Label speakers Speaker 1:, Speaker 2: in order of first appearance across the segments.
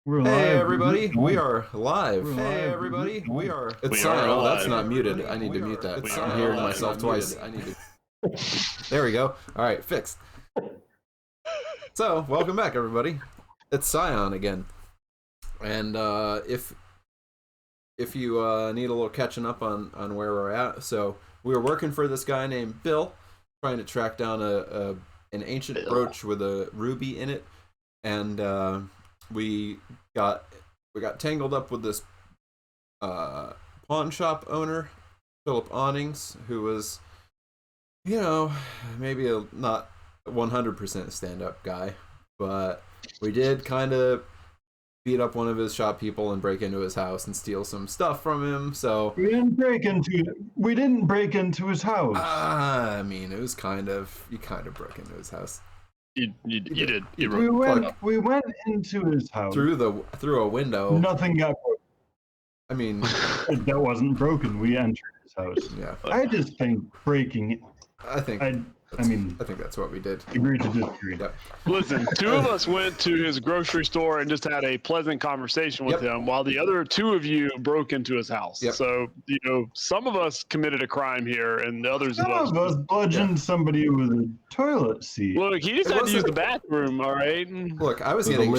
Speaker 1: We're live.
Speaker 2: Hey everybody, we are live.
Speaker 1: We're
Speaker 2: Hey
Speaker 1: live.
Speaker 2: everybody, we are. It's
Speaker 3: We
Speaker 2: Scion.
Speaker 3: are
Speaker 2: Oh, that's
Speaker 3: live.
Speaker 2: not muted. I need to mute that.
Speaker 3: We
Speaker 2: I'm
Speaker 3: are
Speaker 2: hearing
Speaker 3: live.
Speaker 2: myself twice. I need to. There we go. All right, fixed. So, welcome back, everybody. It's Scion again, and if you need a little catching up on where we're at, so we were working for this guy named Bill, trying to track down an ancient brooch with a ruby in it, and we got tangled up with this pawn shop owner, Philip Awnings, who was, maybe not 100% stand-up guy, but we did kind of beat up one of his shop people and break into his house and steal some stuff from him. So
Speaker 1: we didn't break into his house.
Speaker 2: I mean, it was you kind of broke into his house.
Speaker 3: You did.
Speaker 1: We went into his house
Speaker 2: through a window.
Speaker 1: Nothing got broken.
Speaker 2: I mean,
Speaker 1: that wasn't broken. We entered his house.
Speaker 2: Yeah.
Speaker 1: I just think breaking.
Speaker 2: I think that's what we did.
Speaker 1: Agree to disagree.
Speaker 2: Yep.
Speaker 3: Listen, two of us went to his grocery store and just had a pleasant conversation with him, while the other two of you broke into his house.
Speaker 2: Yep.
Speaker 3: So, some of us committed a crime here, and the others
Speaker 1: Some of us bludgeoned somebody with a toilet seat.
Speaker 3: Look, he just had to use the bathroom, all right?
Speaker 2: Look, I was getting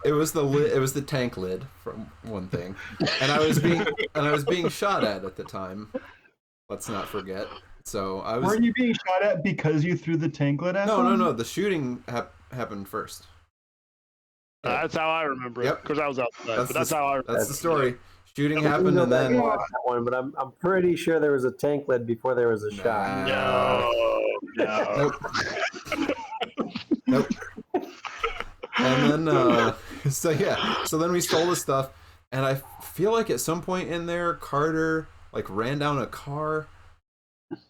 Speaker 2: it was the tank lid from one thing, and I was being shot at the time. Let's not forget. So I was.
Speaker 1: Weren't you being shot at because you threw the tank lid at them?
Speaker 2: No. The shooting happened first.
Speaker 3: That's how I remember it, because I was outside. That's how I remember it.
Speaker 2: That's the story. Shooting happened, and then.
Speaker 4: Watch that one, but I'm pretty sure there was a tank lid before there was a shot.
Speaker 3: No.
Speaker 2: Nope. And then, so then we stole the stuff, and I feel like at some point in there, Carter ran down a car.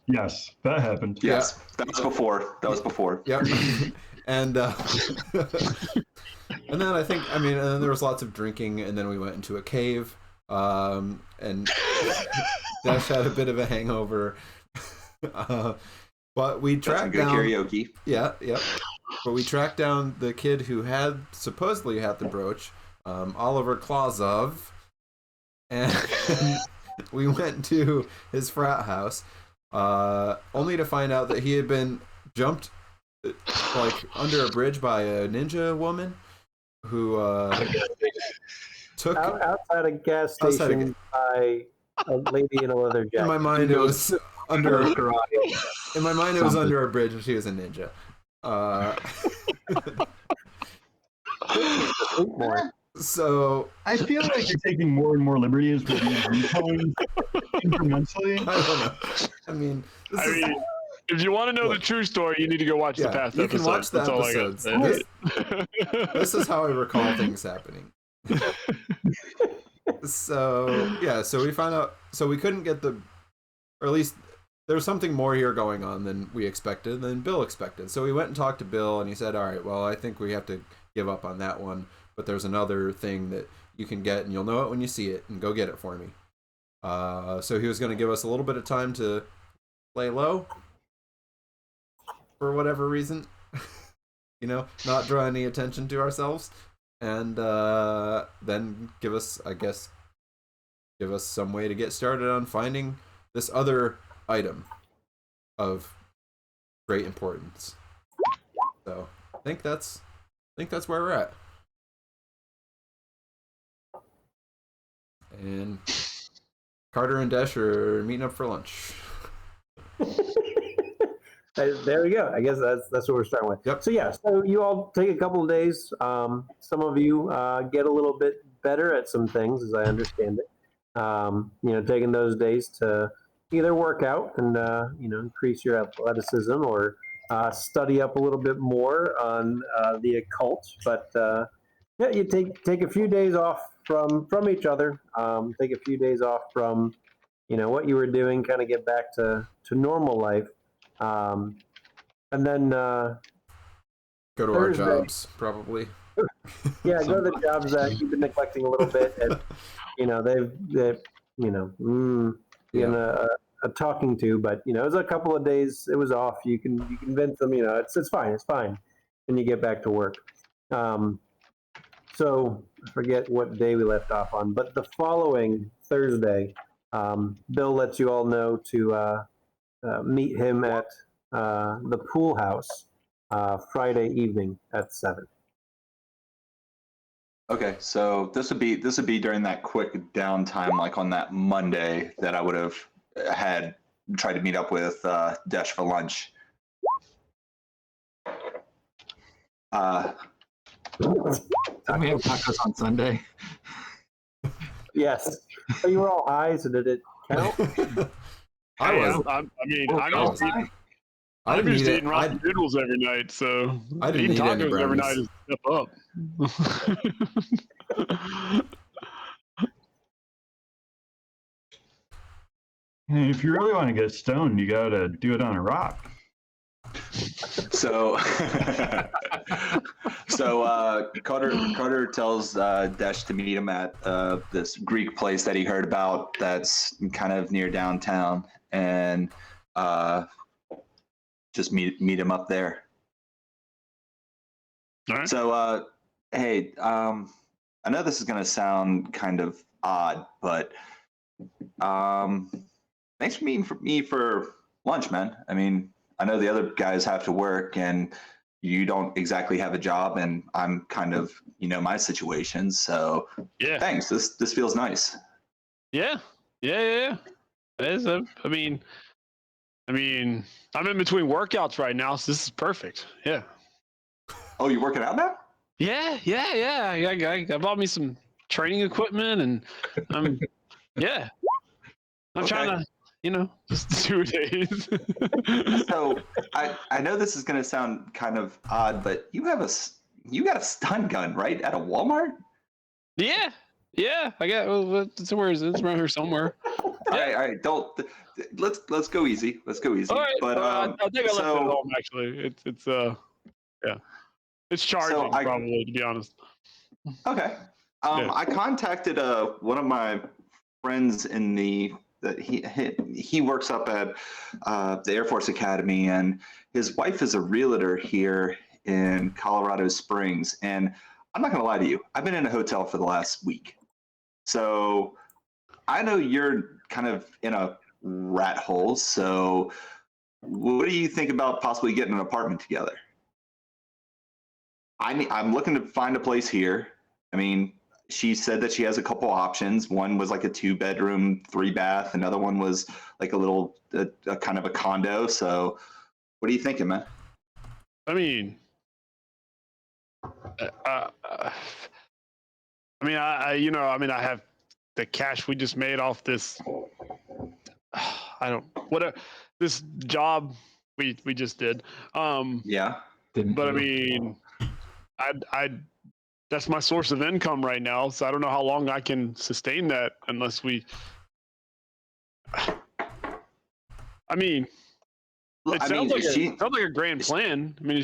Speaker 1: Yes, that happened.
Speaker 5: Yes, that was before.
Speaker 2: Yep. And and then and then there was lots of drinking, and then we went into a cave, and Dash had a bit of a hangover. But we tracked down
Speaker 5: karaoke.
Speaker 2: Yeah. But we tracked down the kid who supposedly had the brooch, Oliver Klazov, and we went to his frat house, only to find out that he had been jumped under a bridge by a ninja woman who took
Speaker 4: outside a gas station by a lady in a leather jacket.
Speaker 2: In my mind, it was under a bridge, and she was a ninja. So
Speaker 1: I feel like you're taking more and more liberties with these retelling incrementally.
Speaker 2: I don't know. I mean,
Speaker 3: if you want to know the true story, you need to go watch the past
Speaker 2: you
Speaker 3: episodes.
Speaker 2: Can watch the
Speaker 3: That's
Speaker 2: episodes.
Speaker 3: all I got.
Speaker 2: This is how I recall things happening. So we found out. So we couldn't get or at least there was something more here going on than we expected, than Bill expected. So we went and talked to Bill, and he said, "All right, well, I think we have to give up on that one. But there's another thing that you can get, and you'll know it when you see it, and go get it for me." So he was going to give us a little bit of time to lay low for whatever reason, not draw any attention to ourselves, and then give us some way to get started on finding this other item of great importance. So I think that's where we're at. And Carter and Desh are meeting up for lunch.
Speaker 4: There we go. I guess that's what we're starting with.
Speaker 2: Yep.
Speaker 4: So you all take a couple of days. Some of you get a little bit better at some things, as I understand it. Taking those days to either work out and increase your athleticism, or study up a little bit more on the occult. But you take a few days off from each other. Take a few days off from what you were doing, kind of get back to normal life, and then
Speaker 2: go to
Speaker 4: Thursday.
Speaker 2: our jobs, probably.
Speaker 4: Go to the jobs that you've been neglecting a little bit, and they've a talking to, but it was a couple of days. It was off. You convince them. It's fine, and you get back to work. So I forget what day we left off on, but the following Thursday, Bill lets you all know to meet him at the pool house Friday evening at 7.
Speaker 5: Okay, so this would be during that quick downtime, like on that Monday that I would have had tried to meet up with Desh for lunch.
Speaker 6: Didn't we have tacos on Sunday?
Speaker 4: Yes. So you were all high, so did it count?
Speaker 2: I was.
Speaker 3: I mean,
Speaker 6: Oh,
Speaker 3: I'm
Speaker 6: oh,
Speaker 3: just eating,
Speaker 2: I
Speaker 3: I'm
Speaker 2: didn't
Speaker 3: just
Speaker 2: eat
Speaker 3: eating
Speaker 2: it.
Speaker 3: ramen noodles every night, so
Speaker 2: I didn't
Speaker 3: eating
Speaker 2: eat any
Speaker 3: tacos every night
Speaker 2: brownies.
Speaker 3: is a step up.
Speaker 1: And if you really want to get stoned, you got to do it on a rock.
Speaker 5: So, Carter tells Desh to meet him at this Greek place that he heard about that's kind of near downtown, and just meet him up there.
Speaker 3: All right.
Speaker 5: So, hey, I know this is gonna sound kind of odd, but thanks for meeting me for lunch, man. I mean, I know the other guys have to work, and you don't exactly have a job, and I'm kind of, my situation. So,
Speaker 3: Yeah.
Speaker 5: thanks. This feels nice.
Speaker 3: Yeah. It is, I mean, I'm in between workouts right now, so this is perfect. Yeah.
Speaker 5: Oh, you're working out now?
Speaker 3: Yeah. I bought me some training equipment, and I'm
Speaker 5: Okay.
Speaker 3: trying to, just 2 days.
Speaker 5: So I know this is gonna sound kind of odd, but you got a stun gun, right, at a Walmart?
Speaker 3: Yeah. I got. Where is it? It's around here somewhere.
Speaker 5: All right. Don't. Let's go easy. Let's go easy.
Speaker 3: All right.
Speaker 5: But
Speaker 3: I think I left it at
Speaker 5: so
Speaker 3: home. Actually, it's charging probably, to be honest.
Speaker 5: okay.
Speaker 3: Yeah.
Speaker 5: I contacted one of my friends in he works up at the Air Force Academy, and his wife is a realtor here in Colorado Springs. And I'm not gonna lie to you, I've been in a hotel for the last week, so I know you're kind of in a rat hole. So what do you think about possibly getting an apartment together? I'm looking to find a place here. I mean, she said that she has a couple options. One was like a 2-bedroom, 3-bath. Another one was like a little, a kind of a condo. So, what are you thinking, man?
Speaker 3: I mean, I have the cash we just made off this. This job we just did.
Speaker 5: Yeah.
Speaker 3: But I mean, I that's my source of income right now, so I don't know how long I can sustain that unless we. I mean, it sounds like a grand plan. I mean,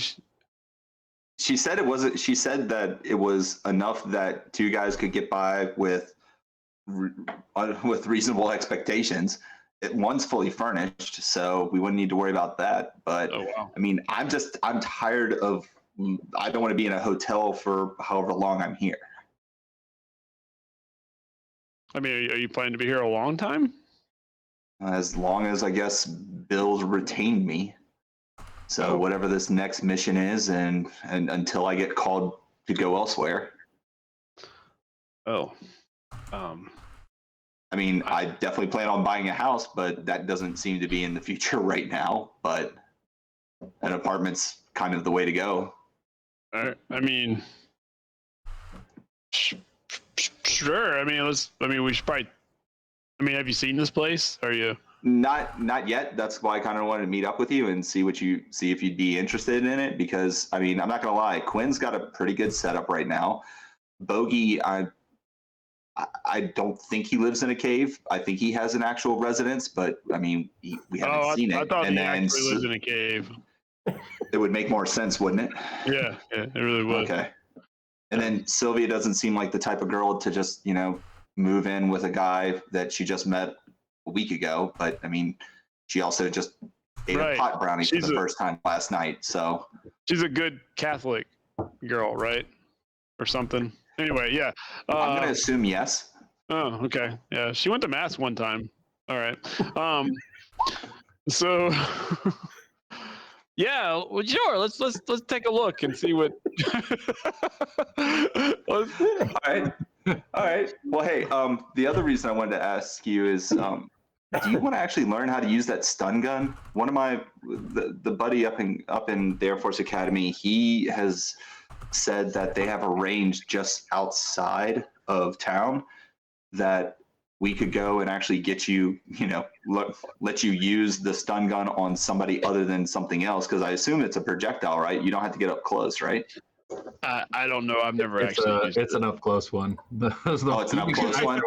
Speaker 5: she said it wasn't. She said that it was enough that two guys could get by with reasonable expectations. One's fully furnished, so we wouldn't need to worry about that. But
Speaker 3: oh, wow.
Speaker 5: I mean, I'm tired of. I don't want to be in a hotel for however long I'm here.
Speaker 3: I mean, are you planning to be here a long time?
Speaker 5: As long as, I guess, Bill's retained me. So whatever this next mission is, and until I get called to go elsewhere.
Speaker 3: Oh.
Speaker 5: I mean, I definitely plan on buying a house, but that doesn't seem to be in the future right now. But an apartment's kind of the way to go.
Speaker 3: I mean, sure. I mean, we should probably. I mean, have you seen this place? Are you?
Speaker 5: Not yet. That's why I kind of wanted to meet up with you and see if you'd be interested in it. Because I mean, I'm not gonna lie, Quinn's got a pretty good setup right now. Bogey, I don't think he lives in a cave. I think he has an actual residence, but I mean, we haven't seen it.
Speaker 3: I thought
Speaker 5: and
Speaker 3: he
Speaker 5: then
Speaker 3: actually lives in a cave.
Speaker 5: It would make more sense, wouldn't it?
Speaker 3: Yeah, it really would.
Speaker 5: Okay. And then Sylvia doesn't seem like the type of girl to just, move in with a guy that she just met a week ago. But I mean, she also just ate a pot brownie for the first time last night. So
Speaker 3: she's a good Catholic girl, right? Or something. Anyway, yeah.
Speaker 5: I'm gonna assume yes.
Speaker 3: Oh, okay. Yeah, she went to mass one time. All right. So, yeah. Well, sure. Let's take a look and see what.
Speaker 5: All right. All right. Well, hey. The other reason I wanted to ask you is, do you want to actually learn how to use that stun gun? One of my the buddy up in the Air Force Academy, he has said that they have a range just outside of town that we could go and actually get you, let you use the stun gun on somebody other than something else. Because I assume it's a projectile, right? You don't have to get up close, right?
Speaker 3: I don't know. I've never
Speaker 6: It's
Speaker 3: actually. Used
Speaker 6: it's
Speaker 3: it.
Speaker 6: an up close one.
Speaker 5: It's an up close one.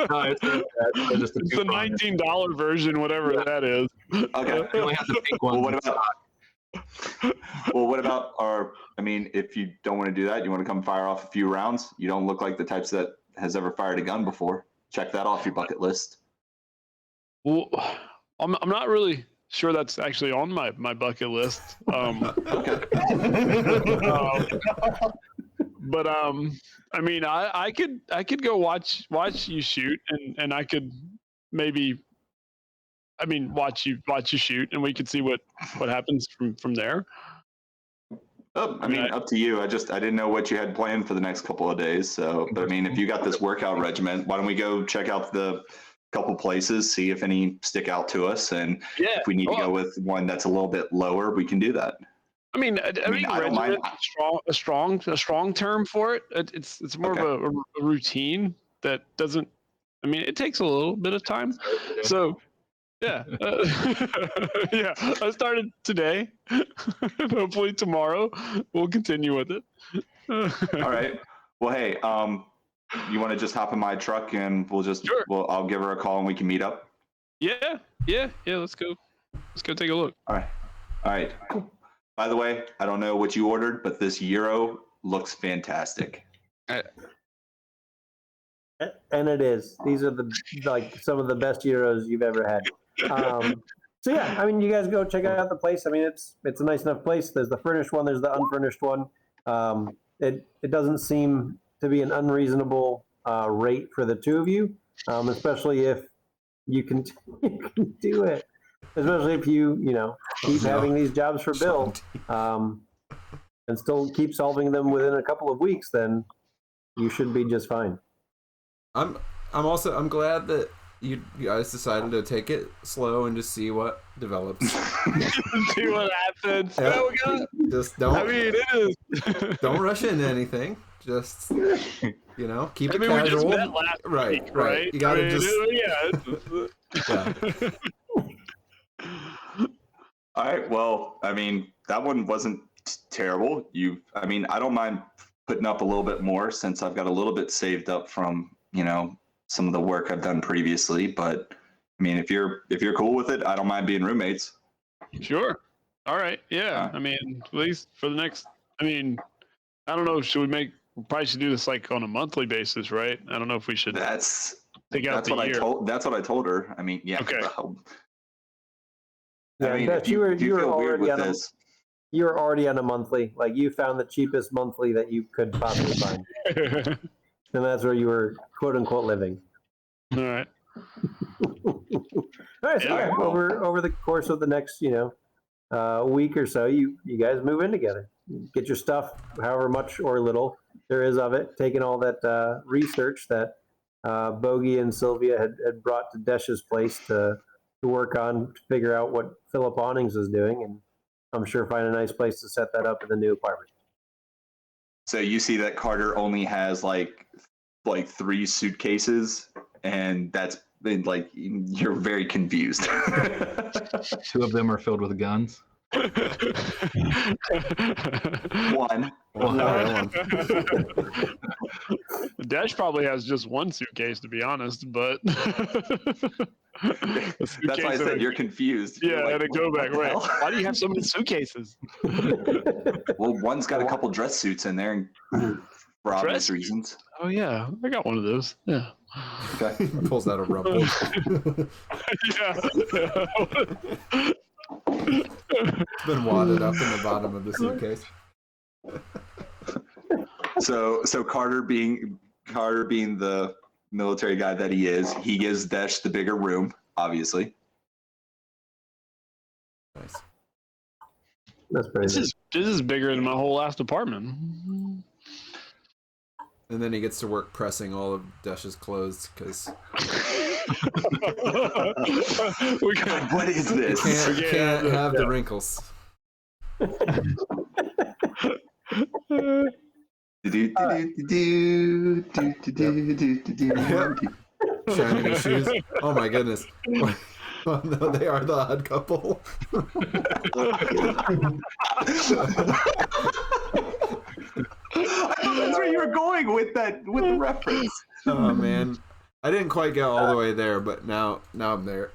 Speaker 6: No, it's just a
Speaker 3: It's the $19 version, whatever that is.
Speaker 5: Okay.
Speaker 6: You only have the pink
Speaker 5: Well,
Speaker 6: one.
Speaker 5: what about our? I mean, if you don't want to do that, you want to come fire off a few rounds. You don't look like the types that has ever fired a gun before. Check that off your bucket list.
Speaker 3: Well, I'm not really sure that's actually on my bucket list.
Speaker 5: Okay.
Speaker 3: But I mean, I could go watch you shoot, and I could maybe, I mean, watch you shoot, and we could see what happens from there.
Speaker 5: Oh, I mean, up to you. I didn't know what you had planned for the next couple of days. So, but I mean, if you got this workout regimen, why don't we go check out the couple places, see if any stick out to us, and if we need to go with one that's a little bit lower, we can do that.
Speaker 3: I mean, I don't mind. A strong term for it. It's more of a routine that doesn't. I mean, it takes a little bit of time. So, yeah, yeah. I started today. Hopefully tomorrow we'll continue with it.
Speaker 5: All right. Well, hey, you want to just hop in my truck and we'll just I'll give her a call and we can meet up.
Speaker 3: Yeah. Let's go take a look.
Speaker 5: All right. Cool. By the way, I don't know what you ordered, but this gyro looks fantastic.
Speaker 4: And it is. These are some of the best gyros you've ever had. So yeah, I mean, you guys go check out the place. I mean, it's a nice enough place. There's the furnished one. There's the unfurnished one. It doesn't seem to be an unreasonable rate for the two of you, especially if you can do it. Especially if you keep having these jobs for Bill, and still keep solving them within a couple of weeks, then you should be just fine.
Speaker 2: I'm glad that you guys decided to take it slow and just see what develops.
Speaker 3: See what happens.
Speaker 2: Yeah. Just don't.
Speaker 3: I mean, it is.
Speaker 2: Don't rush into anything. Just keep it casual.
Speaker 3: We just met last week, right?
Speaker 2: You gotta
Speaker 3: yeah.
Speaker 5: All right. Well, I mean, that one wasn't terrible. I don't mind putting up a little bit more since I've got a little bit saved up from, some of the work I've done previously. But I mean, if you're cool with it, I don't mind being roommates.
Speaker 3: Sure. All right. Yeah. I mean, at least for the next. I mean, I don't know. We probably should do this like on a monthly basis, right? I don't know if we should.
Speaker 5: That's
Speaker 3: take out the year.
Speaker 5: That's what I told her. I mean, yeah.
Speaker 3: Okay.
Speaker 4: Yeah,
Speaker 5: I mean,
Speaker 4: Beth, you were already on a monthly. Like, you found the cheapest monthly that you could possibly find, and that's where you were quote unquote living.
Speaker 3: All right.
Speaker 4: All right. So yeah, over the course of the next week or so, you guys move in together. Get your stuff, however much or little there is of it. Taking all that research that Bogey and Sylvia had brought to Desh's place to work on, to figure out what Philip Awnings is doing, and I'm sure find a nice place to set that up in the new apartment.
Speaker 5: So you see that Carter only has like 3 suitcases, and that's like, you're very confused.
Speaker 6: 2 of them are filled with guns.
Speaker 5: One.
Speaker 3: Dash probably has just 1 suitcase, to be honest, but
Speaker 5: that's why I said you're confused.
Speaker 3: Yeah,
Speaker 5: you're like,
Speaker 3: and a go back, right?
Speaker 5: Hell?
Speaker 3: Why do you have so many suitcases?
Speaker 5: Well, one's got a couple dress suits in there for obvious reasons.
Speaker 3: Oh yeah, I got one of those. Yeah.
Speaker 5: Okay.
Speaker 2: Pulls out a rumble.
Speaker 3: Yeah.
Speaker 2: It's been wadded up in the bottom of the suitcase.
Speaker 5: So Carter being the military guy that he is, he gives Desh the bigger room, obviously.
Speaker 2: Nice.
Speaker 4: That's pretty
Speaker 3: This is bigger than my whole last apartment.
Speaker 2: And then he gets to work pressing all of Desh's clothes because
Speaker 5: What is this?
Speaker 2: can't have the wrinkles. Shining his shoes. Oh my goodness. Oh no, they are the odd couple.
Speaker 5: I thought that's where you were going with the reference.
Speaker 2: Oh man, I didn't quite get all the way there, but now I'm there.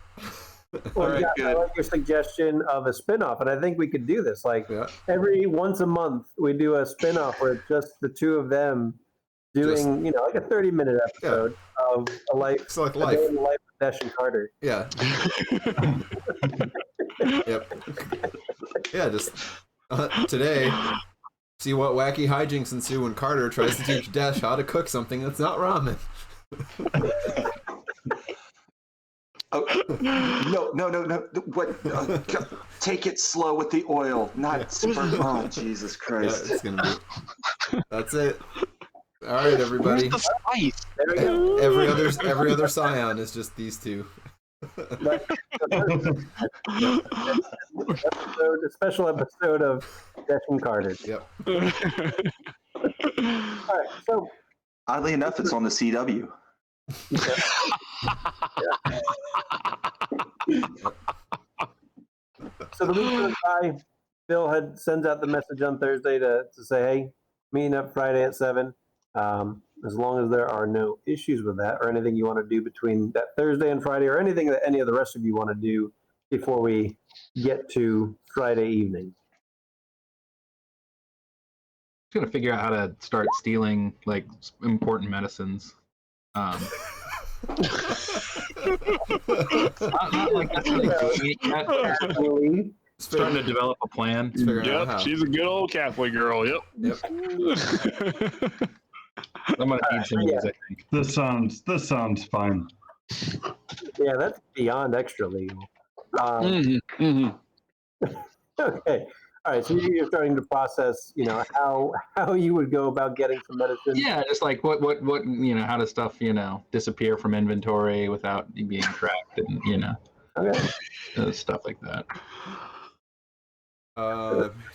Speaker 4: Well,
Speaker 5: All right,
Speaker 4: yeah,
Speaker 5: good.
Speaker 4: I like your suggestion of a spin-off, and I think we could do this. Like
Speaker 2: Yeah.
Speaker 4: every once a month, we do a spin-off where it's just the two of them doing, like a 30-minute episode of a life,
Speaker 2: It's like
Speaker 4: a
Speaker 2: life.
Speaker 4: day in the life of Dash and Carter.
Speaker 2: Yeah. Yep. Yeah, just today, see what wacky hijinks ensue when Carter tries to teach Dash how to cook something that's not ramen.
Speaker 5: Oh, no. What? Take it slow with the oil, not super. Oh, Jesus
Speaker 2: Yeah,
Speaker 5: Christ.
Speaker 2: it's gonna be. That's it. All right, everybody.
Speaker 3: Where's the spice?
Speaker 4: There we go.
Speaker 2: Every other Scion is just these two.
Speaker 4: But the first episode, a special episode of Dash and Carter.
Speaker 2: Yep.
Speaker 4: All right, so
Speaker 5: Oddly enough, it's on the CW.
Speaker 4: So the week goes by. Bill sends out the message on Thursday to say, hey, meeting up Friday at 7. As long as there are no issues with that or anything you want to do between that Thursday and Friday or anything that any of the rest of you want to do before we get to Friday evening.
Speaker 6: Just gonna figure out how to start stealing like important medicines. Not like that's really doing it yet.
Speaker 4: Actually,
Speaker 6: Starting to develop a plan.
Speaker 2: Figuring out
Speaker 3: Yep,
Speaker 2: how.
Speaker 3: she's a good old Catholic girl. Yep.
Speaker 2: Yep.
Speaker 6: I'm gonna need some of these, I think.
Speaker 1: This sounds fine.
Speaker 4: yeah, that's beyond extra legal. Okay. All right. So you're starting to process, how you would go about getting some medicine.
Speaker 6: Yeah, just like what how does stuff disappear from inventory without being tracked, and
Speaker 4: Okay.
Speaker 6: stuff like that.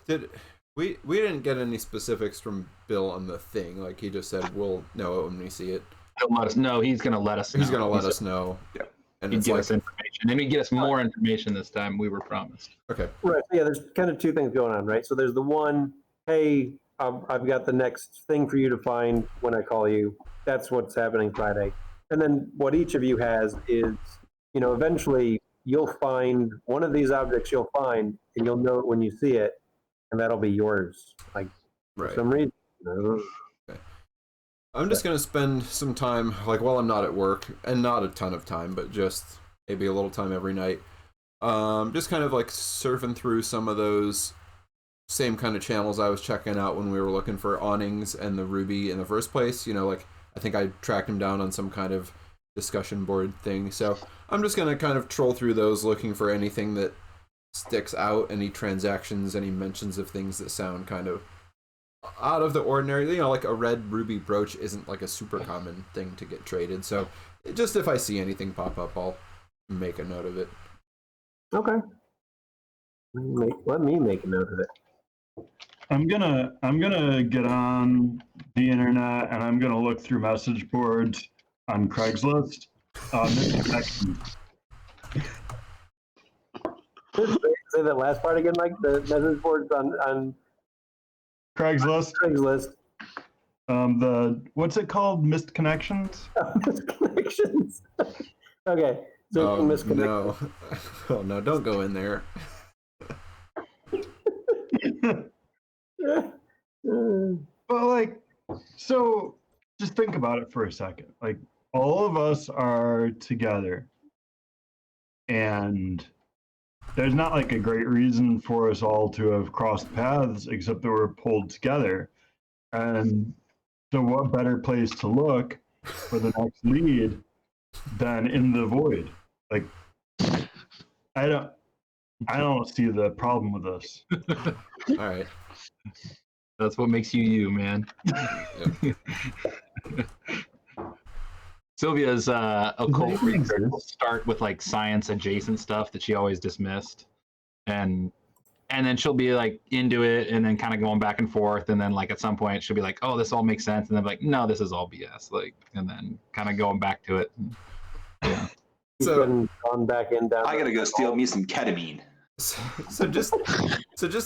Speaker 2: Did we didn't get any specifics from Bill on the thing? Like he just said we'll know it when we see it.
Speaker 6: He'll let us know. He's gonna let us know.
Speaker 2: He's gonna let us know.
Speaker 5: Yeah.
Speaker 2: And
Speaker 6: He'd
Speaker 2: it's
Speaker 6: give
Speaker 2: like
Speaker 6: us information, and he'd get us more information this time. We were promised.
Speaker 2: okay.
Speaker 4: Right. Yeah, there's kind of two things going on, right? So there's the one, hey, I've got the next thing for you to find when I call you. That's what's happening Friday. And then what each of you has is, eventually you'll find one of these objects you'll find, and you'll know it when you see it, and that'll be yours. Like,
Speaker 2: Right.
Speaker 4: for some reason.
Speaker 2: I'm just gonna spend some time, like while I'm not at work, and not a ton of time, but just maybe a little time every night. Just kind of like surfing through some of those same kind of channels I was checking out when we were looking for awnings and the ruby in the first place. Like I think I tracked him down on some kind of discussion board thing. So I'm just gonna kind of troll through those, looking for anything that sticks out, any transactions, any mentions of things that sound kind of out of the ordinary. Like a red ruby brooch isn't like a super common thing to get traded. So just if I see anything pop up, I'll make a note of it.
Speaker 4: Okay. Let me make a note of it.
Speaker 1: I'm gonna get on the internet and I'm gonna look through message boards on Craigslist.
Speaker 4: Say that last part again, Mike. The message boards on
Speaker 1: Craigslist.
Speaker 4: Craigslist.
Speaker 1: What's it called? Missed connections.
Speaker 4: Misconnections. Okay. So
Speaker 2: Oh
Speaker 4: misconnections.
Speaker 2: no! Oh no! Don't go in there.
Speaker 1: But so just think about it for a second. Like all of us are together, and there's not like a great reason for us all to have crossed paths except that we're pulled together. And So what better place to look for the next lead than in the void? Like, I don't see the problem with this.
Speaker 2: All right.
Speaker 6: That's what makes you you, man. Sylvia's occult research will start with like science adjacent stuff that she always dismissed, and then she'll be like into it, and then kind of going back and forth, and then like at some point she'll be like, "Oh, this all makes sense," and then like, "No, this is all BS," like, and then kind of going back to it. Yeah.
Speaker 2: So
Speaker 4: gone back in down.
Speaker 5: I gotta go steal me some ketamine.
Speaker 2: So just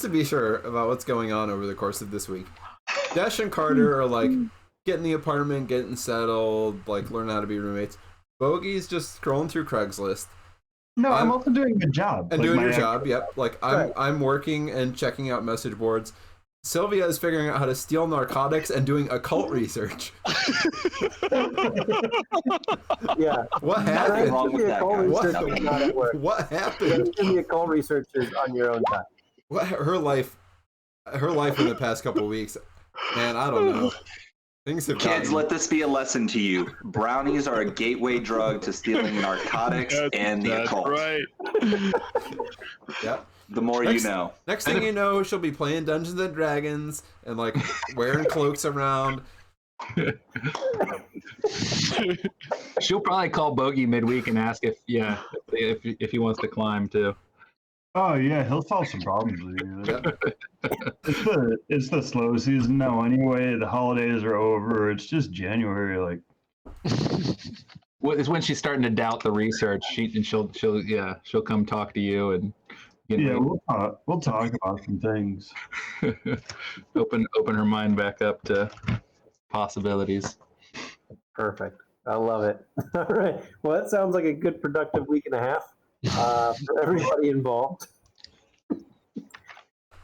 Speaker 2: to be sure about what's going on over the course of this week, Dash and Carter are like getting the apartment, getting settled, like learning how to be roommates. Bogey's just scrolling through Craigslist.
Speaker 1: No, I'm also doing a good job.
Speaker 2: And
Speaker 1: Like,
Speaker 2: doing
Speaker 1: my
Speaker 2: your job, yep. Like I'm working and checking out message boards. Sylvia is figuring out how to steal narcotics and doing occult research.
Speaker 4: Yeah.
Speaker 2: What
Speaker 5: Nothing
Speaker 2: happened?
Speaker 5: wrong with that, guys.
Speaker 4: Research is not at work.
Speaker 2: What
Speaker 4: You
Speaker 2: happened?
Speaker 4: do the occult research is on your own time.
Speaker 2: What her life in the past couple of weeks, man, I don't know. Things have
Speaker 5: Kids,
Speaker 2: gotten...
Speaker 5: let this be a lesson to you. Brownies are a gateway drug to stealing narcotics and the
Speaker 3: That's
Speaker 5: occult.
Speaker 3: right.
Speaker 2: Yep.
Speaker 5: The more you know.
Speaker 2: Next thing you know, she'll be playing Dungeons and Dragons and like wearing cloaks around.
Speaker 6: She'll probably call Bogey midweek and ask if he wants to climb too.
Speaker 1: Oh yeah, he'll solve some problems with you.
Speaker 2: Yep.
Speaker 1: It's the slow season now anyway. The holidays are over. It's just January. Like,
Speaker 6: It's when she's starting to doubt the research. She'll come talk to you and
Speaker 1: yeah, we'll talk about some things.
Speaker 6: open her mind back up to possibilities.
Speaker 4: Perfect. I love it. All right. Well, that sounds like a good productive week and a half for everybody involved.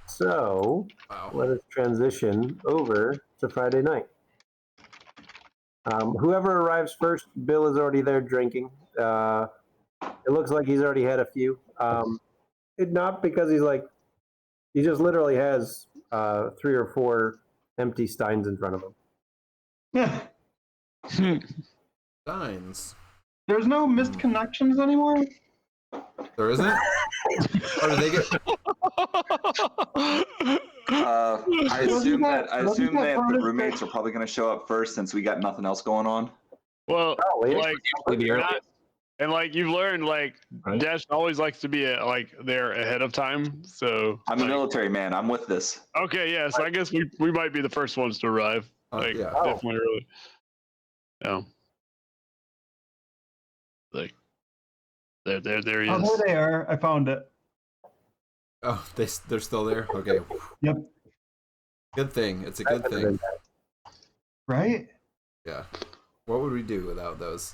Speaker 4: So
Speaker 2: Wow.
Speaker 4: let us transition over to Friday night. Whoever arrives first, Bill is already there drinking. It looks like he's already had a few. Not because he just literally has 3 or 4 empty steins in front of him.
Speaker 1: Yeah.
Speaker 2: Signs.
Speaker 1: There's no missed connections anymore.
Speaker 2: There isn't? Or do they get...
Speaker 5: I assume that the
Speaker 1: part
Speaker 5: roommates are probably going to show up first since we got nothing else going on.
Speaker 3: Well,
Speaker 4: Oh, yeah.
Speaker 3: like,
Speaker 6: Maybe early.
Speaker 3: and like you've learned, like
Speaker 6: Right.
Speaker 3: Dash always likes to be there ahead of time. So
Speaker 5: I'm a
Speaker 3: like,
Speaker 5: military man. I'm with this.
Speaker 3: okay, yeah. So I guess we might be the first ones to arrive. Like
Speaker 2: yeah.
Speaker 3: definitely early. Yeah. Like there he
Speaker 1: Oh,
Speaker 3: is.
Speaker 1: there they are. I found it.
Speaker 2: Oh, they're still there? Okay.
Speaker 1: Yep.
Speaker 2: Good thing. It's a good thing.
Speaker 1: Right?
Speaker 2: Yeah. What would we do without those?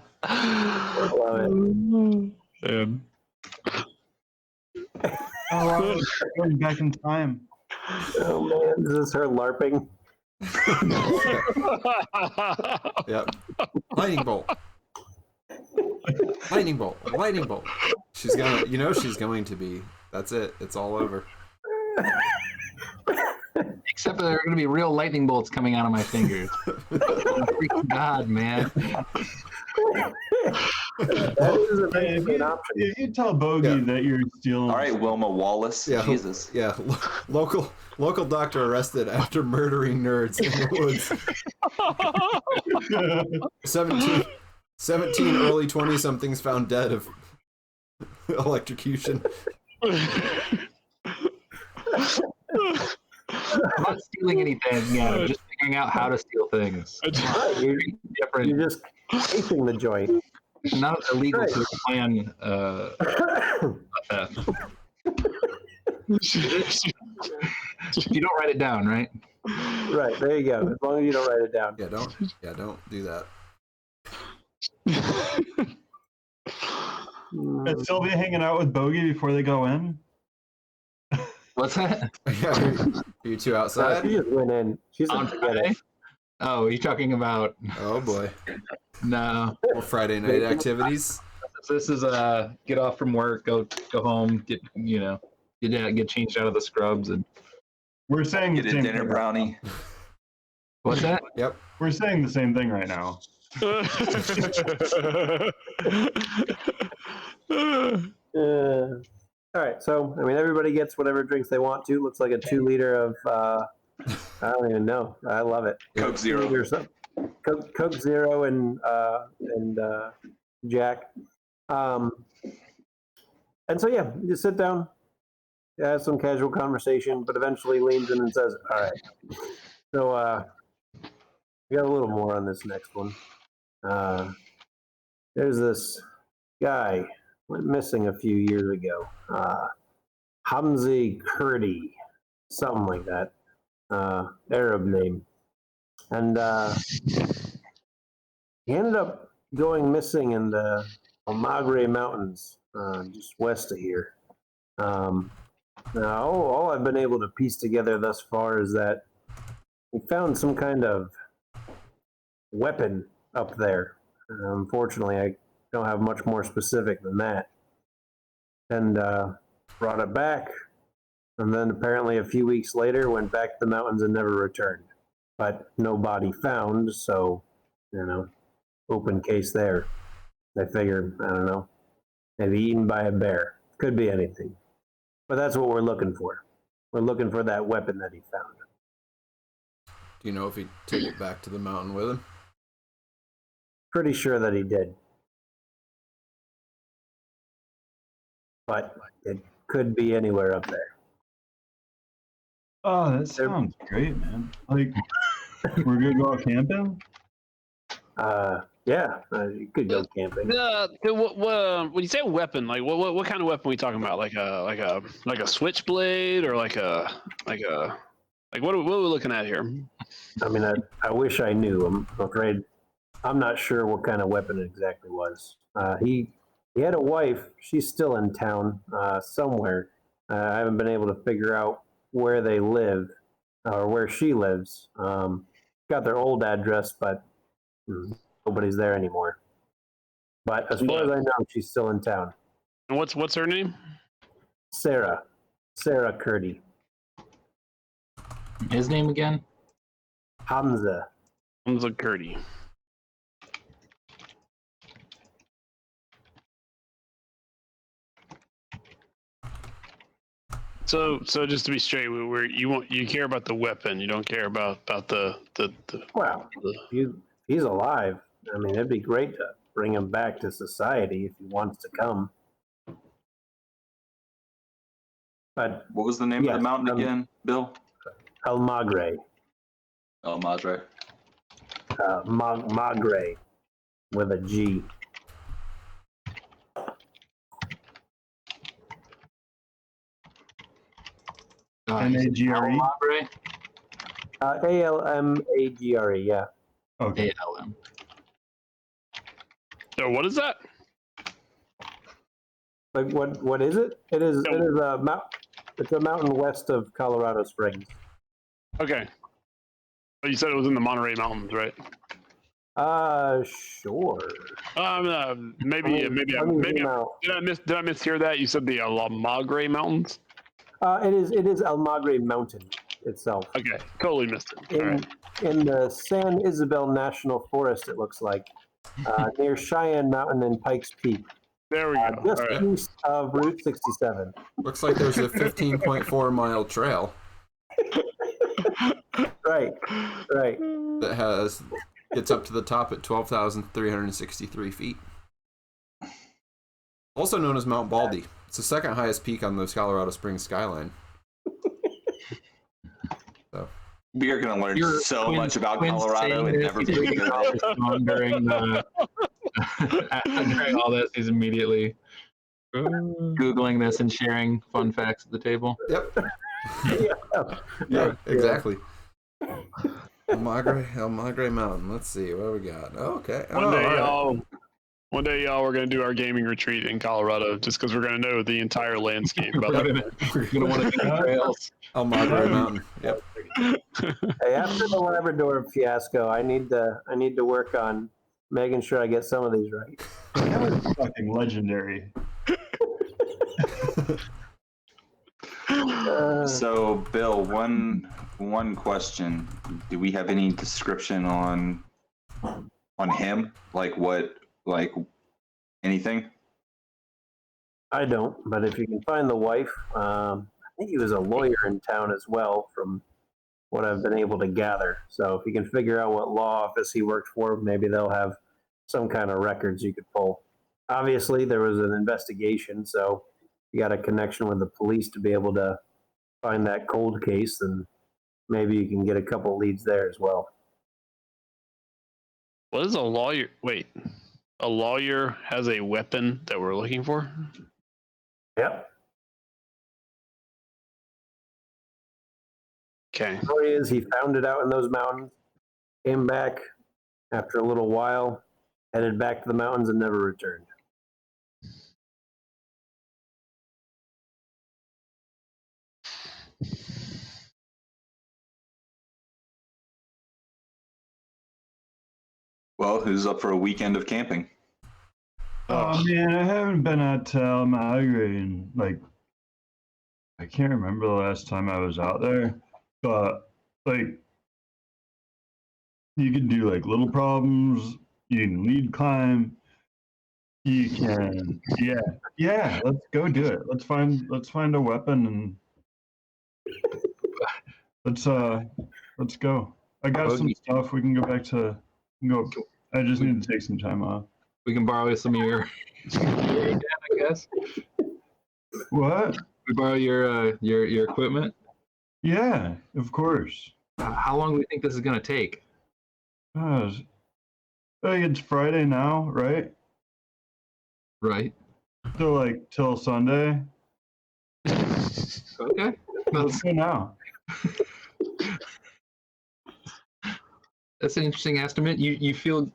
Speaker 4: Love it.
Speaker 3: And
Speaker 1: Oh, wow. Going back in time.
Speaker 4: Oh man, this is her LARPing.
Speaker 2: Yep. Lightning bolt. Lightning bolt. Lightning bolt. She's going to be. That's it. It's all over.
Speaker 6: Except that there are going to be real lightning bolts coming out of my fingers. Freaking God, man.
Speaker 4: That is eventually an option.
Speaker 1: If you tell Bogey that you're stealing.
Speaker 5: All right, Wilma Wallace.
Speaker 2: Yeah.
Speaker 5: Jesus.
Speaker 2: Yeah. Local doctor arrested after murdering nerds in the woods. 17 early 20-somethings found dead of electrocution.
Speaker 6: I'm not stealing anything, yeah. Just figuring out how to steal things.
Speaker 4: Right, you're just casing the joint.
Speaker 6: Not illegal
Speaker 4: Right.
Speaker 6: to plan theft. If you don't write it down, right?
Speaker 4: Right, there you go. As long as you don't write it down.
Speaker 2: Don't do that.
Speaker 1: Is Sylvia hanging out with Bogey before they go in?
Speaker 6: What's that?
Speaker 2: Yeah, are you two outside?
Speaker 4: She just went in. She's
Speaker 6: On
Speaker 4: like, forget
Speaker 6: Friday?
Speaker 4: it.
Speaker 6: Oh, are you talking about?
Speaker 2: Oh boy.
Speaker 6: No.
Speaker 2: Or Friday night activities.
Speaker 6: This is get off from work, go home, get changed out of the scrubs, and
Speaker 1: We're saying the
Speaker 5: Get a
Speaker 1: same
Speaker 5: dinner
Speaker 1: thing.
Speaker 5: brownie.
Speaker 6: what's that?
Speaker 2: Yep.
Speaker 1: We're saying the same thing right now.
Speaker 4: All right, so I mean, everybody gets whatever drinks they want to. Looks like a 2 liter of I don't even know. I love it.
Speaker 5: Coke Zero.
Speaker 4: 2 liters of Coke Zero and Jack. And so yeah, you sit down, have some casual conversation, but eventually leans in and says, "All right, so we got a little more on this next one. There's this guy went missing a few years ago. Hamzi Kurdi, something like that. Arab name. And he ended up going missing in the Almagre Mountains, just west of here. Now, all I've been able to piece together thus far is that we found some kind of weapon up there. Unfortunately, I don't have much more specific than that. And brought it back, and then apparently a few weeks later went back to the mountains and never returned. But no body found, so, open case there. I figured, I don't know, maybe eaten by a bear. Could be anything. But that's what we're looking for. We're looking for that weapon that he found.
Speaker 2: Do you know if he took it back to the mountain with him?
Speaker 4: Pretty sure that he did. But it could be anywhere up there.
Speaker 1: Oh, that sounds great, man. Like, we're gonna go out camping?
Speaker 4: Yeah, you could go camping.
Speaker 3: When you say weapon, like what kind of weapon are we talking about? Like a switchblade or like what are we looking at here?
Speaker 4: I mean, I wish I knew. I'm afraid I'm not sure what kind of weapon it exactly was. He had a wife. She's still in town somewhere. I haven't been able to figure out where they live or where she lives. Got their old address, but nobody's there anymore. But as far as I know, she's still in town.
Speaker 3: And what's her name?
Speaker 4: Sarah Kurdi.
Speaker 6: His name again?
Speaker 4: Hamza
Speaker 3: Kurdi. So just to be straight, you care about the weapon. You don't care about the.
Speaker 4: Well, he's alive. I mean, it'd be great to bring him back to society if he wants to come. But
Speaker 5: What was the name of the mountain again, Bill?
Speaker 4: Almagre.
Speaker 5: El Madre.
Speaker 4: Magre with a G.
Speaker 1: Magre?
Speaker 4: Almagre, yeah.
Speaker 1: Okay.
Speaker 6: ALM.
Speaker 3: So what is that?
Speaker 4: Like what is it? It is it's a mountain west of Colorado Springs.
Speaker 3: Okay. But you said it was in the Monterey Mountains, right?
Speaker 4: Sure.
Speaker 3: Maybe did I mishear that? You said the Almagre Mountains?
Speaker 4: It is Almagre Mountain itself.
Speaker 3: Okay, totally missed it. All right.
Speaker 4: In the San Isabel National Forest, it looks like, near Scion Mountain and Pikes Peak.
Speaker 3: There we go.
Speaker 4: Just east of Route 67.
Speaker 2: Looks like there's a 15.4 mile trail
Speaker 4: Right.
Speaker 2: that gets up to the top at 12,363 feet. Also known as Mount Baldy. It's the second highest peak on the Colorado Springs skyline.
Speaker 5: We are going to learn so much about Colorado and never be
Speaker 6: during all this. He's immediately Googling this and sharing fun facts at the table.
Speaker 2: Yep. Yeah, exactly. Almagre Mountain. Let's see what we got. Okay.
Speaker 3: One day, y'all, we're going to do our gaming retreat in Colorado just because we're going to know the entire landscape about that.
Speaker 6: We're going to want to do trails.
Speaker 2: Almagre Mountain. Yep.
Speaker 4: Hey, after the Labrador fiasco, I need to work on making sure I get some of these right.
Speaker 1: That was fucking legendary.
Speaker 5: So, Bill, one question: do we have any description on him? Like what? Like anything?
Speaker 4: I don't, but if you can find the wife, I think he was a lawyer in town as well, from what I've been able to gather. So if you can figure out what law office he worked for, maybe they'll have some kind of records you could pull. Obviously, there was an investigation, so you got a connection with the police to be able to find that cold case, then maybe you can get a couple leads there as well.
Speaker 3: What is a lawyer? Wait, a lawyer has a weapon that we're looking for?
Speaker 4: Yep.
Speaker 3: Okay.
Speaker 4: The story is he found it out in those mountains, came back after a little while, headed back to the mountains and never returned.
Speaker 5: Well, who's up for a weekend of camping?
Speaker 1: Oh man, I haven't been out to Almagre in like I can't remember the last time I was out there, but like you can do like little problems, you can lead climb, you can yeah, let's go do it. Let's find a weapon and let's go. I got some stuff. We can go back to go. I just need to take some time off.
Speaker 6: We can borrow some of your I guess.
Speaker 1: What?
Speaker 6: We borrow your equipment.
Speaker 1: Yeah, of course.
Speaker 6: How long do we think this is gonna take?
Speaker 1: I think it's Friday now, right?
Speaker 6: Right.
Speaker 1: So till Sunday.
Speaker 6: Okay.
Speaker 1: Let's go now.
Speaker 6: That's an interesting estimate. You feel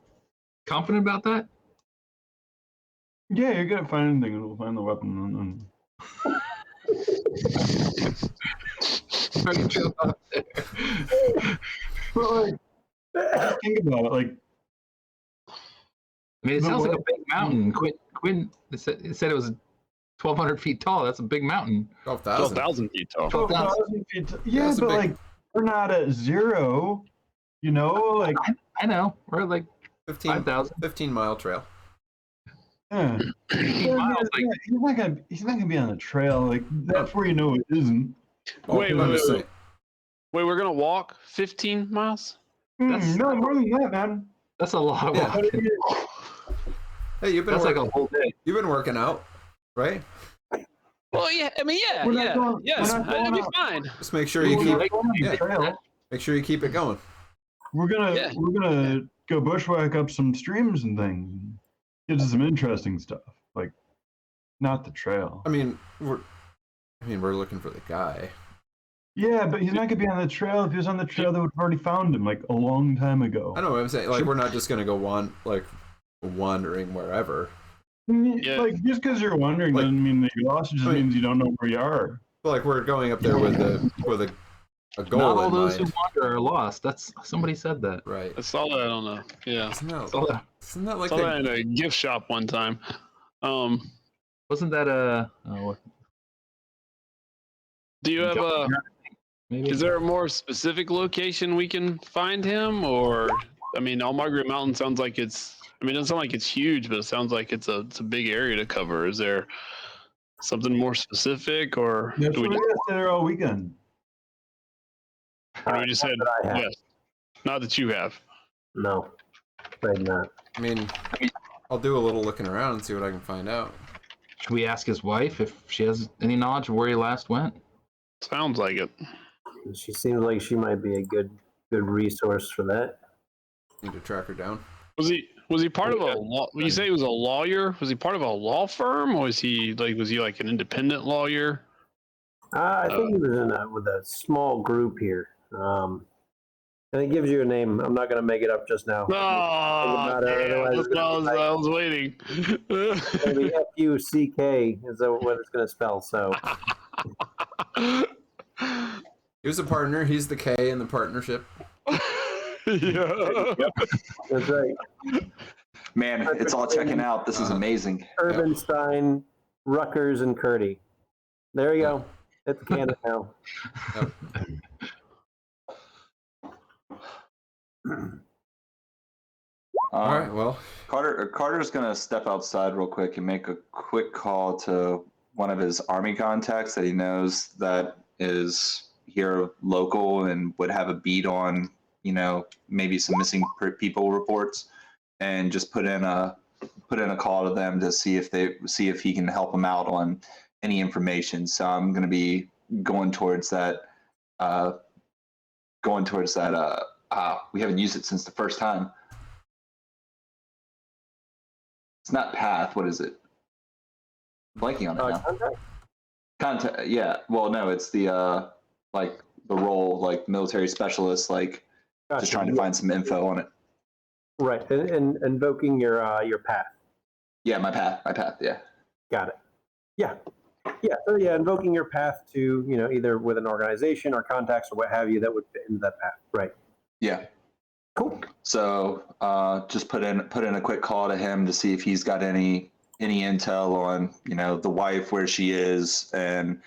Speaker 6: confident about that?
Speaker 1: Yeah, you're gonna find anything and we'll find the weapon.
Speaker 6: Pretty chill out there.
Speaker 1: But just think about it. Like,
Speaker 6: I mean, it sounds like a big mountain. Quinn said it was 1,200 feet tall. That's a big mountain.
Speaker 3: 12,000 feet tall.
Speaker 1: 12,000 feet. Yeah, but like we're not at zero. You know, like
Speaker 6: I know. We're like
Speaker 2: 15-mile trail.
Speaker 1: yeah.
Speaker 6: 15 miles. Like,
Speaker 1: He's not gonna be on the trail. Like that's where you know it isn't.
Speaker 3: Wait, we're gonna walk 15 miles?
Speaker 1: No, more than that, man.
Speaker 6: that's a lot of walking.
Speaker 2: Hey,
Speaker 6: That's like a whole day.
Speaker 2: You've been working out, right?
Speaker 3: Well, yeah. I mean, yeah. Yes, it'll be fine.
Speaker 2: Just make sure you keep
Speaker 1: Trail.
Speaker 2: make sure you keep it going.
Speaker 1: We're gonna go bushwhack up some streams and things. Get to some interesting stuff, like not the trail.
Speaker 2: I mean, we're looking for the guy.
Speaker 1: Yeah, but he's not gonna be on the trail. If he was on the trail, they would have already found him like a long time ago.
Speaker 2: I know what I'm saying. Like, we're not just gonna go wandering wherever.
Speaker 1: Yeah. Like just because you're wandering doesn't mean that you're lost. It just means you don't know where you are.
Speaker 2: But like we're going up there with a goal.
Speaker 6: Not all
Speaker 2: in
Speaker 6: those
Speaker 2: mind.
Speaker 6: who wander are lost. That's somebody said that.
Speaker 2: Right.
Speaker 3: I saw that on a
Speaker 2: Isn't that like
Speaker 3: saw that in a gift shop one time.
Speaker 6: Wasn't that
Speaker 3: Do you have a?
Speaker 6: maybe?
Speaker 3: Is there a more specific location we can find him, or I mean, Almagre Mountain sounds like it's. I mean, it doesn't sound like it's huge, but it sounds like it's a big area to cover. Is there something more specific, or
Speaker 1: That's
Speaker 3: do we
Speaker 1: why I stay there all weekend.
Speaker 3: just said yes? Not that you have.
Speaker 4: No, afraid not.
Speaker 2: I mean, I'll do a little looking around and see what I can find out.
Speaker 6: Should we ask his wife if she has any knowledge of where he last went?
Speaker 3: Sounds like it.
Speaker 4: She seems like she might be a good resource for that.
Speaker 2: Need to track her down.
Speaker 3: Was he part of a law? You say he was a lawyer. Was he part of a law firm, or was he like an independent lawyer?
Speaker 4: I think he was with a small group here. And it gives you a name. I'm not going to make it up just now.
Speaker 3: Oh, I was waiting.
Speaker 4: Maybe Fuck is what it's going to spell. So
Speaker 2: He was a partner. He's the K in the partnership.
Speaker 3: Yeah.
Speaker 4: That's right.
Speaker 5: Man, it's all checking out. This is amazing.
Speaker 4: Urbanstein, Rutgers, and Curdy. There you go. It's canon now.
Speaker 2: Yep. All right. Well,
Speaker 5: Carter's gonna step outside real quick and make a quick call to one of his army contacts that he knows that is here local and would have a beat on, maybe some missing people reports, and just put in a call to them to see if he can help them out on any information. So I'm gonna be going towards that. We haven't used it since the first time. It's not path. What is it? I'm blanking on it now. Contact. Yeah. Well, no, it's the the role, like military specialist, just trying to find some info on it.
Speaker 4: Right, and invoking your path.
Speaker 5: Yeah, my path. Yeah.
Speaker 4: Got it. Yeah. So invoking your path to either with an organization or contacts or what have you that would fit into that path. Right.
Speaker 5: Yeah.
Speaker 4: Cool.
Speaker 5: So just put in a quick call to him to see if he's got any intel on the wife, where she is, and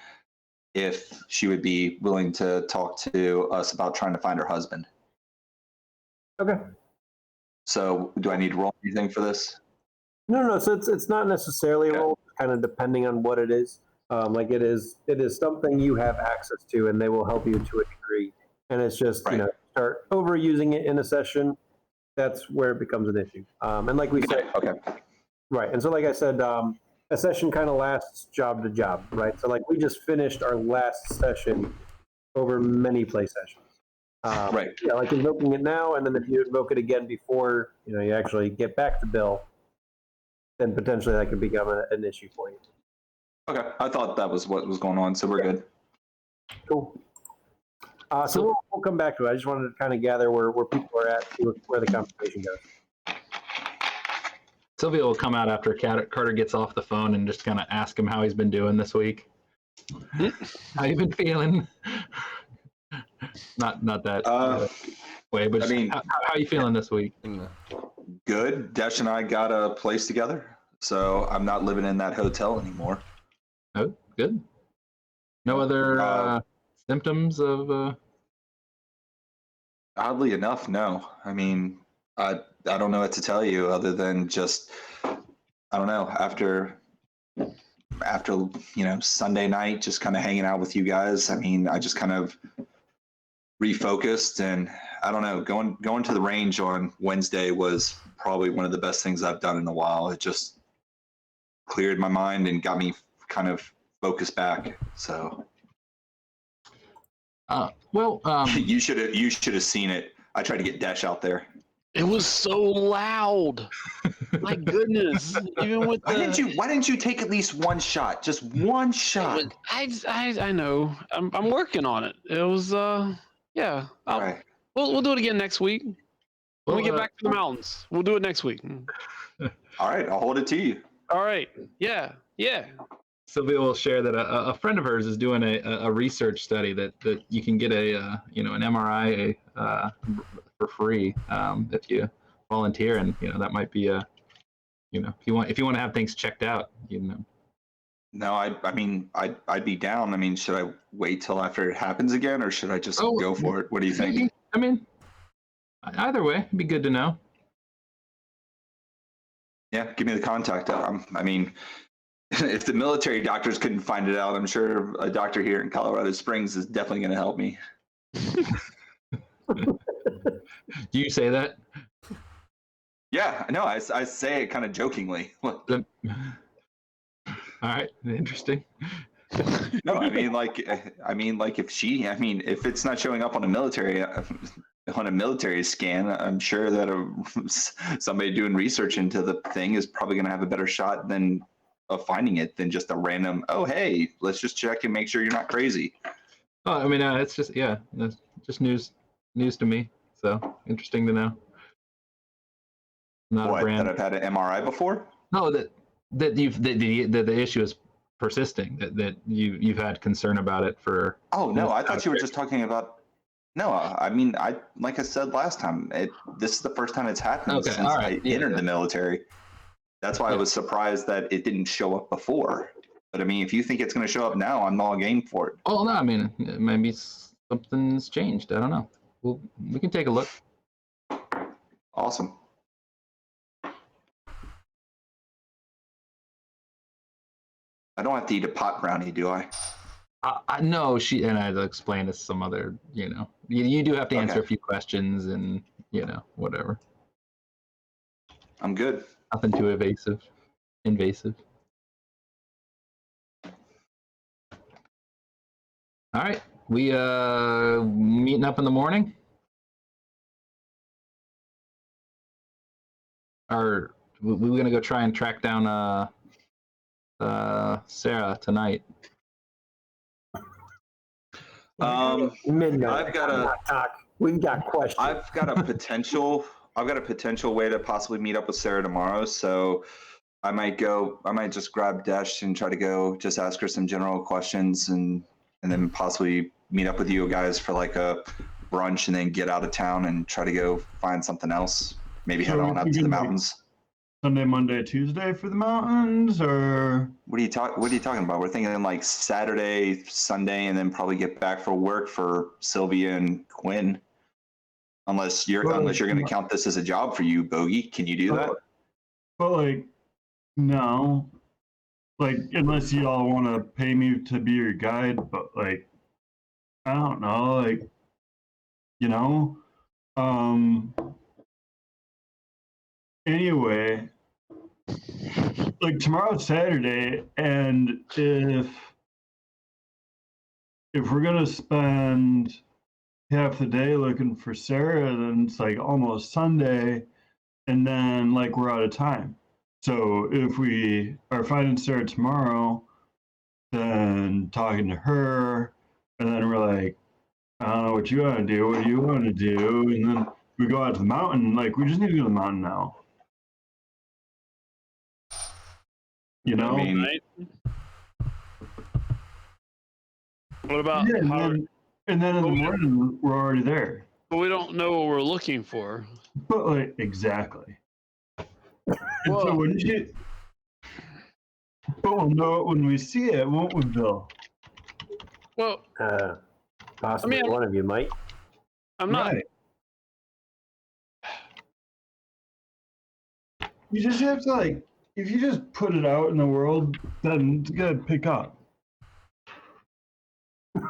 Speaker 5: if she would be willing to talk to us about trying to find her husband.
Speaker 4: Okay.
Speaker 5: So do I need to roll anything for this?
Speaker 4: No. So it's not necessarily a role, kind of depending on what it is. It is something you have access to, and they will help you to a degree. And it's just start overusing it in a session. That's where it becomes an issue. And like we said,
Speaker 5: okay.
Speaker 4: Right. And so, like I said, a session kind of lasts job to job, right? So, we just finished our last session over many play sessions.
Speaker 5: Right.
Speaker 4: Yeah, like invoking it now, and then if you invoke it again before you actually get back to Bill, then potentially that could become an issue for you.
Speaker 5: Okay, I thought that was what was going on, so we're good.
Speaker 4: Cool. So we'll come back to it. I just wanted to kind of gather where people are at, where the conversation goes.
Speaker 6: Sylvia will come out after Carter gets off the phone and just kind of ask him how he's been doing this week. How you been feeling? Not that way, but how are you feeling this week?
Speaker 5: Good. Desh and I got a place together, so I'm not living in that hotel anymore.
Speaker 6: Oh, good. No other symptoms of...
Speaker 5: Oddly enough, no. I mean, I don't know what to tell you other than just, I don't know, after Sunday night, just kind of hanging out with you guys. I mean, I just kind of refocused, and I don't know, going to the range on Wednesday was probably one of the best things I've done in a while. It just cleared my mind and got me kind of focused back. So you should have seen it. I tried to get Dash out there.
Speaker 3: It was so loud. My goodness. Even with
Speaker 5: why didn't you take at least one shot? Just one shot.
Speaker 3: I know. I'm working on it. It was yeah.
Speaker 5: All right.
Speaker 3: We'll do it again next week. When we get back to the mountains. We'll do it next week.
Speaker 5: All right, I'll hold it to you.
Speaker 3: All right. Yeah.
Speaker 6: Sylvia will share that a friend of hers is doing a research study that you can get an MRI for free if you volunteer, and that might be if you want to have things checked out.
Speaker 5: No, I mean I'd be down. I mean, should I wait till after it happens again, or should I just go for it? What do you think?
Speaker 6: I mean, either way, it'd be good to know.
Speaker 5: Yeah, give me the contact. I mean, if the military doctors couldn't find it out, I'm sure a doctor here in Colorado Springs is definitely going to help me.
Speaker 6: Do you say that?
Speaker 5: Yeah, no, I say it kind of jokingly.
Speaker 6: All right, interesting.
Speaker 5: No, I mean, if it's not showing up on a military scan, I'm sure that somebody doing research into the thing is probably going to have a better shot of finding it than just a random, oh, hey, let's just check and make sure you're not crazy.
Speaker 6: Oh, I mean, it's just, that's just news to me. So interesting to know. Not
Speaker 5: what,
Speaker 6: a brand
Speaker 5: that I've had an MRI before?
Speaker 6: No, that the issue is persisting, that you've had concern about it for.
Speaker 5: Oh no, I thought you were just talking about. No, I mean, like I said last time, this is the first time it's happened since I entered the military. That's why I was surprised that it didn't show up before. But I mean, if you think it's going to show up now, I'm all game for it.
Speaker 6: Oh no, I mean, maybe something's changed. I don't know. We can take a look.
Speaker 5: Awesome. I don't have to eat a pot brownie, do I?
Speaker 6: No, and I'd explain to some other, you do have to answer a few questions and, whatever.
Speaker 5: I'm good.
Speaker 6: Nothing too invasive. All right, we meeting up in the morning? Or we're gonna go try and track down Sarah tonight?
Speaker 4: Midnight. We've got questions.
Speaker 5: I've got a potential way to possibly meet up with Sarah tomorrow. So I might just grab Desh and try to go just ask her some general questions and then possibly meet up with you guys for like a brunch and then get out of town and try to go find something else. Maybe head on up to the mountains.
Speaker 1: Sunday, Monday, Tuesday for the mountains, or
Speaker 5: what are you talking about? We're thinking like Saturday, Sunday, and then probably get back for work for Sylvia and Quinn. Unless you're going to count this as a job for you, Bogey. Can you do that?
Speaker 1: Well, no. Unless you all want to pay me to be your guide, but I don't know, anyway, tomorrow's Saturday, and if we're gonna spend half the day looking for Sarah, then it's almost Sunday, and then we're out of time. So if we are finding Sarah tomorrow, then talking to her, and then we're I don't know what you want to do. What do you want to do? And then we go out to the mountain. We just need to go to the mountain now.
Speaker 5: I mean,
Speaker 3: right? What about
Speaker 1: and then in the morning we're already there.
Speaker 3: But we don't know what we're looking for.
Speaker 1: But exactly.
Speaker 3: Well,
Speaker 1: so wouldn't you? But we'll know it when we see it, won't we, Bill?
Speaker 3: Well,
Speaker 4: possibly one of you might.
Speaker 3: I'm not.
Speaker 1: Right. You just have to if you just put it out in the world, then it's gonna pick up.
Speaker 3: I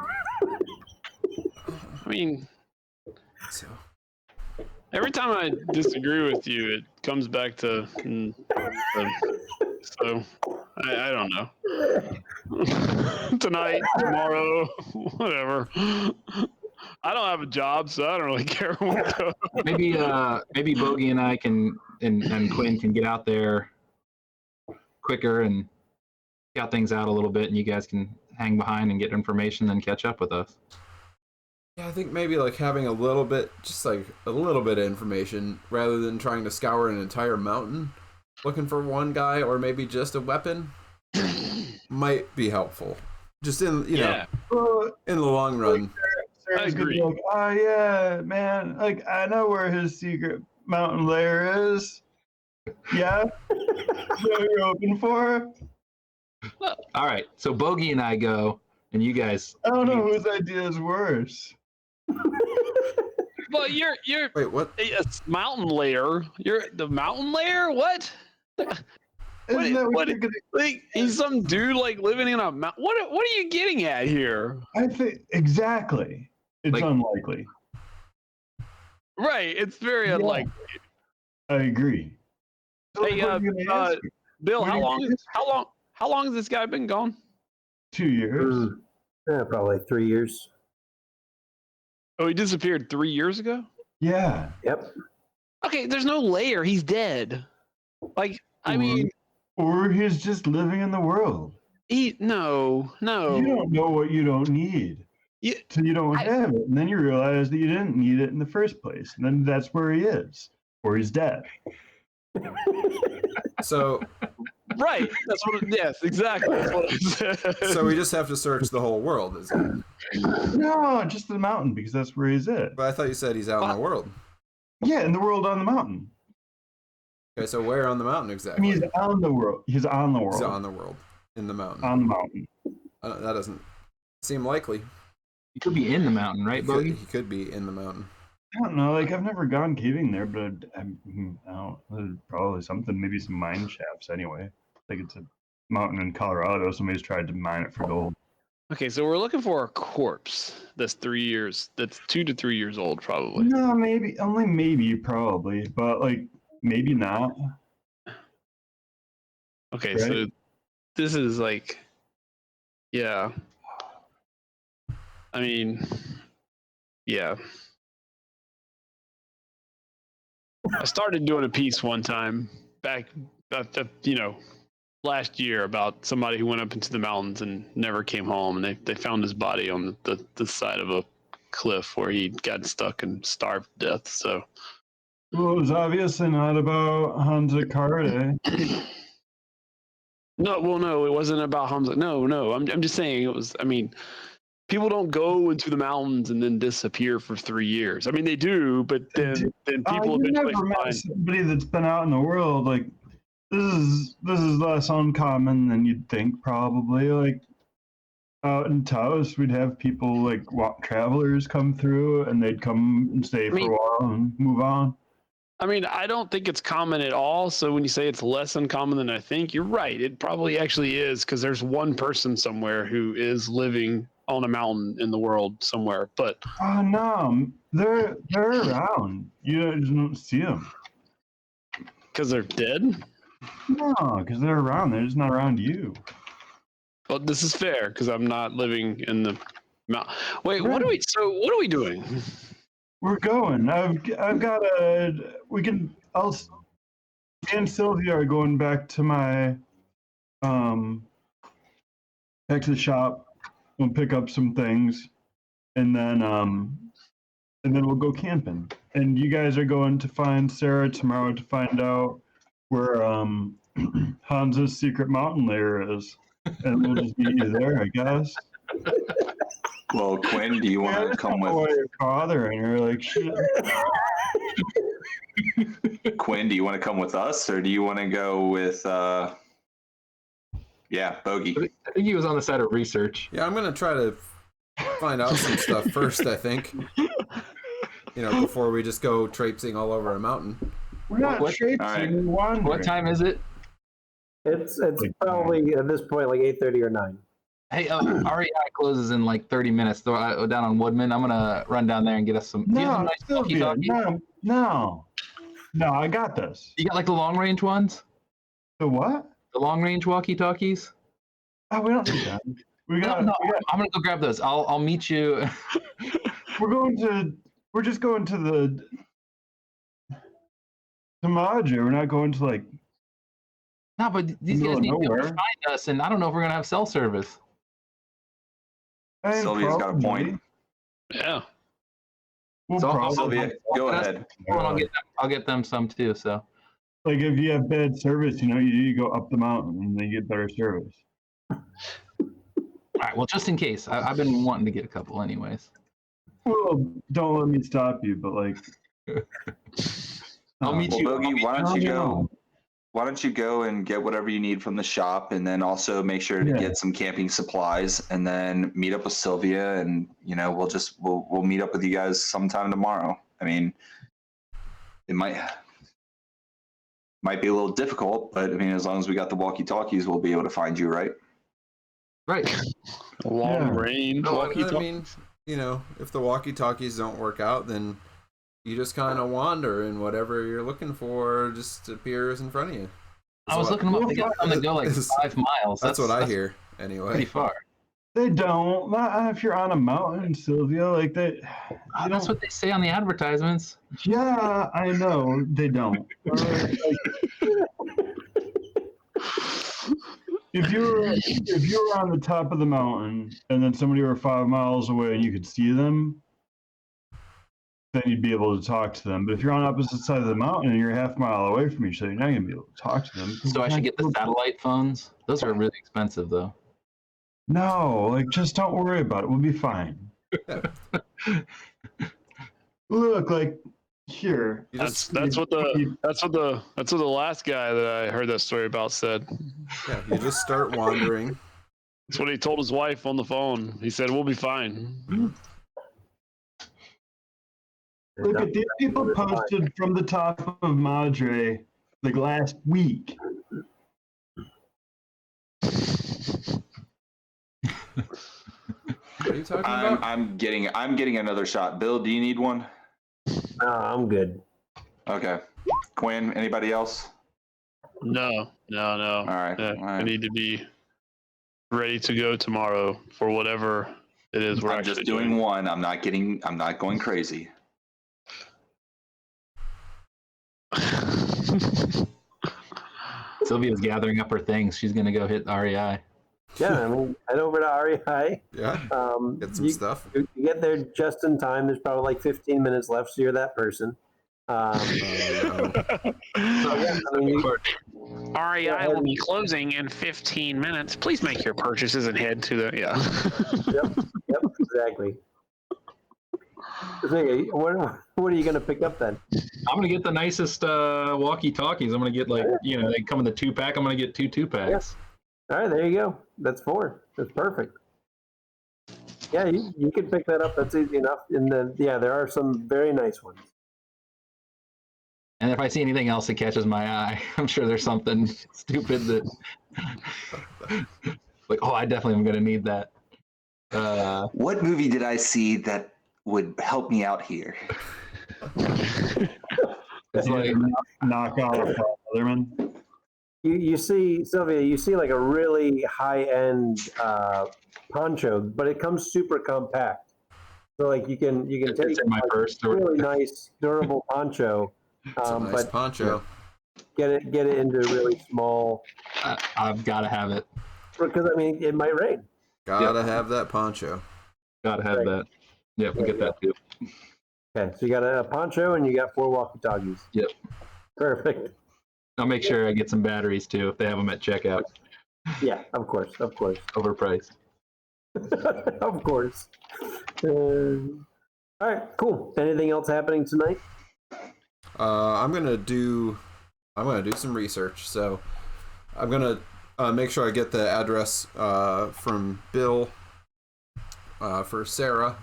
Speaker 3: mean, every time I disagree with you, it comes back to. So, I don't know. Tonight, tomorrow, whatever. I don't have a job, so I don't really care.
Speaker 6: Maybe Bogey and I and Quinn can get out there quicker and scout things out a little bit, and you guys can hang behind and get information and catch up with us.
Speaker 2: Yeah, I think maybe having a little bit of information rather than trying to scour an entire mountain looking for one guy or maybe just a weapon might be helpful. Just in in the long run.
Speaker 1: Sarah's gonna be oh yeah, man, I know where his secret mountain lair is. Yeah? What you're hoping for?
Speaker 6: All right, so Bogey and I go, and you guys.
Speaker 1: I don't know whose idea is worse.
Speaker 3: Well, you're
Speaker 2: wait, what?
Speaker 3: A mountain lair. You're the mountain lair. What? He's some dude living in a mountain. What are you getting at here?
Speaker 1: I think exactly. It's unlikely.
Speaker 3: Right. It's very unlikely. I
Speaker 1: agree. So
Speaker 3: hey, Bill, how long has this guy been gone?
Speaker 1: 2 years.
Speaker 4: Probably 3 years.
Speaker 3: Oh, he disappeared 3 years ago?
Speaker 1: Yeah.
Speaker 4: Yep.
Speaker 3: Okay, there's no layer. He's dead. I mean,
Speaker 1: or he's just living in the world.
Speaker 3: No.
Speaker 1: You don't know what you don't need. So you don't have it. And then you realize that you didn't need it in the first place. And then that's where he is. Or he's dead.
Speaker 2: So
Speaker 3: Right. That's what. Yes, exactly. That's what it said.
Speaker 2: So we just have to search the whole world, is it?
Speaker 1: No, just the mountain because that's where he's at.
Speaker 2: But I thought you said he's out in the world.
Speaker 1: Yeah, in the world on the mountain.
Speaker 2: Okay, so where on the mountain
Speaker 1: I
Speaker 2: exactly?
Speaker 1: mean, he's on the world. He's on the world.
Speaker 2: He's on the world, in the mountain.
Speaker 1: On the mountain.
Speaker 2: That doesn't seem likely.
Speaker 6: He could be in the mountain, right, Bogey?
Speaker 2: He could be in the mountain.
Speaker 1: I don't know. Like I've never gone caving there, but I don't. Probably something. Maybe some mine shafts. Anyway, like it's a mountain in Colorado. Somebody's tried to mine it for gold.
Speaker 3: Okay, so we're looking for a corpse that's 3 years. That's 2 to 3 years old, probably.
Speaker 1: No, maybe only maybe probably, but like maybe not.
Speaker 3: Okay,
Speaker 1: Right.
Speaker 3: so this is like, yeah. I mean, yeah. I started doing a piece one time back, last year about somebody who went up into the mountains and never came home, and they found his body on the side of a cliff where he got stuck and starved to death. So,
Speaker 1: Well, it was obviously not about Hansa Carde.
Speaker 3: no, it wasn't about Hamza. No, I'm just saying it was. I mean, people don't go into the mountains and then disappear for 3 years. I mean, they do, but then people
Speaker 1: You
Speaker 3: eventually
Speaker 1: never met
Speaker 3: find.
Speaker 1: somebody that's been out in the world. Like this is less uncommon than you'd think. Probably like out in Taos, we'd have people like travelers come through, and they'd come and stay for a while and move on.
Speaker 3: I mean, I don't think it's common at all. So when you say it's less uncommon than I think, you're right. It probably actually is, because there's one person somewhere who is living on a mountain in the world somewhere. But
Speaker 1: Oh no, they're around. You just don't see them.
Speaker 3: because they're dead.
Speaker 1: No, because they're around. They're just not around you.
Speaker 3: Well, this is fair because I'm not living in the mountain. Wait, what are we? So what are we doing?
Speaker 1: We're going. I've got a. We can. Me and Sylvia are going back to my back to the shop. We'll pick up some things, and then we'll go camping. And you guys are going to find Sarah tomorrow to find out where Hansa's secret mountain lair is, and we'll just meet you there, I guess.
Speaker 5: Well, Quinn, do you want to come with?
Speaker 1: Your father and you're like shit.
Speaker 5: Quinn, do you want to come with us, or do you want to go with? Bogey.
Speaker 6: I think he was on the side of research.
Speaker 2: Yeah, I'm gonna try to find out some stuff first. I think, before we just go traipsing all over a mountain.
Speaker 1: We're not traipsing.
Speaker 5: Right.
Speaker 1: We're wandering.
Speaker 6: What time is it?
Speaker 4: It's probably at this point like 8:30 or 9.
Speaker 6: Hey, REI closes in like 30 minutes. So down on Woodman, I'm gonna run down there and get us some. Do you have some
Speaker 1: No,
Speaker 6: nice
Speaker 1: Sylvia,
Speaker 6: walkie-talkies?
Speaker 1: no. I got this.
Speaker 6: You got like the long range ones?
Speaker 1: The what?
Speaker 6: The long range walkie-talkies?
Speaker 1: Oh, we don't need that. We got.
Speaker 6: No, I'm gonna go grab those. I'll meet you.
Speaker 1: We're just going to the Madja. We're not going to like.
Speaker 6: No, but these
Speaker 1: Middle
Speaker 6: guys
Speaker 1: of
Speaker 6: need to
Speaker 1: nowhere.
Speaker 6: find us, and I don't know if we're gonna have cell service.
Speaker 5: Sylvia's got a point.
Speaker 3: Yeah.
Speaker 1: We'll
Speaker 6: So
Speaker 1: probably,
Speaker 5: Sylvia, go ahead.
Speaker 6: I'll get them some too. So
Speaker 1: like if you have bad service, you go up the mountain and then you get better service.
Speaker 6: all right. Well, just in case, I've been wanting to get a couple, anyways.
Speaker 1: Well, don't let me stop you, but like.
Speaker 6: I'll meet
Speaker 5: Well,
Speaker 6: you.
Speaker 5: Bogey, why don't you go?
Speaker 1: No.
Speaker 5: Why don't you go and get whatever you need from the shop, and then also make sure to
Speaker 1: Yeah.
Speaker 5: get some camping supplies, and then meet up with Sylvia, and we'll meet up with you guys sometime tomorrow. I mean, it might be a little difficult, but I mean, as long as we got the walkie-talkies, we'll be able to find you, right?
Speaker 6: Right.
Speaker 3: Long range
Speaker 2: No,
Speaker 3: walkie-talkie.
Speaker 2: I mean, if the walkie-talkies don't work out, then you just kind of wander, and whatever you're looking for just appears in front of you.
Speaker 6: I was looking them up. They got some that go like 5 miles.
Speaker 2: That's what I hear, anyway.
Speaker 6: Pretty far.
Speaker 1: They don't. Not if you're on a mountain, Sylvia. Like they.
Speaker 6: That's what they say on the advertisements.
Speaker 1: Yeah, I know they don't. If you were on the top of the mountain and then somebody were 5 miles away and you could see them, then you'd be able to talk to them. But if you're on opposite sides of the mountain and you're a half mile away from each other, you're not going to be able to talk to them.
Speaker 6: So I should get the satellite phones. Those are really expensive, though.
Speaker 1: No, like just don't worry about it. We'll be fine. Look, like here.
Speaker 3: That's what the last guy that I heard that story about said.
Speaker 2: Yeah, you just start wandering.
Speaker 3: That's what he told his wife on the phone. He said, "We'll be fine."
Speaker 1: Look at these people posted from the top of Madre like last week.
Speaker 2: What are you talking about?
Speaker 5: I'm getting another shot. Bill, do you need one?
Speaker 4: No, I'm good.
Speaker 5: Okay. Quinn, anybody else?
Speaker 3: No.
Speaker 5: All right.
Speaker 3: Yeah,
Speaker 5: All right.
Speaker 3: I need to be ready to go tomorrow for whatever it is we're
Speaker 5: I'm
Speaker 3: actually
Speaker 5: just doing one. I'm not going crazy.
Speaker 6: Sylvia's gathering up her things. She's gonna go hit REI.
Speaker 4: Yeah, I mean, head over to REI.
Speaker 2: Yeah. Get some stuff.
Speaker 4: You get there just in time. There's probably like 15 minutes left, so you're that person.
Speaker 2: No.
Speaker 4: So, yeah, I mean,
Speaker 3: REI will be closing in 15 minutes. Please make your purchases and head to the
Speaker 4: Yep, exactly. So, what are you going to pick up then?
Speaker 6: I'm gonna get the nicest walkie-talkies. I'm gonna get they come in the 2-pack. I'm gonna get 2 2-packs.
Speaker 4: All right, there you go. That's 4. That's perfect. Yeah, you can pick that up. That's easy enough. And then, there are some very nice ones.
Speaker 6: And if I see anything else that catches my eye, I'm sure there's something stupid that, like, I definitely am gonna need that.
Speaker 5: What movie did I see that would help me out here?
Speaker 6: It's like
Speaker 1: Knock off Leatherman.
Speaker 4: You see, Sylvia, you see like a really high-end poncho, but it comes super compact. So like you can take
Speaker 6: it's in my purse.
Speaker 4: a really nice, durable poncho,
Speaker 2: It's a nice poncho.
Speaker 4: get it into really small.
Speaker 6: I've got to have it.
Speaker 4: Because I mean, it might rain.
Speaker 2: Gotta have that poncho.
Speaker 6: Got to have that. Yep, we'll get that too.
Speaker 4: Okay, so you got a poncho and you got 4 walkie-talkies.
Speaker 6: Yep.
Speaker 4: Perfect.
Speaker 6: I'll make sure I get some batteries too if they have them at checkout.
Speaker 4: Yeah, of course.
Speaker 6: Overpriced.
Speaker 4: Of course. All right, cool. Anything else happening tonight?
Speaker 2: I'm gonna do some research. So I'm gonna make sure I get the address from Bill for Sarah.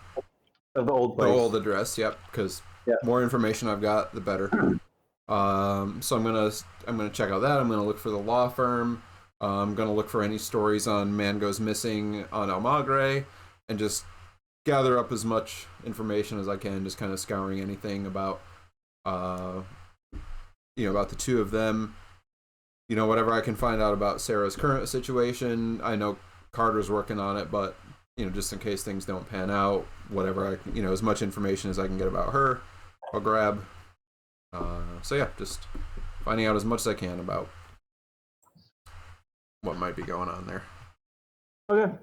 Speaker 4: Of the old place.
Speaker 2: The old address, yep. Because more information I've got, the better. So I'm gonna check out that. I'm gonna look for the law firm. I'm gonna look for any stories on Man Goes Missing on El Magre, and just gather up as much information as I can. Just kind of scouring anything about, about the two of them. Whatever I can find out about Sarah's current situation. I know Carter's working on it, but just in case things don't pan out, whatever I can, as much information as I can get about her, I'll grab. So yeah, just finding out as much as I can about what might be going on there.
Speaker 4: Okay.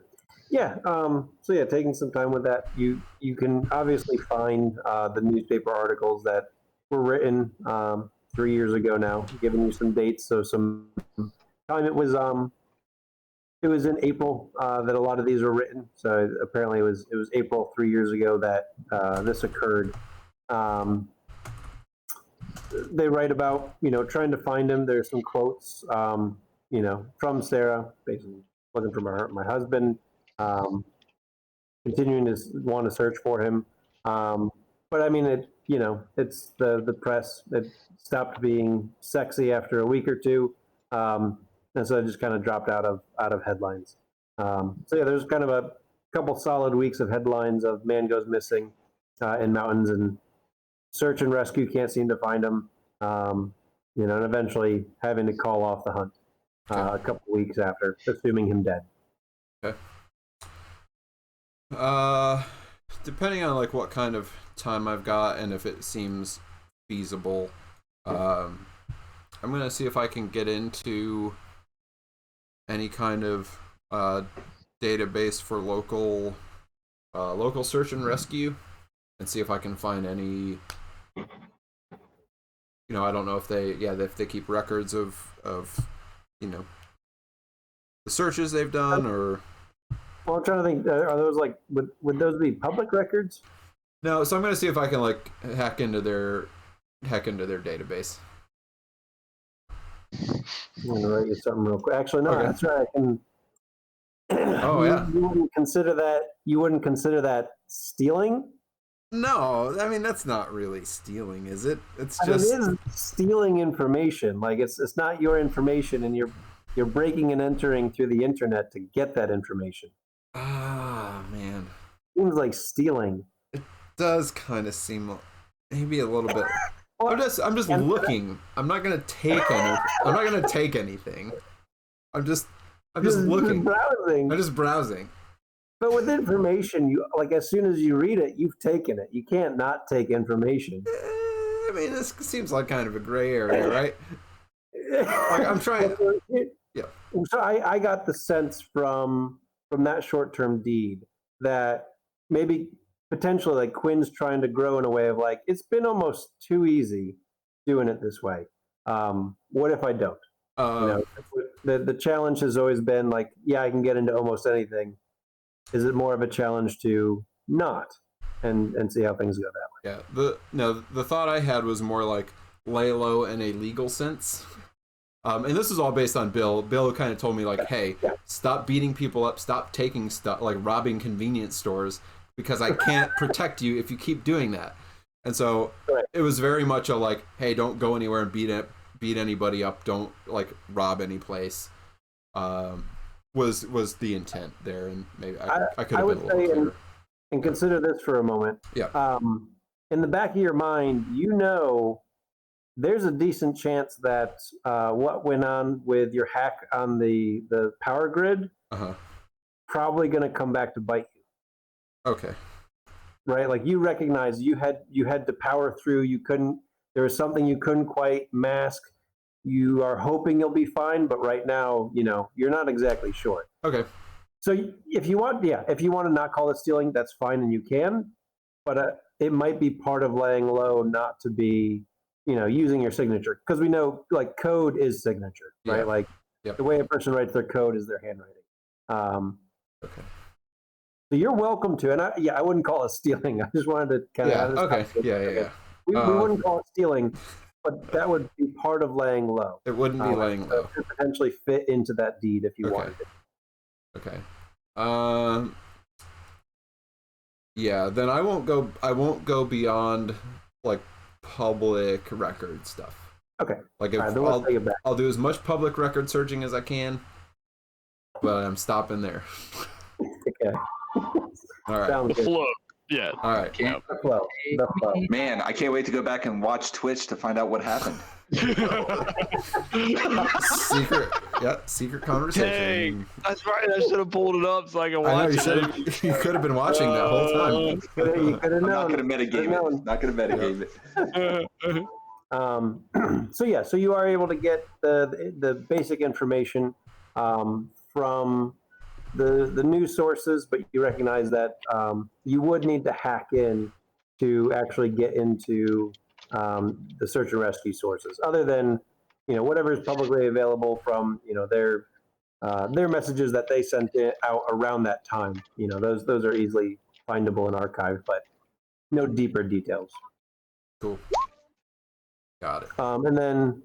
Speaker 4: Yeah. So yeah, taking some time with that, you can obviously find the newspaper articles that were written 3 years ago now, giving you some dates. So some time it was in April that a lot of these were written. So apparently it was April 3 years ago that this occurred. They write about trying to find him. There's some quotes from Sarah, basically looking for my husband, continuing to want to search for him. But I mean, it's the press. It stopped being sexy after a week or two, and so it just kind of dropped out of headlines. So yeah, there's kind of a couple solid weeks of headlines of Man Goes Missing in mountains, and search and rescue can't seem to find him. And eventually having to call off the hunt a couple weeks after, assuming him dead.
Speaker 2: Okay. Depending on what kind of time I've got and if it seems feasible, I'm gonna see if I can get into any kind of database for local search and rescue and see if I can find any. I don't know if they keep records of the searches they've done or.
Speaker 4: Well, I'm trying to think. Are those like would those be public records?
Speaker 2: No, so I'm gonna see if I can hack into their database.
Speaker 4: I'm gonna write you something real quick. Actually, no,
Speaker 2: Okay.
Speaker 4: that's right. I can.
Speaker 2: Oh, yeah.
Speaker 4: You wouldn't consider that. You wouldn't consider that stealing.
Speaker 2: No, I mean that's not really stealing, is it? It's
Speaker 4: I mean,
Speaker 2: just
Speaker 4: it is stealing information. Like it's not your information, and you're breaking and entering through the internet to get that information.
Speaker 2: Man,
Speaker 4: Seems like stealing.
Speaker 2: does kind of seem maybe a little bit.
Speaker 4: Well,
Speaker 2: I'm just looking. I'm not gonna take anything. I'm just looking.
Speaker 4: Browsing.
Speaker 2: I'm just browsing.
Speaker 4: But with information, you like as soon as you read it, you've taken it. You can't not take information.
Speaker 2: I mean, this seems like kind of a gray area, right? Like I'm trying. Yeah.
Speaker 4: So I got the sense from that short-term deed that maybe potentially like Quinn's trying to grow in a way of like it's been almost too easy doing it this way. What if I don't? The challenge has always been like, yeah, I can get into almost anything. Is it more of a challenge to not and see how things go that
Speaker 2: way? Yeah. The thought I had was more like lay low in a legal sense. And this is all based on Bill. Bill kind of told me like, hey, stop beating people up, stop taking stuff, like robbing convenience stores, because I can't protect you if you keep doing that. And so it was very much a like, hey, don't go anywhere and beat anybody up, don't like rob any place. Was the intent there, and maybe I could have been a little clearer.
Speaker 4: And consider this for a moment.
Speaker 2: Yeah.
Speaker 4: In the back of your mind, there's a decent chance that what went on with your hack on the power grid probably going to come back to bite you.
Speaker 2: Okay.
Speaker 4: Right, like you recognize you had to power through. There was something you couldn't quite mask. You are hoping you'll be fine, but right now, you're not exactly sure.
Speaker 2: Okay.
Speaker 4: So if you want to not call it stealing, that's fine, and you can. But it might be part of laying low not to be, using your signature, because we know like code is signature, right?
Speaker 2: Yeah.
Speaker 4: Like the way a person writes their code is their handwriting.
Speaker 2: Okay.
Speaker 4: So you're welcome to, and I wouldn't call it stealing. I just wanted to kind of
Speaker 2: okay. Yeah.
Speaker 4: We wouldn't call it stealing. But that would be part of laying low.
Speaker 2: It wouldn't be laying low.
Speaker 4: It could potentially fit into that deed if you wanted it.
Speaker 2: Okay. Yeah. Then I won't go beyond like public record stuff.
Speaker 4: Okay.
Speaker 2: Like I'll do as much public record searching as I can, but I'm stopping there.
Speaker 4: Okay.
Speaker 2: All right.
Speaker 3: The flow. Yeah.
Speaker 2: All right.
Speaker 4: The flow.
Speaker 5: Man, I can't wait to go back and watch Twitch to find out what happened.
Speaker 2: Secret conversation.
Speaker 3: Dang, that's right. I should have pulled it up so I can watch
Speaker 2: it. You could have been watching that whole time.
Speaker 4: You could have known.
Speaker 5: I'm not going to metagame it. Not going to metagame it.
Speaker 4: So you are able to get the basic information from the news sources, but you recognize that you would need to hack in to actually get into the search and rescue sources, other than whatever is publicly available from their messages that they sent out around that time. Those are easily findable and archived, but no deeper details.
Speaker 2: Cool. Got it.
Speaker 4: And then,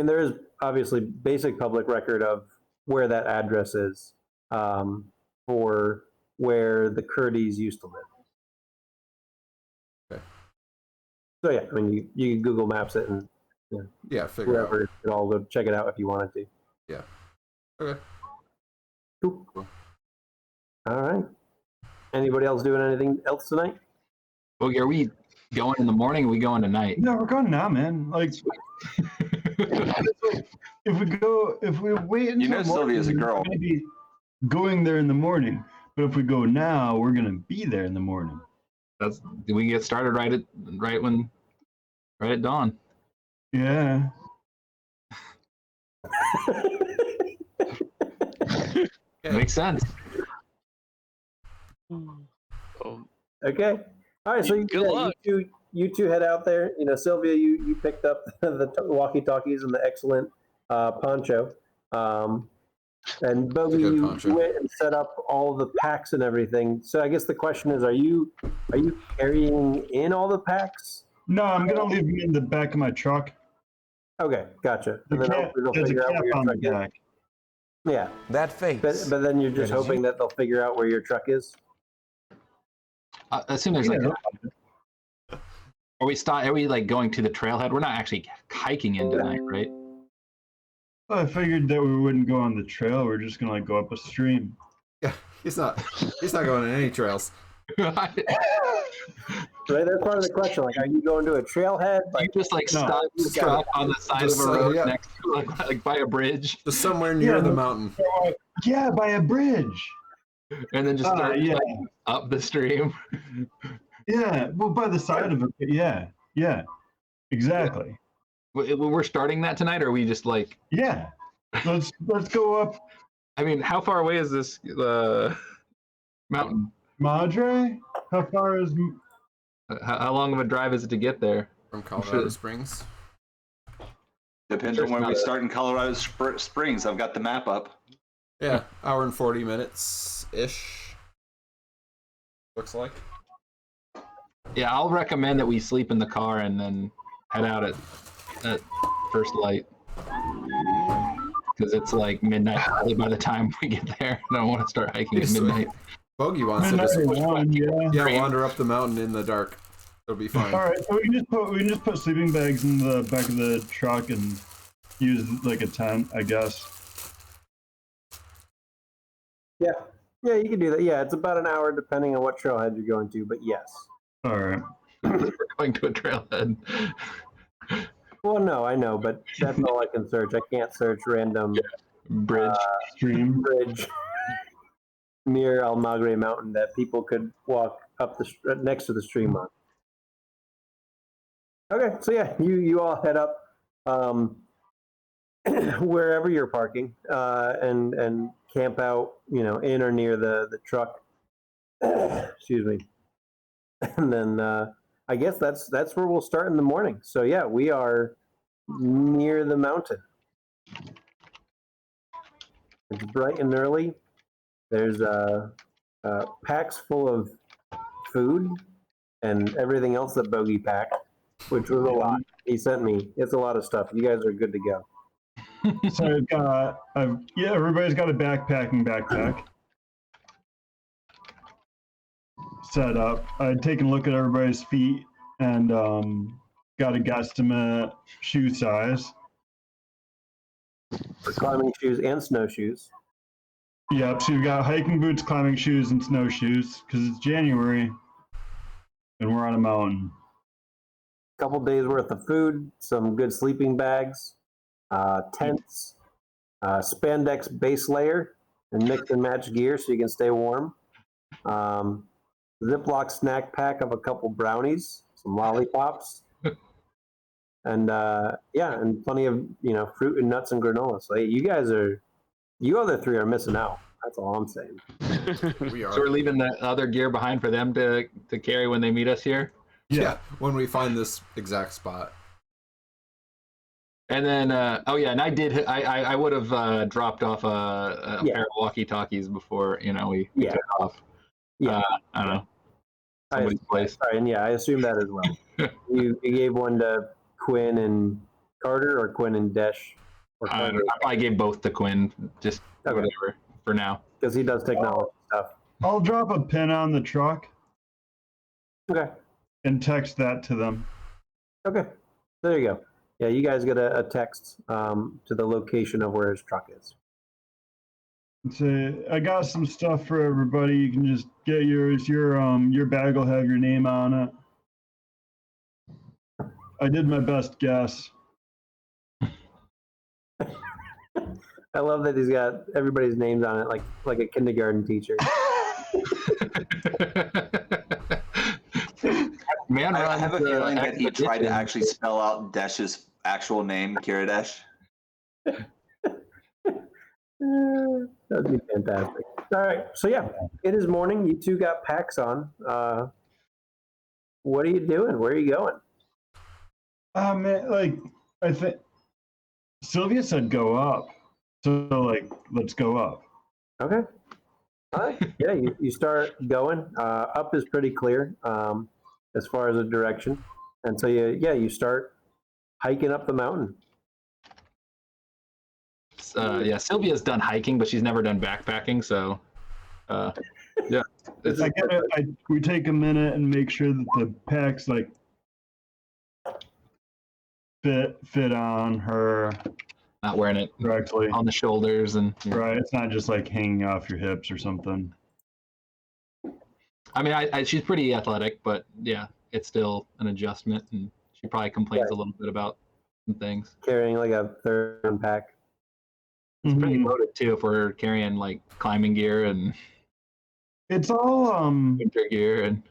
Speaker 4: there is obviously basic public record of where that address is. For where the Kurdies used to live.
Speaker 2: Okay.
Speaker 4: So yeah, you can Google Maps it and
Speaker 2: figure it out.
Speaker 4: You can all go check it out if you wanted to.
Speaker 2: Yeah. Okay.
Speaker 4: Cool. All right. Anybody else doing anything else tonight?
Speaker 6: Boogie, are we going in the morning or are we going tonight?
Speaker 1: No, we're going now, man. Like if we wait until
Speaker 5: Sylvia's a girl.
Speaker 1: Maybe going there in the morning, but if we go now, we're gonna be there in the morning.
Speaker 6: We can get started right at dawn.
Speaker 1: Yeah.
Speaker 6: Makes sense.
Speaker 4: Okay. All right, so
Speaker 3: Good luck.
Speaker 4: you two head out there. You know, Sylvia, you picked up the walkie-talkies and the excellent poncho. And Bogey,
Speaker 2: good
Speaker 4: you
Speaker 2: poncho.
Speaker 4: went and set up all the packs and everything. So I guess the question is, are you carrying in all the packs?
Speaker 1: No, I'm gonna leave them in the back of my truck.
Speaker 4: Okay, gotcha. And then hopefully they'll
Speaker 1: There's a
Speaker 4: figure out
Speaker 1: cap
Speaker 4: where your
Speaker 1: on the
Speaker 4: truck is.
Speaker 1: back.
Speaker 4: Yeah,
Speaker 7: That face.
Speaker 4: but then you're just
Speaker 7: That is
Speaker 4: hoping that they'll figure out where your truck is.
Speaker 6: I assume there's like. Are we like going to the trailhead? We're not actually hiking in tonight, right?
Speaker 1: Well, I figured that we wouldn't go on the trail. We're just gonna like go up a stream.
Speaker 2: Yeah, he's not going on any trails.
Speaker 4: Right, that's part of the question. Like, are you going to a trailhead?
Speaker 6: You just like stop on the side of a road next to like by a bridge,
Speaker 2: Just somewhere near the mountain.
Speaker 1: Yeah, by a bridge.
Speaker 6: and then just start like, up the stream.
Speaker 1: Yeah, well, by the side of it. Yeah, exactly.
Speaker 6: We're starting that tonight, or are we just like?
Speaker 1: Yeah, let's go up
Speaker 6: I mean, how far away is this mountain?
Speaker 1: Madre. How far is?
Speaker 6: How long of a drive is it to get there?
Speaker 2: From Colorado Springs.
Speaker 5: Depends on when we start in Colorado Springs. I've got the map up.
Speaker 2: Yeah, hour and 40 minutes ish. Looks like.
Speaker 6: Yeah, I'll recommend that we sleep in the car and then head out at first light. Because it's like midnight probably by the time we get there. I don't want to start hiking at midnight.
Speaker 2: Bogey wants to just
Speaker 1: Yeah.
Speaker 2: wander up the mountain in the dark. It'll be fine.
Speaker 1: All right, so we can just put sleeping bags in the back of the truck and use like a tent, I guess.
Speaker 4: Yeah, you can do that. Yeah, it's about an hour depending on what trailhead you're going to, but yes.
Speaker 1: All right.
Speaker 6: We're going to a trailhead.
Speaker 4: Well, no, I know, but that's all I can search. I can't search random
Speaker 6: Bridge.
Speaker 1: Stream.
Speaker 4: bridge near Almagre Mountain that people could walk up next to the stream on. Okay, so yeah, you all head up wherever you're parking and camp out, in or near the truck. Excuse me. And then I guess that's where we'll start in the morning. So yeah, we are near the mountain. It's bright and early. There's packs full of food and everything else that Bogey packed, which was a lot. He sent me. It's a lot of stuff. You guys are good to go.
Speaker 1: So everybody's got a backpack set up. I'd taken a look at everybody's feet and got a guesstimate shoe size.
Speaker 4: For climbing shoes and snowshoes.
Speaker 1: Yep, so you've got hiking boots, climbing shoes, and snowshoes because it's January and we're on a mountain.
Speaker 4: Couple days worth of food, some good sleeping bags, tents, spandex base layer, and mix and match gear so you can stay warm. Ziploc snack pack of a couple brownies, some lollipops, and and plenty of fruit and nuts and granola. So hey, you other three are missing out. That's all I'm saying.
Speaker 2: We are.
Speaker 6: So we're leaving the other gear behind for them to carry when they meet us here.
Speaker 2: Yeah, when we find this exact spot.
Speaker 6: And then, and I would have dropped off a pair of walkie-talkies before, we took off.
Speaker 4: Yeah.
Speaker 6: I don't know. Somebody's place.
Speaker 4: Sorry, and I assume that as well. you gave one to Quinn and Carter, or Quinn and Desh? Or
Speaker 6: I probably gave both to Quinn, just whatever, for now.
Speaker 4: Because he does technology stuff.
Speaker 1: I'll drop a pin on the truck
Speaker 4: Okay.
Speaker 1: and text that to them.
Speaker 4: Okay. There you go. Yeah, you guys get a text to the location of where his truck is.
Speaker 1: Say, I got some stuff for everybody. You can just get yours. Your bag will have your name on it. I did my best guess.
Speaker 4: I love that he's got everybody's names on it, like a kindergarten teacher.
Speaker 6: Man,
Speaker 5: I have a feeling that he tried to actually spell out Desh's actual name, Kiradesh.
Speaker 4: That'd be fantastic. All right, so yeah, it is morning. You two got packs on. what are you doing? Where are you going?
Speaker 1: Like I think Sylvia said go up, so like let's go up.
Speaker 4: Okay. All right. Yeah, you start going. Up is pretty clear as far as a direction, and so you start hiking up the mountain.
Speaker 6: Yeah, Sylvia's done hiking, but she's never done backpacking. So, yeah,
Speaker 1: We take a minute and make sure that the packs like fit on her
Speaker 6: not wearing it
Speaker 1: correctly
Speaker 6: on the shoulders and
Speaker 1: right. It's not just like hanging off your hips or something.
Speaker 6: I mean, she's pretty athletic, but yeah, it's still an adjustment, and she probably complains a little bit about some things.
Speaker 4: Carrying like a third pack.
Speaker 6: It's pretty loaded too if we're carrying like climbing gear and
Speaker 1: it's all
Speaker 6: winter gear and.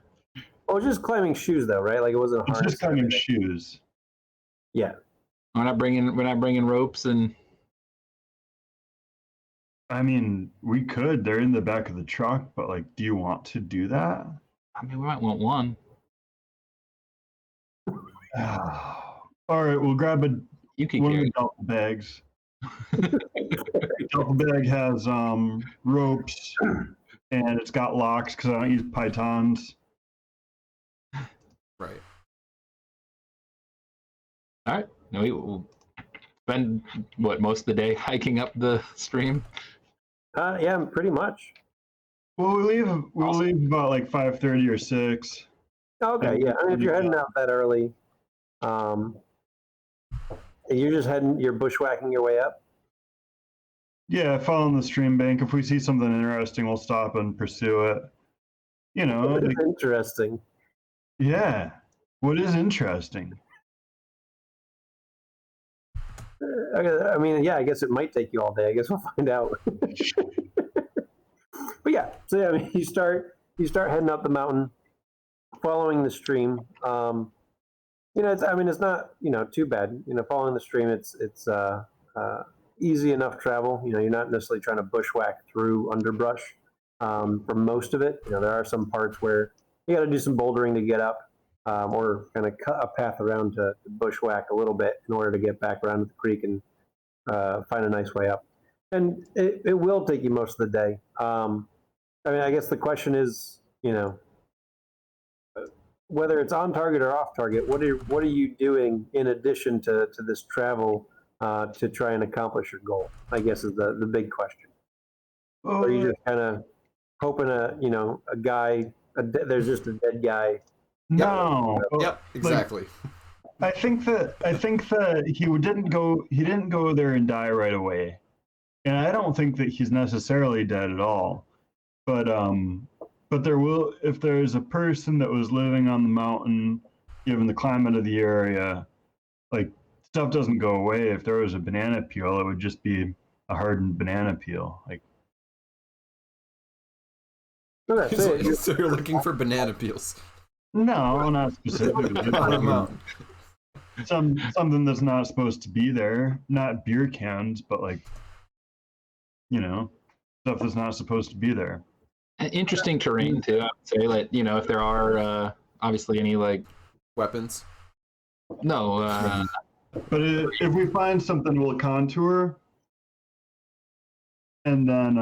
Speaker 4: Oh, just climbing shoes though, right? Like it wasn't a
Speaker 1: it's
Speaker 4: harness.
Speaker 1: just climbing shoes.
Speaker 4: Yeah.
Speaker 6: We're not bringing ropes and.
Speaker 1: I mean, we could. They're in the back of the truck, but like, do you want to do that?
Speaker 6: I mean, we might want one.
Speaker 1: All right, we'll grab
Speaker 6: You can
Speaker 1: one of
Speaker 6: carry.
Speaker 1: the duffel bags. Duffel bag has ropes, and it's got locks because I don't use pythons.
Speaker 2: Right.
Speaker 6: All right. No, we'll spend most of the day hiking up the stream.
Speaker 4: Yeah, pretty much.
Speaker 1: Well, we'll leave about like 5:30 or 6.
Speaker 4: Okay, yeah. I mean, if you're heading out that early, you're bushwhacking your way up.
Speaker 1: Yeah, following the stream bank. If we see something interesting, we'll stop and pursue it. You know, like,
Speaker 4: Interesting.
Speaker 1: yeah. What is interesting?
Speaker 4: I mean, yeah, I guess it might take you all day. I guess we'll find out. But yeah, so yeah, I mean, you start heading up the mountain, following the stream. It's not too bad. Following the stream, it's easy enough travel. You're not necessarily trying to bushwhack through underbrush for most of it. There are some parts where you got to do some bouldering to get up, or kind of cut a path around to bushwhack a little bit in order to get back around to the creek and find a nice way up. And it will take you most of the day. I mean, I guess the question is, whether it's on target or off target, what are you doing in addition to this travel to try and accomplish your goal? I guess is the big question. Or are you just kind of hoping there's just a dead guy?
Speaker 1: No.
Speaker 2: Yep. Exactly.
Speaker 1: I think that he didn't go there and die right away, and I don't think that he's necessarily dead at all. But there will, if there's a person that was living on the mountain, given the climate of the area, like stuff doesn't go away. If there was a banana peel, it would just be a hardened banana peel. Like,
Speaker 2: So you're looking for banana peels
Speaker 1: no, not specifically.
Speaker 2: on a mountain.
Speaker 1: Something that's not supposed to be there. Not beer cans, but like, stuff that's not supposed to be there.
Speaker 6: Interesting terrain too. I would say, like, if there are obviously any like
Speaker 2: Weapons.
Speaker 6: no.
Speaker 1: But if we find something, we'll contour, and then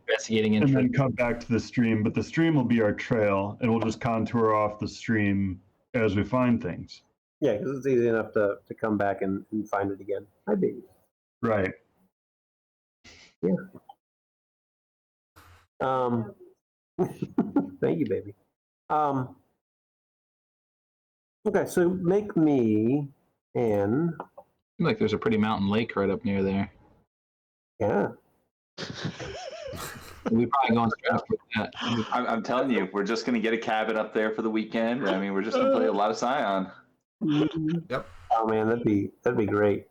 Speaker 6: investigating
Speaker 1: and
Speaker 6: interest.
Speaker 1: then cut back to the stream. But the stream will be our trail, and we'll just contour off the stream as we find things.
Speaker 4: Yeah, because it's easy enough to come back and find it again. I bet.
Speaker 1: Right.
Speaker 4: Yeah. Thank you, baby. Okay, so make me an.
Speaker 6: Like there's a pretty mountain lake right up near there.
Speaker 4: Yeah.
Speaker 6: We probably going straight for that.
Speaker 5: I'm telling you, we're just going to get a cabin up there for the weekend. I mean, we're just going to play a lot of Scion.
Speaker 2: Yep.
Speaker 4: Oh man, that'd be great.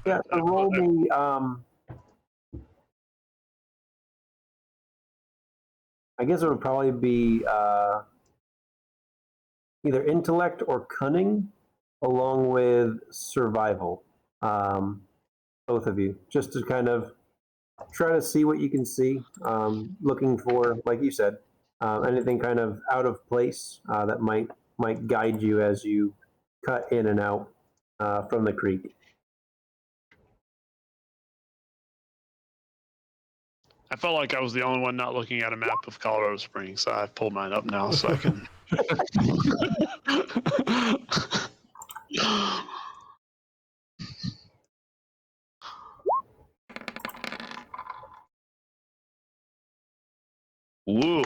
Speaker 4: Yeah, so roll me. I guess it would probably be either intellect or cunning, along with survival. Both of you, just to kind of try to see what you can see. Looking for, like you said, anything kind of out of place that might guide you as you cut in and out from the creek.
Speaker 3: I felt like I was the only one not looking at a map of Colorado Springs, so I've pulled mine up now so I can. Woo!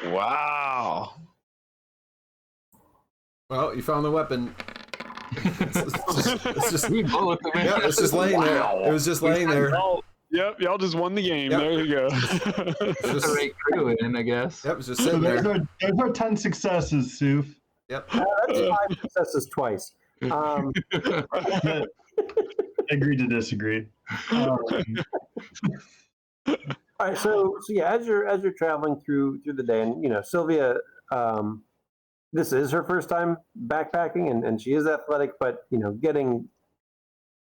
Speaker 3: Wow!
Speaker 2: Well, you found the weapon. It's just
Speaker 6: We both.
Speaker 2: yeah, it's just laying there. It was just laying there.
Speaker 3: Y'all just won the game.
Speaker 2: Yep.
Speaker 3: There you go.
Speaker 2: It's
Speaker 6: The
Speaker 2: just,
Speaker 6: right crew in, I guess.
Speaker 2: yep, it's just
Speaker 1: So
Speaker 2: sitting
Speaker 1: there's
Speaker 2: there.
Speaker 1: our 10 successes, Soof.
Speaker 2: Yep.
Speaker 4: That's 5 successes twice.
Speaker 1: Agree to disagree.
Speaker 4: All right, so yeah, as you're traveling through the day, and Sylvia, this is her first time backpacking, and she is athletic, but getting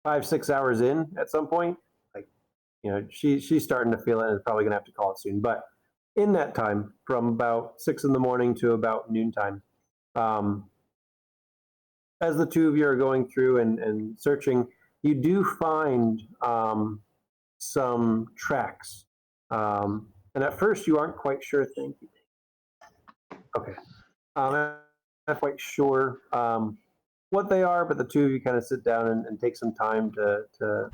Speaker 4: 5-6 hours in at some point, like she's starting to feel it, and is probably gonna have to call it soon. But in that time, from about 6 in the morning to about noontime, as the two of you are going through and searching, you do find some tracks. And at first, you aren't quite sure. Thank you. Okay. I'm not quite sure what they are, but the two of you kind of sit down and take some time to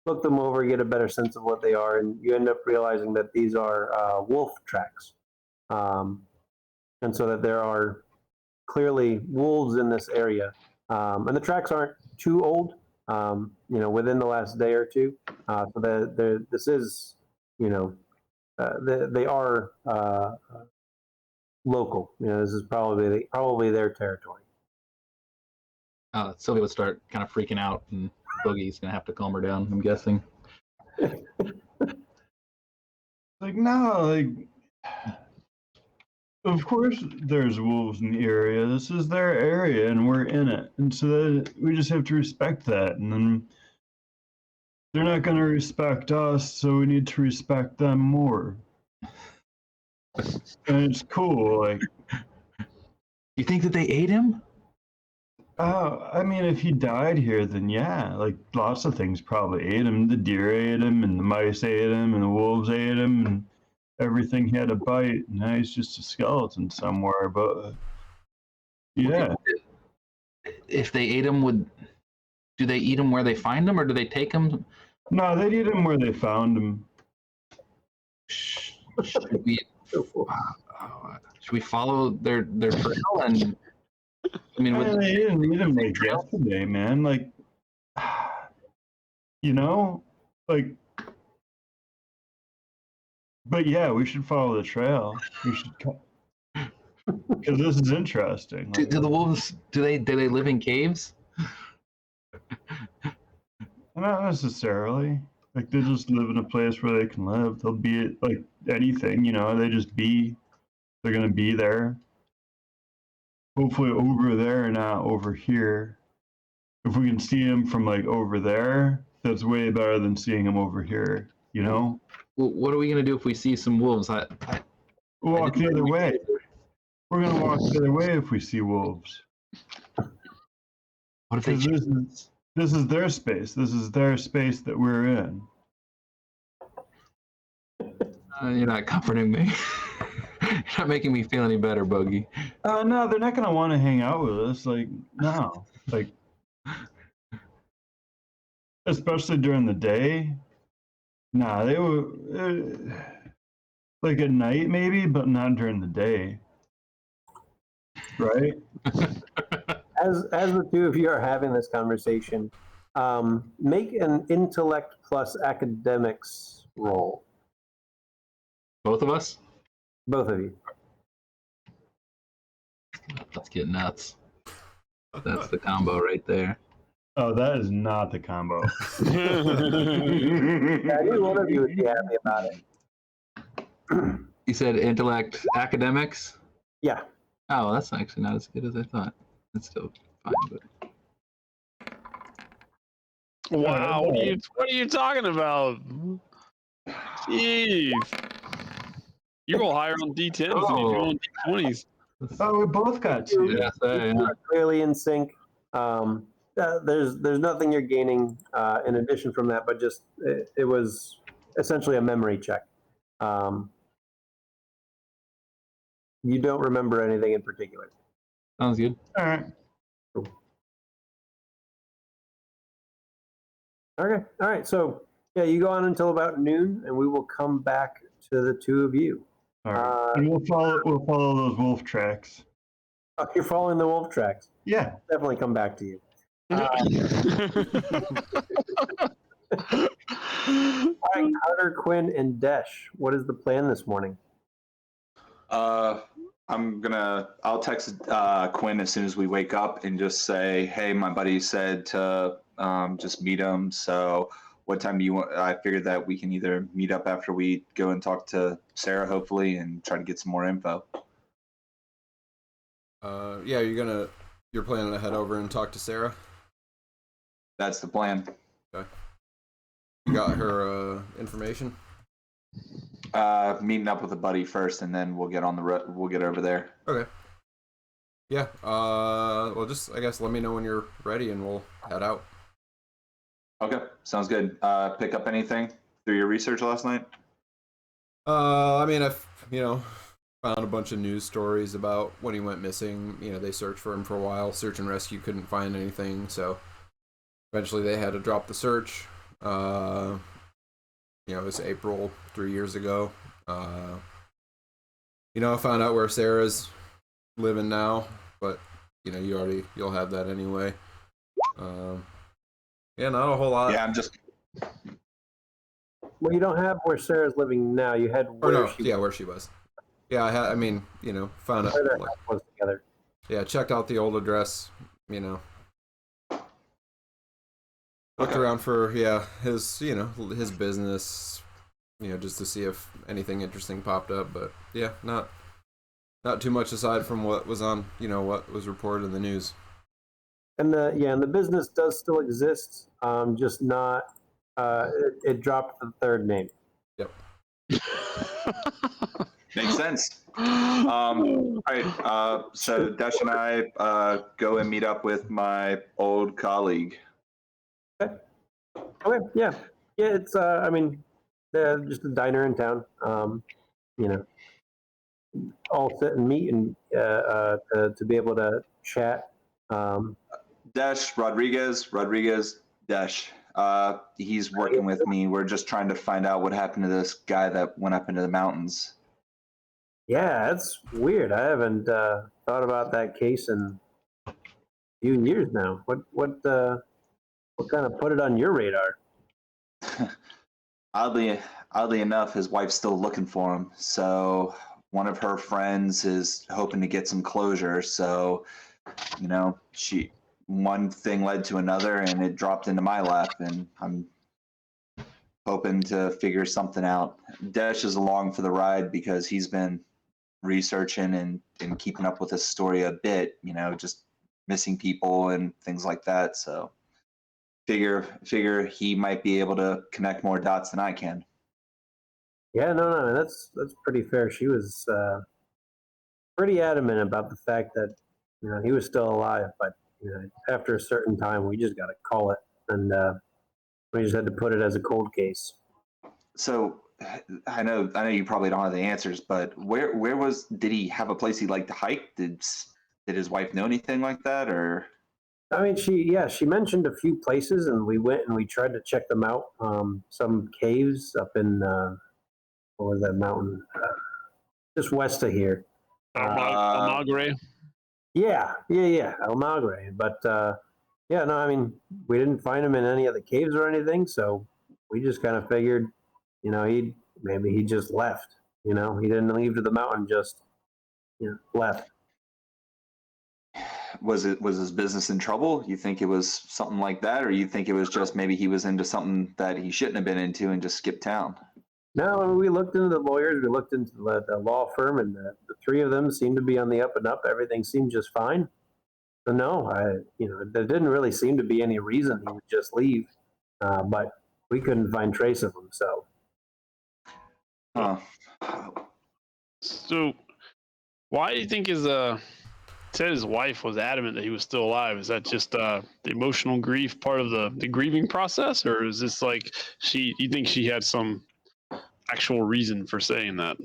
Speaker 4: look them over, get a better sense of what they are, and you end up realizing that these are wolf tracks. And so that there are clearly wolves in this area. And the tracks aren't too old, within the last day or two. So this is, they are local. This is probably their territory.
Speaker 6: Sylvia would start kind of freaking out, and Boogie's gonna have to calm her down, I'm guessing.
Speaker 1: Like, no, like, of course there's wolves in the area. This is their area, and we're in it. And so that we just have to respect that. And then they're not going to respect us, so we need to respect them more. And it's cool. Like,
Speaker 6: You think that they ate him?
Speaker 1: I mean, if he died here, then yeah, like lots of things probably ate him. The deer ate him, and the mice ate him, and the wolves ate him, and everything he had a bite. Now he's just a skeleton somewhere. But yeah,
Speaker 6: If they ate him, do they eat him where they find him, or do they take him?
Speaker 1: no, they'd eat him where they found him.
Speaker 6: Should we follow their trail? And I mean,
Speaker 1: Man, they didn't eat him like yesterday, man. Like, like. But yeah, we should follow the trail. We should, because this is interesting.
Speaker 6: do the wolves? Do they live in caves?
Speaker 1: Not necessarily. Like they just live in a place where they can live. They'll be like anything, they just be. They're gonna be there. Hopefully over there, not over here. If we can see them from like over there, that's way better than seeing them over here.
Speaker 6: Well, what are we gonna do if we see some wolves?
Speaker 1: Walk the other way. We're gonna walk the other way if we see wolves.
Speaker 6: What if they?
Speaker 1: This is their space. This is their space that we're in.
Speaker 6: You're not comforting me. You're not making me feel any better, Bogey.
Speaker 1: No, they're not gonna want to hang out with us. Like, no, like, especially during the day. Nah, they were like at night maybe, but not during the day. Right?
Speaker 4: As the two of you are having this conversation, make an intellect plus academics roll.
Speaker 6: Both of us?
Speaker 4: Both of you.
Speaker 6: Let's get nuts. That's the combo right there.
Speaker 1: Oh, that is not the combo.
Speaker 4: Yeah, I knew one of you would be happy about it.
Speaker 6: You said intellect academics?
Speaker 4: Yeah.
Speaker 6: Oh, that's actually not as good as I thought. It's still fine, but
Speaker 3: Wow, what are you talking about? Jeez. You roll higher on D10s than you do on D20s.
Speaker 1: Oh, we both got two.
Speaker 6: Yeah,
Speaker 4: You are clearly in sync. There's nothing you're gaining in addition from that, but just it was essentially a memory check. You don't remember anything in particular.
Speaker 6: sounds good.
Speaker 1: All right.
Speaker 4: Okay. All right. So yeah, you go on until about noon, and we will come back to the two of you.
Speaker 1: All right. And we'll follow those wolf tracks.
Speaker 4: Oh, you're following the wolf tracks.
Speaker 1: Yeah.
Speaker 4: Definitely come back to you. All right, Carter, Quinn, and Desh. What is the plan this morning?
Speaker 5: I'll text Quinn as soon as we wake up and just say, hey, my buddy said to just meet him. So what time do you want? I figured that we can either meet up after we go and talk to Sarah, hopefully, and try to get some more info.
Speaker 2: Yeah, you're planning to head over and talk to Sarah?
Speaker 5: That's the plan.
Speaker 2: Okay. You got her information?
Speaker 5: Meeting up with a buddy first, and then we'll get on the road. We'll get over there.
Speaker 2: Okay. Yeah. Well, just I guess let me know when you're ready, and we'll head out.
Speaker 5: Okay, sounds good. Pick up anything through your research last night?
Speaker 2: I mean, I've found a bunch of news stories about when he went missing. They searched for him for a while. Search and rescue couldn't find anything, so eventually they had to drop the search. It was April 3 years ago. I found out where Sarah's living now, but you'll have that anyway. Yeah, not a whole lot.
Speaker 5: Yeah, I'm just.
Speaker 4: Well, you don't have where Sarah's living now. You had where
Speaker 2: where she was. Yeah, found out.
Speaker 4: Where their house was together.
Speaker 2: Yeah, checked out the old address. Looked around for his his business, just to see if anything interesting popped up. But yeah, not too much aside from what was on what was reported in the news.
Speaker 4: And the business does still exist, just not. It dropped the third name.
Speaker 2: Yep.
Speaker 5: Makes sense. All right. So Dash and I go and meet up with my old colleague.
Speaker 4: Okay. Yeah. It's just a diner in town. All sit and meet and to be able to chat.
Speaker 5: Dash Rodriguez, Dash. He's working with me. We're just trying to find out what happened to this guy that went up into the mountains.
Speaker 4: Yeah, that's weird. I haven't thought about that case in a few years now. What kind of put it on your radar?
Speaker 5: Oddly enough, his wife's still looking for him. So one of her friends is hoping to get some closure. So, one thing led to another, and it dropped into my lap, and I'm hoping to figure something out. Desh is along for the ride because he's been researching and keeping up with this story a bit, just missing people and things like that. So figure he might be able to connect more dots than I can.
Speaker 4: Yeah, no, that's pretty fair. She was pretty adamant about the fact that he was still alive, but after a certain time, we just got to call it, and we just had to put it as a cold case.
Speaker 5: So I know you probably don't have the answers, but did he have a place he liked to hike? Did his wife know anything like that, or?
Speaker 4: I mean, she mentioned a few places, and we went and we tried to check them out. Some caves up in what was that mountain? Just west of here.
Speaker 3: Almagre.
Speaker 4: Yeah, Almagre. But I mean, we didn't find him in any of the caves or anything, so we just kind of figured, he just left. He didn't leave to the mountain, just left.
Speaker 5: Was his business in trouble? You think it was something like that, or you think it was just maybe he was into something that he shouldn't have been into and just skipped town?
Speaker 4: No, we looked into the lawyers, we looked into the law firm, and the three of them seemed to be on the up and up. Everything seemed just fine. So no, there didn't really seem to be any reason he would just leave, but we couldn't find trace of him. So,
Speaker 3: So, why do you think said his wife was adamant that he was still alive? Is that just the emotional grief part of the grieving process, or is this like you think she had some actual reason for saying that?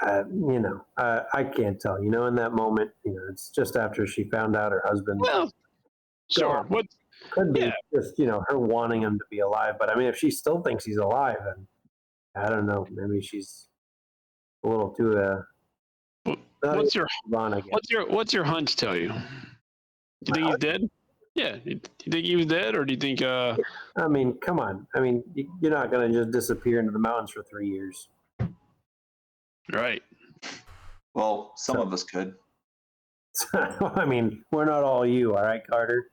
Speaker 4: I can't tell. In that moment, it's just after she found out her husband.
Speaker 3: Well, sure. What
Speaker 4: could be just her wanting him to be alive. But I mean, if she still thinks he's alive, then I don't know. Maybe she's a little too.
Speaker 3: What's your hunch tell you? Do you think he's dead? Yeah. You think he was dead, or do you think?
Speaker 4: I mean, come on. I mean, you're not going to just disappear into the mountains for 3 years.
Speaker 3: Right.
Speaker 5: Well, some of us could.
Speaker 4: I mean, we're not all you, all right, Carter?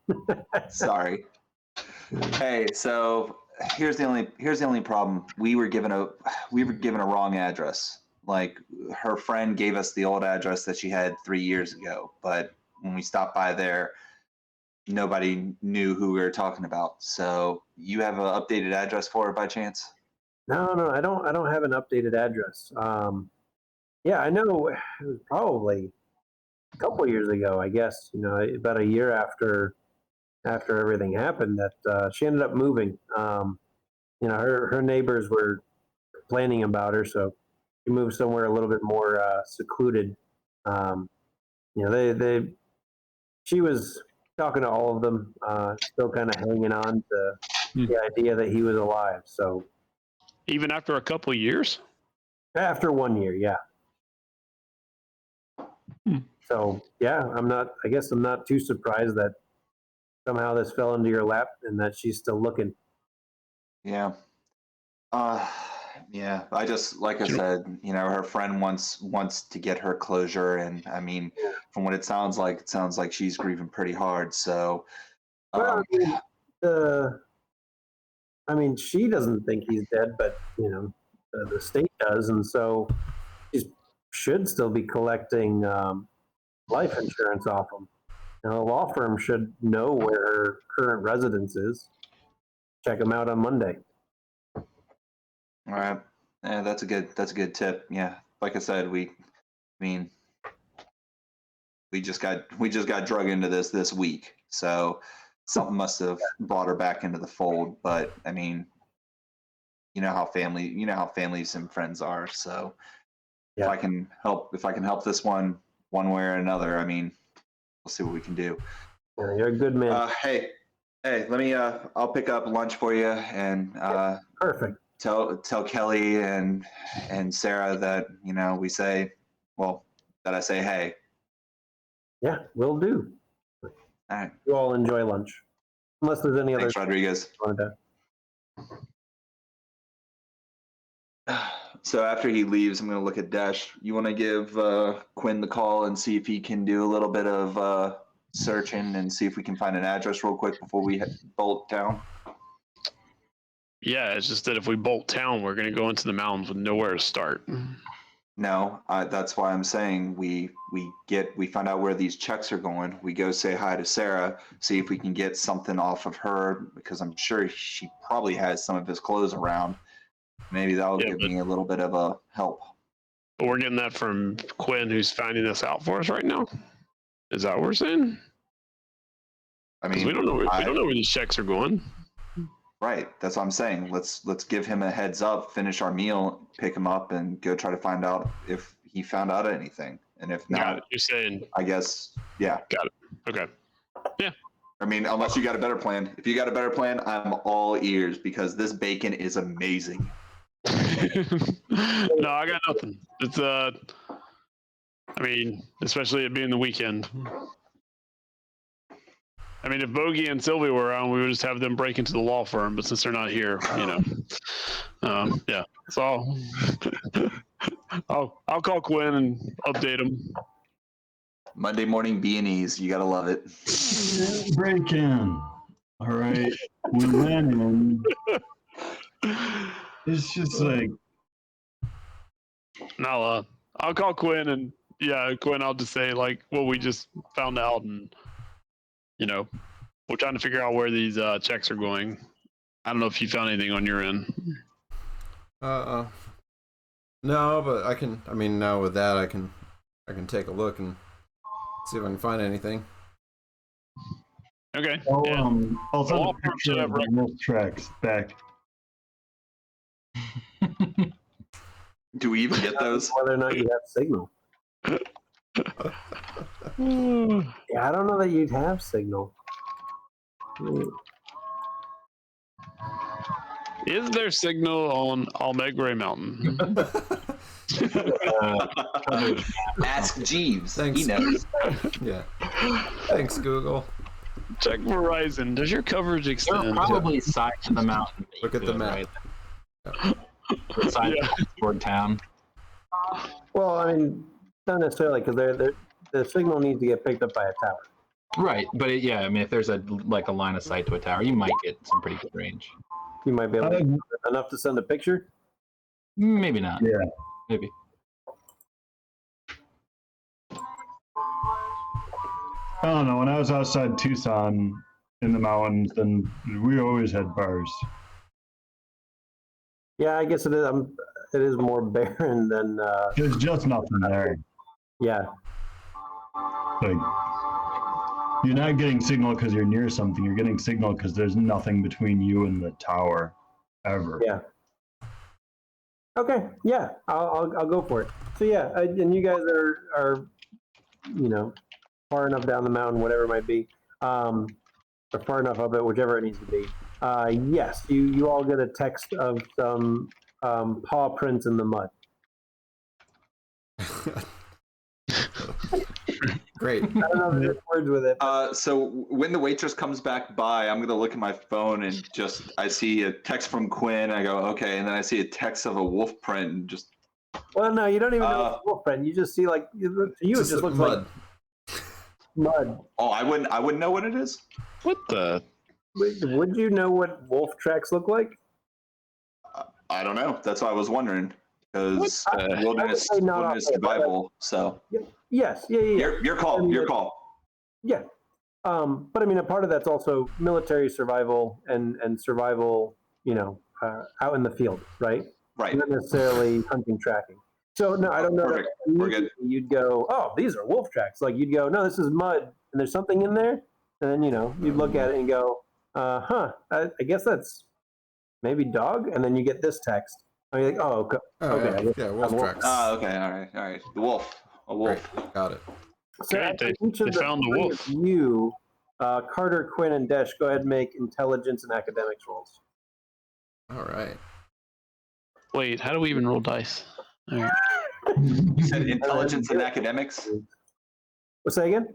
Speaker 5: Sorry. Hey, so here's the only problem. We were given a wrong address. Like, her friend gave us the old address that she had 3 years ago, but when we stopped by there, nobody knew who we were talking about. So you have an updated address for her by chance?
Speaker 4: No, I don't have an updated address. Yeah, I know it was probably a couple of years ago, I guess, about a year after everything happened, that she ended up moving. Her neighbors were complaining about her, so she moved somewhere a little bit more secluded. She was talking to all of them, still kind of hanging on to the idea that he was alive. So
Speaker 3: even after a couple of years?
Speaker 4: After 1 year, yeah. So yeah, I guess I'm not too surprised that somehow this fell into your lap and that she's still looking.
Speaker 5: Yeah. Yeah. I just, like I said, her friend wants to get her closure, and I mean, from what it sounds like she's grieving pretty hard. So,
Speaker 4: I mean, she doesn't think he's dead, but the state does, and so she should still be collecting life insurance off him. A law firm should know where her current residence is. Check him out on Monday.
Speaker 5: All right. Yeah, that's a good tip. Yeah. Like I said, we just got drug into this week. So something must have brought her back into the fold. But I mean, you know how families and friends are. So yeah. If I can help this one way or another, I mean, we'll see what we can do.
Speaker 4: Yeah, you're a good man.
Speaker 5: Hey, let me. I'll pick up lunch for you, and
Speaker 4: perfect.
Speaker 5: Tell Kelly and Sarah that we say, that I say hey.
Speaker 4: Yeah, will do.
Speaker 5: All right.
Speaker 4: You all enjoy lunch, unless there's any other.
Speaker 5: Thanks, Rodriguez. So after he leaves, I'm going to look at Dash. You want to give Quinn the call and see if he can do a little bit of searching and see if we can find an address real quick before we bolt down?
Speaker 3: Yeah, it's just that if we bolt town, we're going to go into the mountains with nowhere to start.
Speaker 5: No, that's why I'm saying we find out where these checks are going. We go say hi to Sarah, see if we can get something off of her, because I'm sure she probably has some of his clothes around. Maybe that'll give me a little bit of a help.
Speaker 3: But we're getting that from Quinn, who's finding this out for us right now. Is that what we're saying?
Speaker 5: I mean,
Speaker 3: we don't know where these checks are going.
Speaker 5: Right. That's what I'm saying. Let's give him a heads up, finish our meal, pick him up, and go try to find out if he found out anything. And if not,
Speaker 3: you're saying,
Speaker 5: I guess, yeah.
Speaker 3: Got it. Okay. Yeah.
Speaker 5: I mean, unless you got a better plan. If you got a better plan, I'm all ears, because this bacon is amazing.
Speaker 3: No, I got nothing. It's I mean, especially it being the weekend. I mean, if Bogey and Sylvie were around, we would just have them break into the law firm. But since they're not here, yeah. So I'll call Quinn and update him.
Speaker 5: Monday morning B&Es, you gotta love it.
Speaker 1: Break in. All right, we went in. It's just like.
Speaker 3: Now, I'll call Quinn, and Quinn, I'll just say like, well, we just found out, and we're trying to figure out where these checks are going. I don't know if you found anything on your end.
Speaker 2: No, but I can. I mean, now with that, I can take a look and see if I can find anything.
Speaker 3: Okay.
Speaker 1: I'll,
Speaker 3: Yeah.
Speaker 1: I'll send
Speaker 3: Well,
Speaker 1: a picture of the wolf tracks back.
Speaker 5: Do we even get those?
Speaker 4: Whether or not you have signal. Yeah, I don't know that you'd have signal.
Speaker 3: Is there signal on Almegre Mountain?
Speaker 5: Ask Jeeves.
Speaker 2: Thanks.
Speaker 5: He knows.
Speaker 2: Yeah. Thanks, Google.
Speaker 3: Check Verizon. Does your coverage
Speaker 6: There
Speaker 3: extend?
Speaker 6: are probably sides of the mountain. that you
Speaker 2: Look at the
Speaker 6: could,
Speaker 2: map.
Speaker 6: Right? The side toward town.
Speaker 4: Well, I mean, not necessarily because the signal needs to get picked up by a tower.
Speaker 6: Right, but yeah, I mean, if there's a line of sight to a tower, you might get some pretty good range.
Speaker 4: You might be able to enough to send a picture.
Speaker 6: Maybe not.
Speaker 1: Yeah.
Speaker 6: Maybe.
Speaker 1: I don't know. When I was outside Tucson in the mountains, then we always had bars.
Speaker 4: Yeah, I guess it is. It is more barren than.
Speaker 1: There's just nothing there.
Speaker 4: Yeah.
Speaker 1: Like, you're not getting signal because you're near something. You're getting signal because there's nothing between you and the tower, ever.
Speaker 4: Yeah. Okay. Yeah, I'll go for it. So yeah, and you guys are far enough down the mountain, whatever it might be, or far enough up it, whichever it needs to be. Yes, you all get a text of some paw prints in the mud.
Speaker 2: Great.
Speaker 4: I don't know if there's words with it.
Speaker 5: So when the waitress comes back by, I'm gonna look at my phone and I see a text from Quinn. I go, okay, and then I see a text of a wolf print and just.
Speaker 4: Well, no, you don't even know it's wolf print. You just see to you it just looks
Speaker 2: mud.
Speaker 4: like mud.
Speaker 5: Oh, I wouldn't know what it is.
Speaker 3: What the?
Speaker 4: Would you know what wolf tracks look like?
Speaker 5: I don't know. That's why I was wondering because wilderness
Speaker 4: say not off the-
Speaker 5: survival. So
Speaker 4: Yes, yeah.
Speaker 5: your call. Your call.
Speaker 4: Yeah. But I mean, a part of that's also military survival and survival, out in the field, right?
Speaker 5: Right.
Speaker 4: Not necessarily hunting tracking. So no, I don't know.
Speaker 5: Perfect. We're good.
Speaker 4: You'd go, oh, these are wolf tracks. Like you'd go, no, this is mud, and there's something in there, and then you'd look at it and go, I guess that's maybe dog, and then you get this text. And you're like, oh, okay.
Speaker 2: Yeah, wolf tracks.
Speaker 5: Okay. All right. The wolf. A wolf.
Speaker 2: Great. Got it.
Speaker 4: So
Speaker 3: Great, they
Speaker 4: each of the
Speaker 3: found the
Speaker 4: three
Speaker 3: wolf.
Speaker 4: of you, Carter, Quinn, and Desh, go ahead and make intelligence and academics rolls.
Speaker 2: All right.
Speaker 3: Wait, how do we even roll dice? All right.
Speaker 5: You said intelligence and academics.
Speaker 4: What's that again?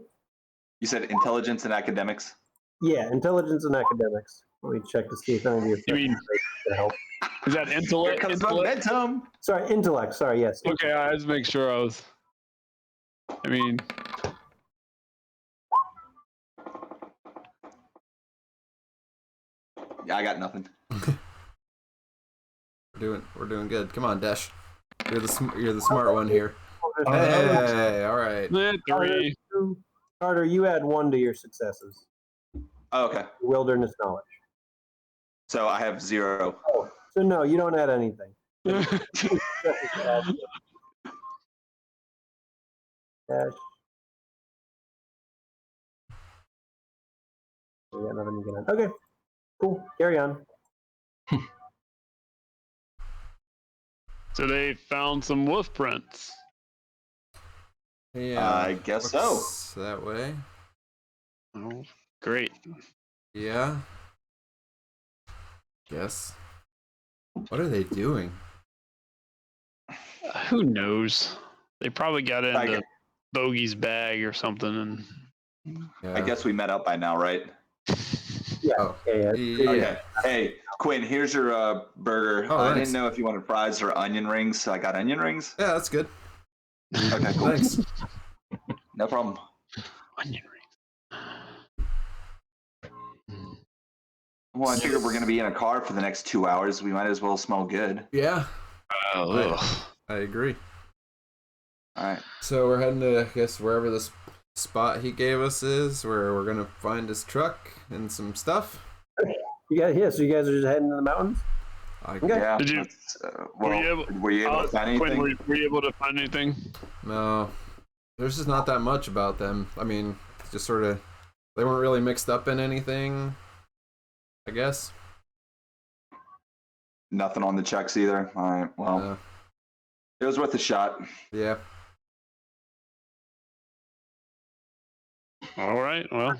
Speaker 5: You said intelligence and academics.
Speaker 4: Yeah, intelligence and academics. Let me check to see if any of your
Speaker 3: You mean
Speaker 4: can help.
Speaker 3: is that
Speaker 5: Here
Speaker 3: intellect?
Speaker 5: comes
Speaker 3: intellect?
Speaker 5: momentum.
Speaker 4: Sorry, intellect. Sorry, yes.
Speaker 3: Okay, I had to make sure I was. I mean,
Speaker 5: Yeah, I got nothing.
Speaker 2: We're doing good. Come on, Dash. You're the smart one here.
Speaker 1: Hey.
Speaker 2: Hey, all right.
Speaker 3: three.
Speaker 4: Carter, you add 1 to your successes.
Speaker 5: Oh, okay.
Speaker 4: Wilderness knowledge.
Speaker 5: So I have 0.
Speaker 4: Oh, so no, you don't add anything. Dash. We got nothing you can add. Okay, cool. Carry on.
Speaker 3: So they found some wolf prints.
Speaker 2: Yeah,
Speaker 5: I guess so.
Speaker 2: looks that way.
Speaker 3: Oh, great.
Speaker 2: Yeah. Guess. What are they doing?
Speaker 3: Who knows? They probably got
Speaker 5: I
Speaker 3: into
Speaker 5: gu-
Speaker 3: Bogey's bag or something, and
Speaker 2: Yeah.
Speaker 5: I guess we met up by now, right?
Speaker 4: Yeah.
Speaker 2: Oh.
Speaker 4: Yeah.
Speaker 2: Yeah.
Speaker 5: Okay. Hey, Quinn, here's your burger.
Speaker 2: Oh,
Speaker 5: I
Speaker 2: thanks.
Speaker 5: didn't know if you wanted fries or onion rings, so I got onion rings.
Speaker 2: Yeah, that's good.
Speaker 5: Okay, cool.
Speaker 2: Thanks.
Speaker 5: No problem.
Speaker 3: onion
Speaker 5: Well, I figured we're going to be in a car for the next 2 hours. We might as well smell good.
Speaker 2: Yeah,
Speaker 3: rings.
Speaker 2: I agree.
Speaker 5: All right.
Speaker 2: So we're heading to, I guess, wherever this spot he gave us is, where we're gonna find his truck and some stuff.
Speaker 4: So you guys are just heading to the mountains? Okay.
Speaker 5: Yeah.
Speaker 3: Did you-
Speaker 5: Were you able to find
Speaker 3: Quinn,
Speaker 5: anything?
Speaker 3: were you able to find anything?
Speaker 2: No, there's just not that much about them. I mean, it's just sort of, they weren't really mixed up in anything, I guess.
Speaker 5: Nothing on the checks either. All right. Well, it was worth a shot.
Speaker 2: Yeah.
Speaker 3: All right, well,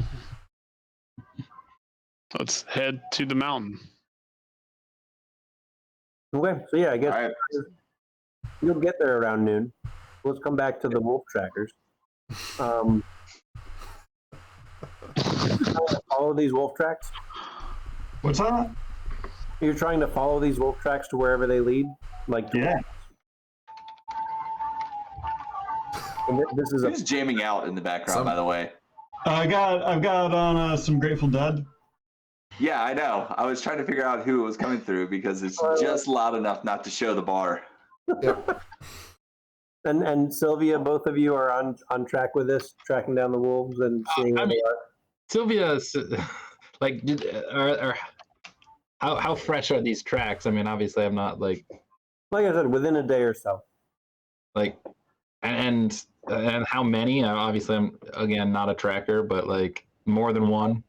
Speaker 3: let's head to the mountain.
Speaker 4: Okay, so yeah, I guess
Speaker 5: All right.
Speaker 4: you'll get there around noon. Let's come back to the wolf trackers. Follow these wolf tracks.
Speaker 1: What's that?
Speaker 4: You're trying to follow these wolf tracks to wherever they lead, like
Speaker 1: Yeah.
Speaker 4: This is a
Speaker 5: Who's jamming out in the background, by the way?
Speaker 1: I've got on some Grateful Dead.
Speaker 5: Yeah, I know. I was trying to figure out who it was coming through because it's just loud enough not to show the bar.
Speaker 2: Yep.
Speaker 4: and Sylvia, both of you are on track with this, tracking down the wolves and seeing where they are.
Speaker 6: Sylvia's like, how fresh are these tracks? I mean, obviously, I'm not like
Speaker 4: I said, within a day or so.
Speaker 6: like, and how many? Obviously, I'm again not a tracker, but like more than one.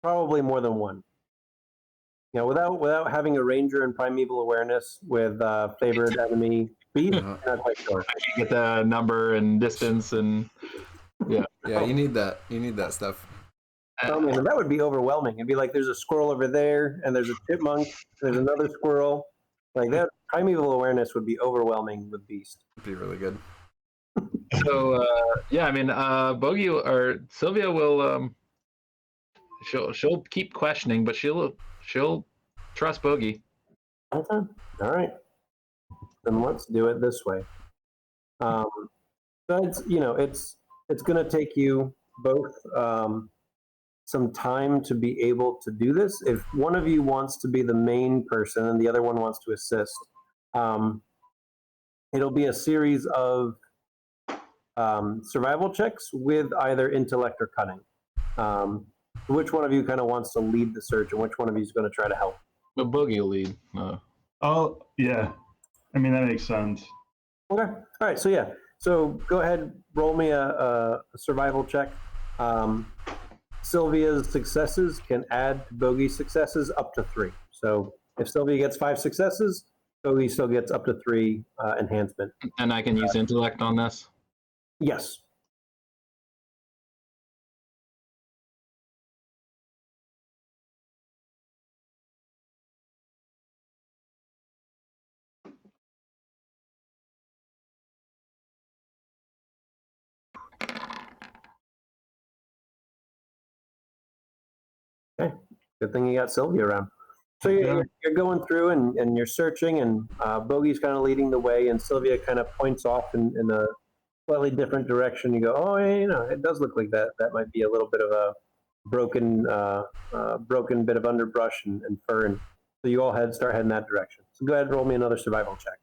Speaker 4: Probably more than one. You know, without having a ranger and primeval awareness with favored enemy speed, not quite sure.
Speaker 6: You get the number and distance and
Speaker 2: Yeah, you need that. You need that stuff.
Speaker 4: I mean, that would be overwhelming. It'd be like there's a squirrel over there, and there's a chipmunk, there's another squirrel. Like that, primeval awareness would be overwhelming with beast.
Speaker 2: It'd be really good.
Speaker 6: So yeah, I mean, Bogey or Sylvia will she'll keep questioning, but she'll trust Bogey.
Speaker 4: Okay. All right. Then let's do it this way. So it's it's going to take you both some time to be able to do this. If one of you wants to be the main person and the other one wants to assist, it'll be a series of survival checks with either intellect or cunning. Which one of you kind of wants to lead the search, and which one of you is going to try to help?
Speaker 6: The Bogey will lead.
Speaker 1: Oh, yeah. I mean, that makes sense.
Speaker 4: Okay. All right. So yeah. So go ahead, roll me a survival check. Sylvia's successes can add to Bogey's successes up to 3. So if Sylvia gets 5 successes, Bogey still gets up to 3 enhancement.
Speaker 6: And I can use intellect on this.
Speaker 4: Yes. Okay. Good thing you got Sylvia around. So you're going through and you're searching, and Bogey's kind of leading the way, and Sylvia kind of points off in a slightly different direction. You go, oh, yeah, it does look like that. That might be a little bit of a broken bit of underbrush and fern. So you all start heading that direction. So go ahead and roll me another survival check.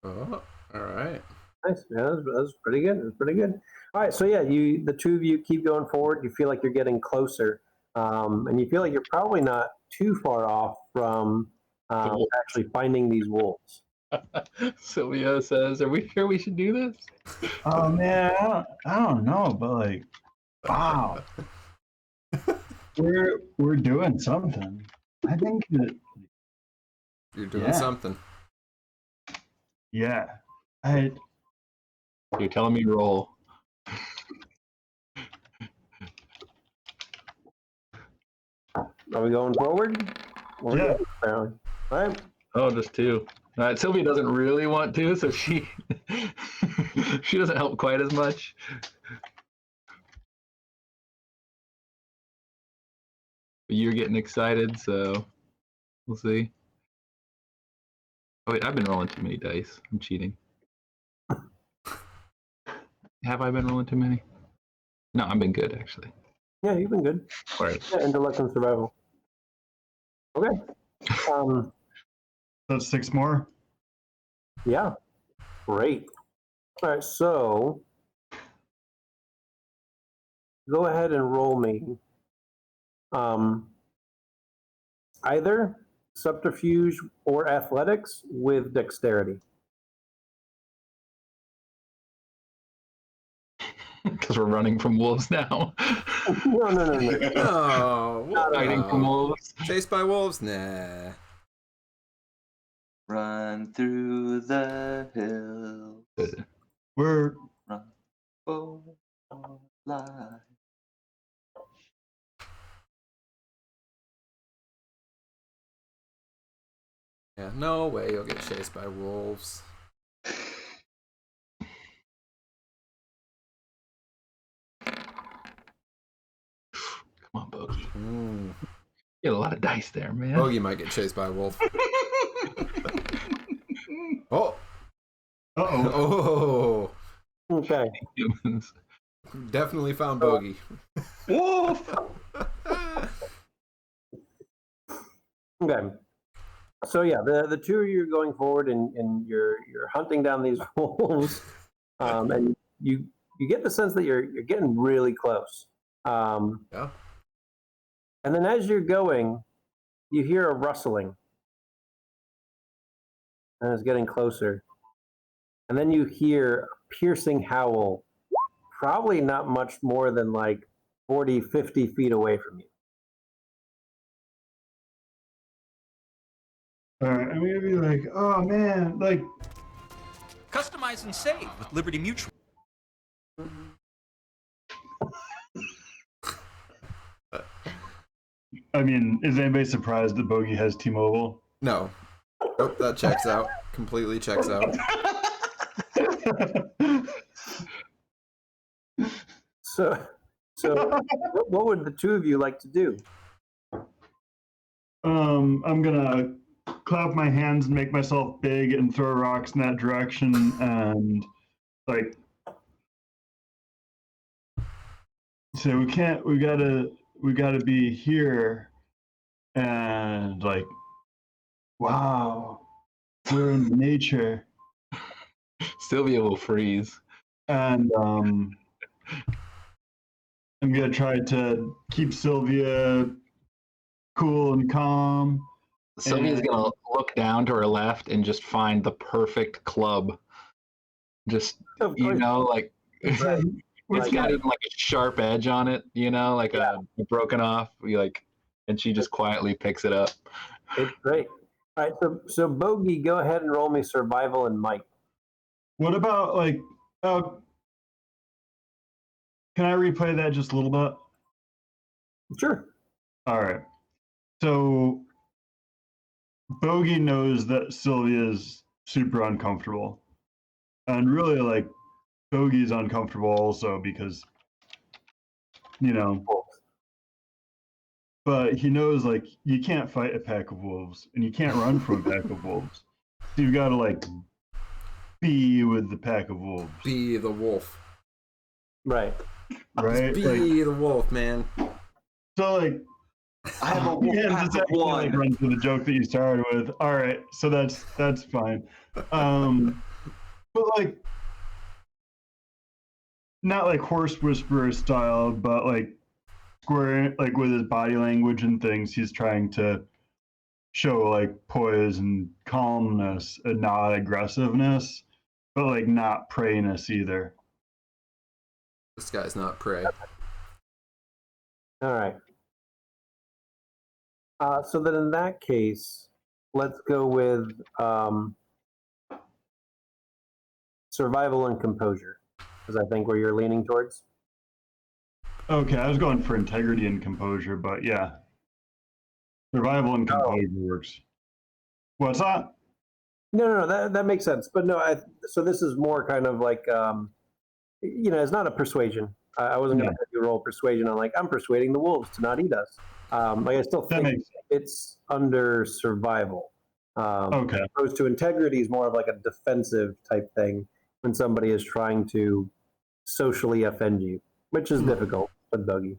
Speaker 2: Oh, all right.
Speaker 4: Nice. Yeah, that was pretty good. It was pretty good. All right. So yeah, the two of you keep going forward. You feel like you're getting closer, and you feel like you're probably not too far off from actually finding these wolves.
Speaker 6: Sylvia says, "Are we sure we should do this?"
Speaker 1: Oh man, I don't know, but like, wow, we're doing something. I think that
Speaker 2: You're doing something.
Speaker 1: yeah,
Speaker 6: You're telling me roll.
Speaker 4: Are we going forward?
Speaker 1: Yeah.
Speaker 4: Apparently. All right.
Speaker 6: Oh, just 2. All right, Sylvia doesn't really want to, so she she doesn't help quite as much. But you're getting excited, so we'll see. Oh wait, I've been rolling too many dice. I'm cheating. Have I been rolling too many? No, I've been good actually.
Speaker 4: Yeah, you've been good.
Speaker 6: Right.
Speaker 4: Yeah, intellect and survival. Okay.
Speaker 1: That's 6 more.
Speaker 4: Yeah. Great. All right, so go ahead and roll me either subterfuge or athletics with dexterity.
Speaker 6: Because we're running from wolves now.
Speaker 4: No.
Speaker 2: Oh,
Speaker 6: Hiding from wolves.
Speaker 2: Chased by wolves? Nah.
Speaker 5: Run through the hills.
Speaker 1: We're
Speaker 5: Run for life.
Speaker 2: Yeah, no way you'll get chased by wolves.
Speaker 6: Come on, Bogey.
Speaker 2: Mm.
Speaker 6: You got a lot of dice there, man.
Speaker 2: Bogey might get chased by a wolf. Oh.
Speaker 1: Uh-oh.
Speaker 2: Oh.
Speaker 4: Okay.
Speaker 6: Humans.
Speaker 2: Definitely found Bogey.
Speaker 5: Wolf!
Speaker 4: Okay. So yeah, the two of you are going forward and you're hunting down these wolves, and you get the sense that you're getting really close.
Speaker 2: Yeah.
Speaker 4: And then as you're going, you hear a rustling, and it's getting closer. And then you hear a piercing howl, probably not much more than like 40, 50 feet away from you.
Speaker 1: All right, I'm gonna be like, oh man, like,
Speaker 7: Customize and save with Liberty Mutual.
Speaker 1: I mean, is anybody surprised that Bogey has T-Mobile?
Speaker 2: No. Nope, that checks out. Completely checks out.
Speaker 4: So what would the two of you like to do?
Speaker 1: I'm gonna clap my hands and make myself big and throw rocks in that direction and like say we gotta be here and like wow, we're in nature.
Speaker 6: Sylvia will freeze.
Speaker 1: And I'm gonna try to keep Sylvia cool and calm.
Speaker 6: Sylvia's
Speaker 1: And-
Speaker 6: gonna look down to her left and just find the perfect club. Just
Speaker 4: Of
Speaker 6: you
Speaker 4: course.
Speaker 6: know, like
Speaker 4: Right.
Speaker 6: it's got even like a sharp edge on it, you know, like a broken off. And she just quietly picks it up.
Speaker 4: It's great. All right, so Bogey, go ahead and roll me survival and might.
Speaker 1: What about like can I replay that just a little bit?
Speaker 4: Sure.
Speaker 1: All right. So Bogey knows that Sylvia's super uncomfortable. And really like Bogey's uncomfortable also because you know, but he knows like you can't fight a pack of wolves and you can't run from a pack of wolves. So you've got to like be with the pack of wolves.
Speaker 2: Be the wolf.
Speaker 4: Right.
Speaker 1: Right?
Speaker 2: Be
Speaker 1: Like,
Speaker 2: the wolf, man.
Speaker 1: so like
Speaker 5: I have a wolf
Speaker 1: yeah,
Speaker 5: pack
Speaker 1: just
Speaker 5: of
Speaker 1: actually, like
Speaker 5: one.
Speaker 1: run to the joke that you started with. All right, so that's fine. But like not like horse whisperer style, but like square like with his body language and things, he's trying to show like poise and calmness and not aggressiveness, but like not prayness either.
Speaker 2: This guy's not prey.
Speaker 4: All right. So then in that case, let's go with survival and composure, because I think where you're leaning towards.
Speaker 1: Okay, I was going for integrity and composure, but yeah. Survival and composure works. What's that?
Speaker 4: No, that makes sense. But no, so this is more kind of like, it's not a persuasion. I wasn't going to have you roll persuasion on like, I'm persuading the wolves to not eat us. Like I still
Speaker 1: That
Speaker 4: think
Speaker 1: makes
Speaker 4: it's under survival.
Speaker 1: Okay.
Speaker 4: Opposed to integrity is more of like a defensive type thing when somebody is trying to socially offend you. which is difficult with Bogey.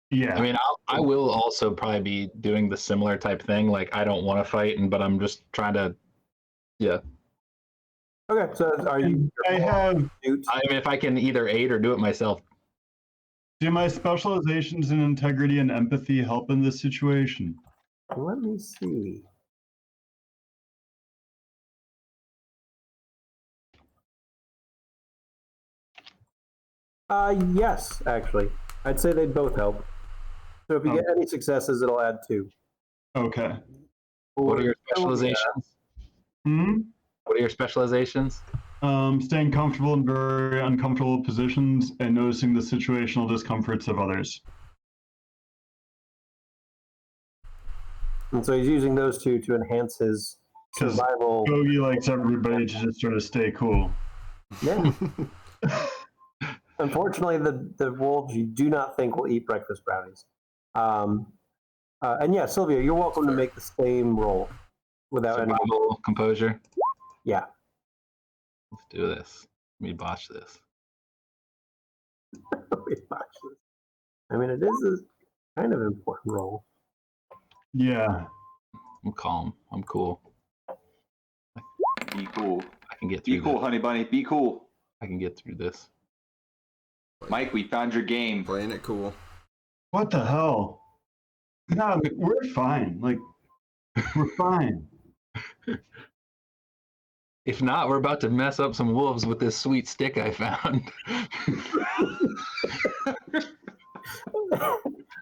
Speaker 1: Yeah.
Speaker 6: I mean, I will also probably be doing the similar type thing. Like, I don't want to fight, but I'm just trying to. Yeah.
Speaker 4: Okay, so are you?
Speaker 1: I have.
Speaker 6: I mean, if I can either aid or do it myself.
Speaker 1: Do my specializations in integrity and empathy help in this situation?
Speaker 4: Let me see. Yes, actually. I'd say they'd both help. So if you get any successes, it'll add 2.
Speaker 1: Okay.
Speaker 6: What are your specializations? What are your specializations?
Speaker 1: Staying comfortable in very uncomfortable positions and noticing the situational discomforts of others.
Speaker 4: And so he's using those 2 to enhance his survival.
Speaker 1: Bogey likes everybody to just sort of stay cool.
Speaker 4: Yeah. Unfortunately, the wolves you do not think will eat breakfast brownies. And yeah, Sylvia, you're welcome to make the same roll without
Speaker 6: Survival, composure.
Speaker 4: Yeah.
Speaker 6: Let's do this. Let me botch this.
Speaker 4: I mean, it is a kind of important role.
Speaker 1: Yeah.
Speaker 6: I'm calm. I'm cool.
Speaker 5: Be cool.
Speaker 6: I can get through.
Speaker 5: Be cool, honey bunny. Be cool.
Speaker 6: I can get through this.
Speaker 5: Mike, we found your game.
Speaker 2: Playing it cool.
Speaker 1: What the hell? No, we're fine. Like, we're fine.
Speaker 6: If not, we're about to mess up some wolves with this sweet stick I found.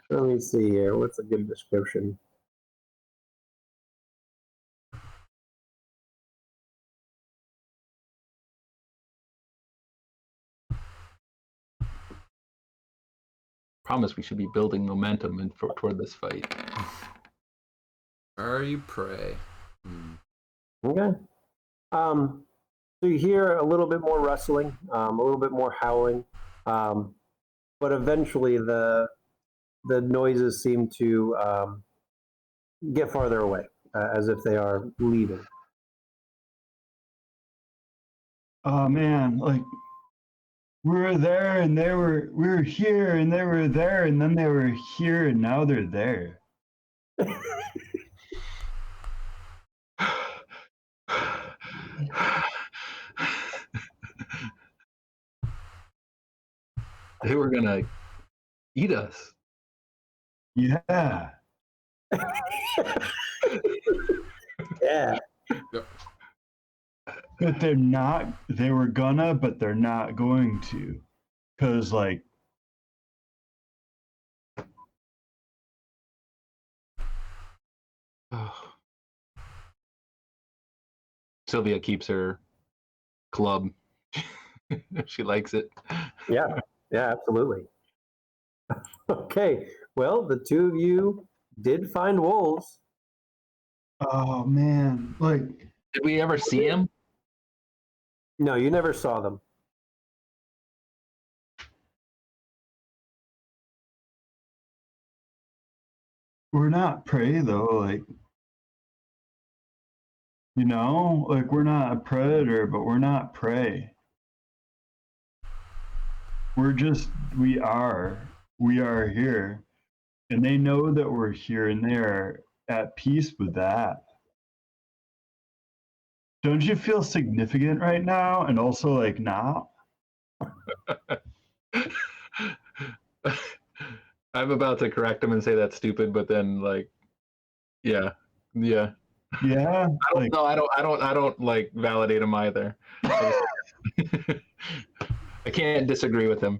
Speaker 4: Let me see here. What's a good description?
Speaker 6: Promise we should be building momentum toward this fight.
Speaker 2: Are you prey?
Speaker 4: Okay. So you hear a little bit more rustling, a little bit more howling, but eventually the noises seem to get farther away, as if they are leaving.
Speaker 1: Oh man, like we were there and we were here and they were there and then they were here and now they're there.
Speaker 6: They were gonna eat us.
Speaker 1: Yeah.
Speaker 4: Yeah.
Speaker 2: Yep.
Speaker 1: But they're not, they were gonna, but they're not going to. Because, like,
Speaker 6: Sylvia keeps her club. She likes it.
Speaker 4: Yeah, absolutely. Okay, well, the 2 of you did find wolves.
Speaker 1: oh man, like,
Speaker 6: Did we ever see him?
Speaker 4: No, you never saw them.
Speaker 1: we're not prey though, like, you know, like we're not a predator, but we're not prey. We're just, we are here. And they know that we're here and they're at peace with that. Don't you feel significant right now? And also like now?
Speaker 6: I'm about to correct him and say that's stupid, but then like, yeah.
Speaker 1: Yeah.
Speaker 6: I don't like validate him either. I can't disagree with him.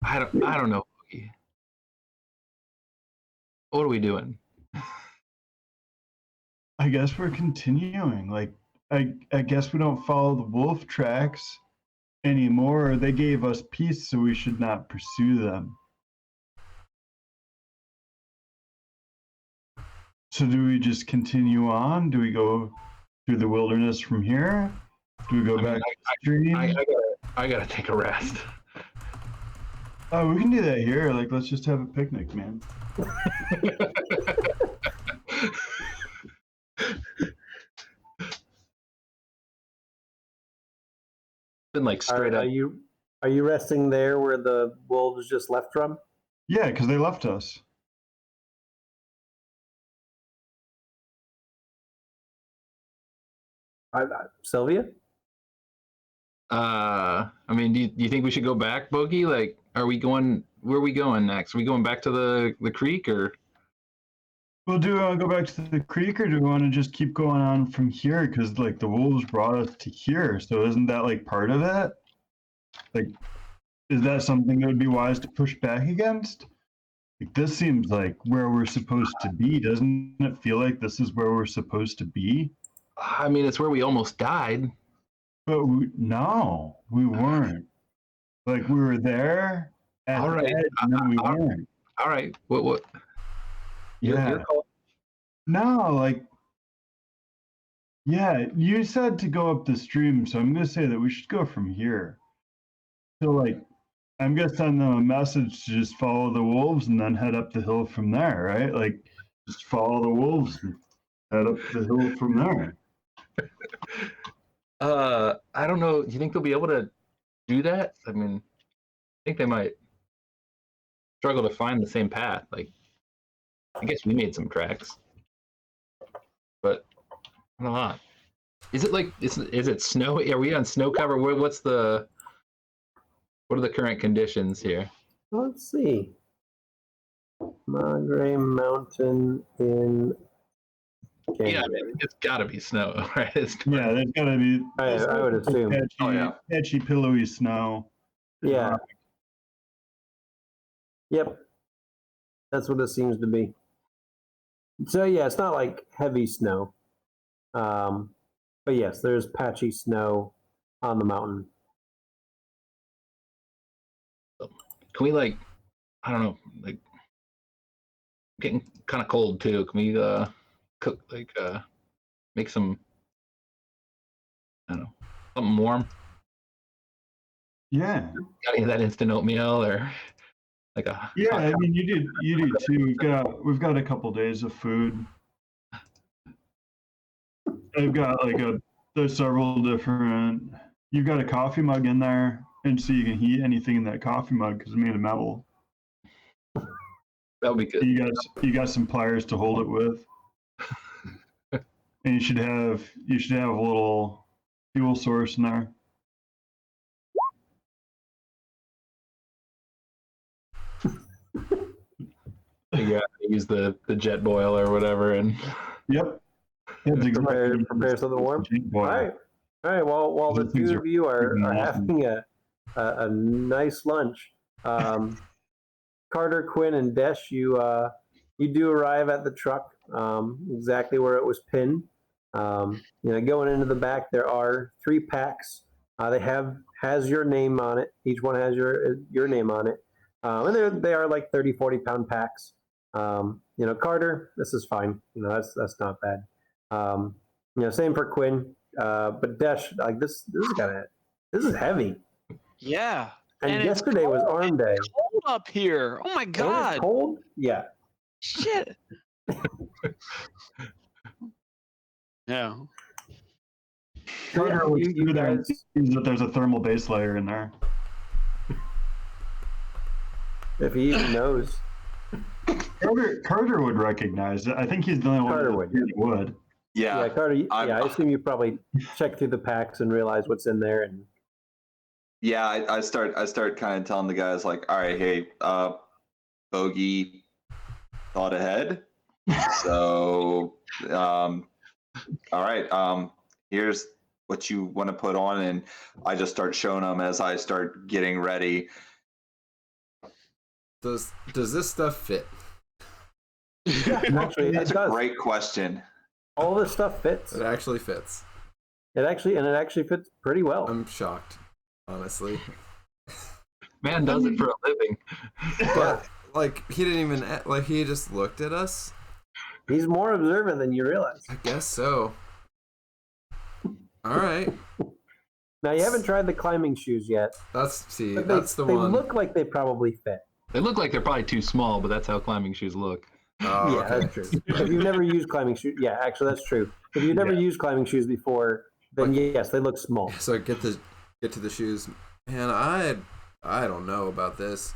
Speaker 6: I don't know. What are we doing?
Speaker 1: I guess we're continuing. Like, I guess we don't follow the wolf tracks anymore. They gave us peace, so we should not pursue them. So do we just continue on? Do we go through the wilderness from here? Do we go back to the stream?
Speaker 6: I gotta take a rest.
Speaker 1: Oh, we can do that here. Like, let's just have a picnic, man.
Speaker 6: been like straight up.
Speaker 4: Are you resting there where the wolves just left from?
Speaker 1: Yeah, because they left us.
Speaker 4: Sylvia?
Speaker 6: I mean, do you think we should go back, Bogey? Like, are we going? Where are we going next? Are we going back to the creek, or?
Speaker 1: Well, do we want to go back to the creek, or do we want to just keep going on from here? Because like the wolves brought us to here, so isn't that like part of it? Like, is that something that would be wise to push back against? Like, this seems like where we're supposed to be. Doesn't it feel like this is where we're supposed to be?
Speaker 6: I mean, it's where we almost died.
Speaker 1: But no, we weren't. Like, we were there at
Speaker 6: All
Speaker 1: the
Speaker 6: right.
Speaker 1: edge, and then we weren't.
Speaker 6: All right. What?
Speaker 1: Yeah.
Speaker 6: Your call.
Speaker 1: No, like, yeah, you said to go up the stream, so I'm going to say that we should go from here. So, like, I'm going to send them a message to just follow the wolves and then head up the hill from there, right? Like, just follow the wolves and head up the hill from there.
Speaker 6: I don't know. Do you think they'll be able to do that? I mean, I think they might struggle to find the same path. Like, I guess we made some tracks, but not a lot. Is it like is it snow? Are we on snow cover? What are the current conditions here?
Speaker 4: Let's see. Madre Mountain in January.
Speaker 6: Yeah, I mean, it's got to be snow, right?
Speaker 1: Yeah, there's got to be
Speaker 4: I would assume.
Speaker 1: patchy, pillowy snow.
Speaker 4: Yeah. Yep. That's what it seems to be. So yeah, it's not like heavy snow. But yes, there's patchy snow on the mountain.
Speaker 6: Can we I don't know, getting kind of cold too. Can we cook make some, I don't know, something warm?
Speaker 1: Yeah.
Speaker 6: Got any of that instant oatmeal or like a
Speaker 1: Yeah, I mean you do too. We've got a couple days of food. I've got there's several different. You've got a coffee mug in there, and so you can heat anything in that coffee mug because it's made of metal.
Speaker 6: that would be good.
Speaker 1: You got some pliers to hold it with, and you should have a little fuel source in there.
Speaker 6: Yeah, use the jet boil or whatever, and
Speaker 1: Yep. That's
Speaker 4: Prepare something warm. All right. Well, while the two of you are having a nice lunch, Carter, Quinn, and Desh, you do arrive at the truck exactly where it was pinned. Going into the back, there are 3 packs. They has your name on it. Each one has your name on it, and they are like 30, 40-pound packs. Carter, this is fine. That's not bad. Same for Quinn. But Desh, like this is heavy.
Speaker 3: Yeah.
Speaker 4: And yesterday was arm day.
Speaker 3: It's cold up here. Oh my god.
Speaker 4: It's cold? Yeah.
Speaker 3: Shit. Yeah.
Speaker 1: Carter looks
Speaker 4: you
Speaker 1: through there and
Speaker 4: guys-
Speaker 1: sees that there's a thermal base layer in there.
Speaker 4: If he even knows.
Speaker 1: Carter would recognize it. I think he's the only
Speaker 4: Carter
Speaker 1: one that would.
Speaker 4: Yeah, Carter. I assume you probably check through the packs and realize what's in there. And
Speaker 5: Yeah, I start kind of telling the guys like, all right, hey, Bogey thought ahead. So, all right, here's what you want to put on, and I just start showing them as I start getting ready.
Speaker 2: Does this stuff fit?
Speaker 4: actually,
Speaker 5: That's
Speaker 4: it
Speaker 5: a
Speaker 4: does.
Speaker 5: great question.
Speaker 4: All this stuff fits.
Speaker 2: It actually fits.
Speaker 4: It actually fits pretty well.
Speaker 2: I'm shocked, honestly.
Speaker 6: man does it for a living.
Speaker 2: But he didn't even he just looked at us.
Speaker 4: He's more observant than you realize.
Speaker 2: I guess so. All right.
Speaker 4: Now you haven't tried the climbing shoes yet.
Speaker 2: That's
Speaker 4: They
Speaker 2: one.
Speaker 4: look like they probably fit.
Speaker 6: They look like they're probably too small, but that's how climbing shoes look.
Speaker 2: Oh,
Speaker 4: Yeah,
Speaker 2: okay.
Speaker 4: that's true. If you've never used climbing shoes, yeah, actually that's true. If you've never used climbing shoes before, then yes, they look small.
Speaker 2: So get the get to the shoes. Man, I don't know about this.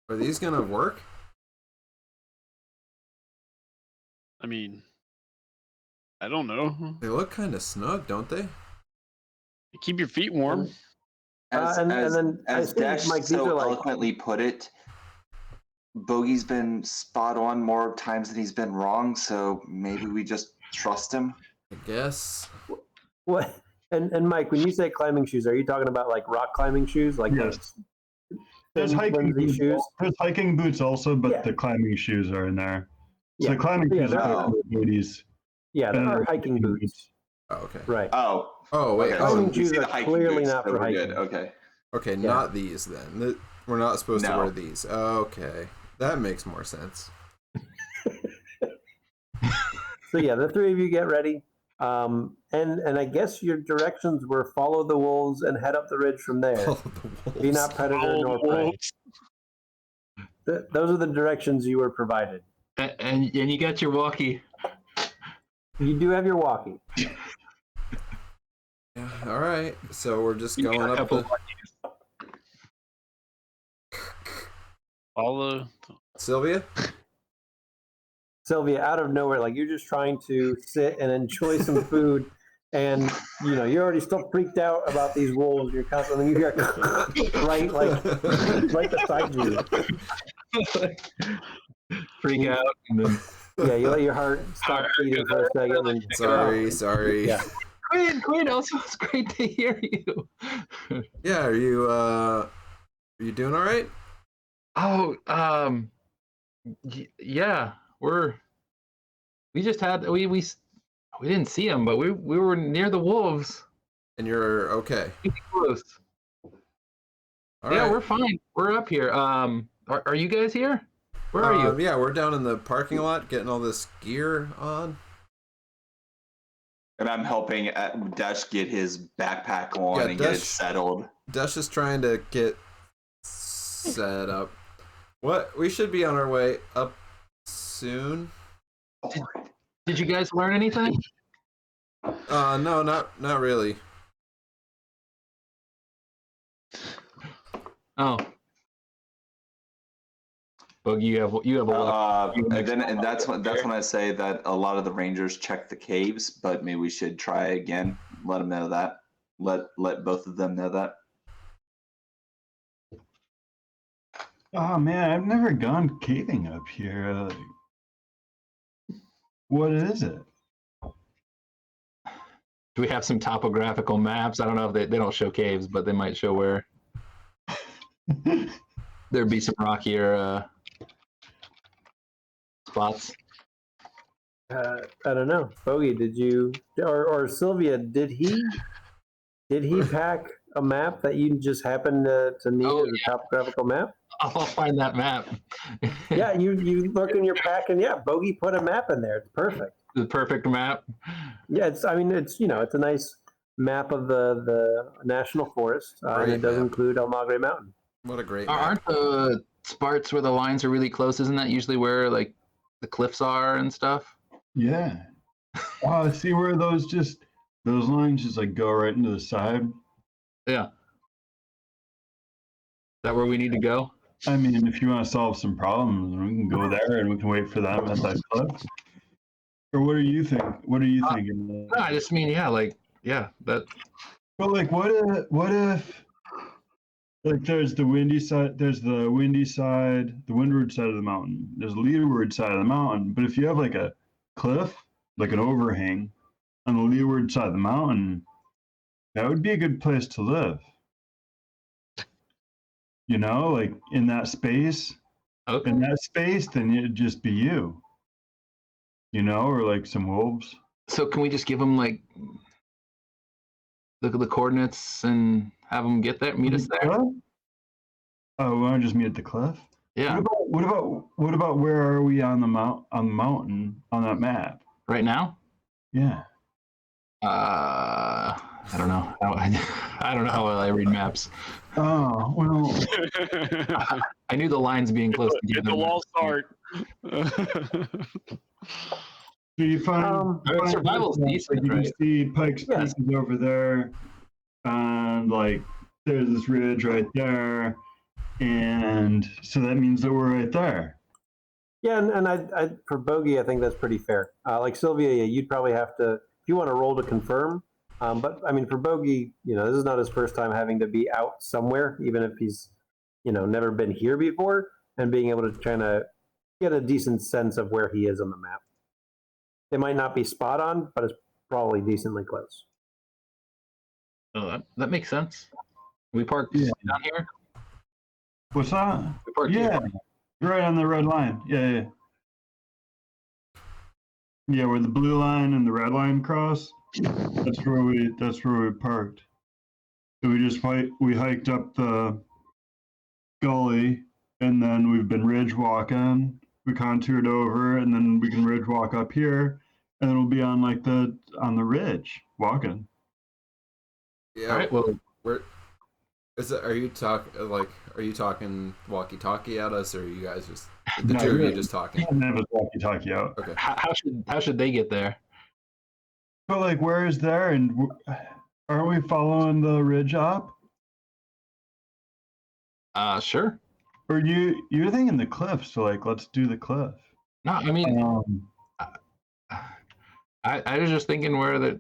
Speaker 2: Are these gonna work?
Speaker 3: I mean, I don't know.
Speaker 2: They look kind of snug, don't they?
Speaker 3: Keep your feet warm.
Speaker 5: As Dash
Speaker 4: Mike, these are
Speaker 5: so
Speaker 4: like,
Speaker 5: eloquently put it, Bogey's been spot on more times than he's been wrong, so maybe we just trust him.
Speaker 2: I guess.
Speaker 4: what? And Mike, when you say climbing shoes, are you talking about like rock climbing shoes, like
Speaker 1: Yes.
Speaker 4: those
Speaker 1: There's
Speaker 4: thin,
Speaker 1: hiking
Speaker 4: flimsy
Speaker 1: boots.
Speaker 4: shoes?
Speaker 1: There's hiking boots also, but
Speaker 4: Yeah.
Speaker 1: the climbing shoes are in there. So
Speaker 4: Yeah.
Speaker 1: the climbing
Speaker 4: Yeah,
Speaker 1: shoes
Speaker 4: they're-
Speaker 1: are for booties.
Speaker 4: Yeah, there
Speaker 1: And
Speaker 4: are
Speaker 1: the
Speaker 4: hiking boots.
Speaker 2: Oh, okay.
Speaker 4: Right.
Speaker 2: Oh, wait.
Speaker 5: Okay,
Speaker 2: Oh,
Speaker 4: Climbing
Speaker 5: we
Speaker 4: shoes
Speaker 5: see the
Speaker 4: are
Speaker 5: hiking
Speaker 4: clearly
Speaker 5: boots,
Speaker 4: not
Speaker 5: so
Speaker 4: for
Speaker 5: we're
Speaker 4: hiking.
Speaker 5: good. Okay.
Speaker 2: okay.
Speaker 4: Yeah.
Speaker 2: Not these then. We're not supposed to
Speaker 5: No.
Speaker 2: wear these. Okay, that makes more sense.
Speaker 4: So yeah, the three of you get ready. And I guess your directions were follow the wolves and head up the ridge from there.
Speaker 2: Follow the wolves.
Speaker 4: Be not predator
Speaker 3: Oh,
Speaker 4: nor prey.
Speaker 3: wolves.
Speaker 4: Those are the directions you were provided.
Speaker 6: And you got your walkie.
Speaker 4: You do have your walkie.
Speaker 2: Yeah, all right. So we're just
Speaker 6: You got
Speaker 2: going
Speaker 6: a
Speaker 2: up
Speaker 6: couple
Speaker 2: the
Speaker 3: All the
Speaker 2: Sylvia.
Speaker 4: Sylvia, out of nowhere, like you're just trying to sit and enjoy some food, and you're already still freaked out about these wolves. You're constantly you hear right beside you.
Speaker 6: Freak out. And then,
Speaker 4: Yeah, you let your heart stop beating for a second. And
Speaker 2: Sorry.
Speaker 4: Yeah.
Speaker 6: Quinn, also it's great to hear you.
Speaker 2: Yeah, are you doing all right?
Speaker 6: Oh, yeah, we just had we didn't see him, but we were near the wolves.
Speaker 2: And you're okay.
Speaker 6: Pretty close.
Speaker 2: All
Speaker 6: Yeah,
Speaker 2: right.
Speaker 6: we're fine. We're up here. Are you guys here? Where are you?
Speaker 2: Yeah, we're down in the parking lot getting all this gear on.
Speaker 5: And I'm helping Dash get his backpack on
Speaker 2: Yeah,
Speaker 5: and get it
Speaker 2: Dash-
Speaker 5: settled.
Speaker 2: Dash is trying to get set up. What? We should be on our way up soon.
Speaker 6: Did you guys learn anything?
Speaker 2: No, not really.
Speaker 6: Oh. Bug, you have a
Speaker 5: And that's when I say that a lot of the rangers check the caves, but maybe we should try again. Let them know that. Let both of them know that.
Speaker 1: Oh man, I've never gone caving up here. What is it?
Speaker 6: Do we have some topographical maps? I don't know if they don't show caves, but they might show where there'd be some rockier spots.
Speaker 4: I don't know. Bogey, did you or Sylvia? Did he pack a map that you just happened to need
Speaker 6: Oh,
Speaker 4: as a topographical map?
Speaker 6: I'll find that map.
Speaker 4: Yeah, you look in your pack and yeah, Bogey put a map in there. It's perfect.
Speaker 6: The perfect map.
Speaker 4: Yeah, it's a nice map of the national forest, and
Speaker 2: Great
Speaker 4: it does
Speaker 2: map.
Speaker 4: include El Magre Mountain.
Speaker 2: What a great map.
Speaker 6: Aren't the spots where the lines are really close? Isn't that usually where like the cliffs are and stuff?
Speaker 1: Yeah. Oh, see where those lines just like go right into the side.
Speaker 6: Yeah. Is that where we need to go?
Speaker 1: I mean, if you want to solve some problems, we can go there and we can wait for them at that cliff. Or what do you think? What are you thinking?
Speaker 6: No, I just mean that.
Speaker 1: But like, what if like there's the windy side, there's the windy side, the windward side of the mountain, there's the leeward side of the mountain. But if you have like a cliff, like an overhang on the leeward side of the mountain, that would be a good place to live. Like in that space.
Speaker 6: Okay.
Speaker 1: In that space, then it'd just be you. Or like some wolves.
Speaker 6: So can we just give them like the coordinates and have them meet us there?
Speaker 1: What? Oh, we want to just meet at the cliff?
Speaker 6: Yeah.
Speaker 1: What about where are we on the mountain on that map?
Speaker 6: Right now?
Speaker 1: Yeah.
Speaker 6: I don't know. I don't know how well I read maps.
Speaker 1: Oh, well.
Speaker 6: I knew the lines being close
Speaker 3: Get
Speaker 6: together.
Speaker 3: the wall start.
Speaker 1: So you find
Speaker 6: survival's decent,
Speaker 1: you
Speaker 6: right?
Speaker 1: can see Pike's Peak is over there. and like there's this ridge right there, and so that means that we're right there.
Speaker 4: Yeah, and I for Bogey, I think that's pretty fair. Like Sylvia, yeah, you'd probably have to, if you want to roll to confirm. But I mean, for Bogey, this is not his first time having to be out somewhere, even if he's, never been here before, and being able to kind of get a decent sense of where he is on the map. It might not be spot on, but it's probably decently close.
Speaker 6: Oh, that makes sense. We parked
Speaker 1: Yeah.
Speaker 6: down here.
Speaker 1: What's that?
Speaker 6: We parked
Speaker 1: Yeah,
Speaker 6: here.
Speaker 1: right on the red line. Yeah. Yeah, where the blue line and the red line cross. That's where we parked. So we hiked up the gully, and then we've been ridge walking. We contoured over, and then we can ridge walk up here, and then we'll be on on the ridge walking.
Speaker 2: Yeah.
Speaker 6: All right. Well,
Speaker 2: Are you talking walkie-talkie at us, or are you guys just the
Speaker 1: No,
Speaker 2: two of you
Speaker 1: really.
Speaker 2: just talking?
Speaker 1: And have a walkie-talkie out.
Speaker 2: Okay.
Speaker 6: how should they get there?
Speaker 1: But like, where is there? And aren't we following the ridge up?
Speaker 6: Sure.
Speaker 1: Or you're thinking the cliff? So like, let's do the cliff.
Speaker 6: No, I mean, I was just thinking where they're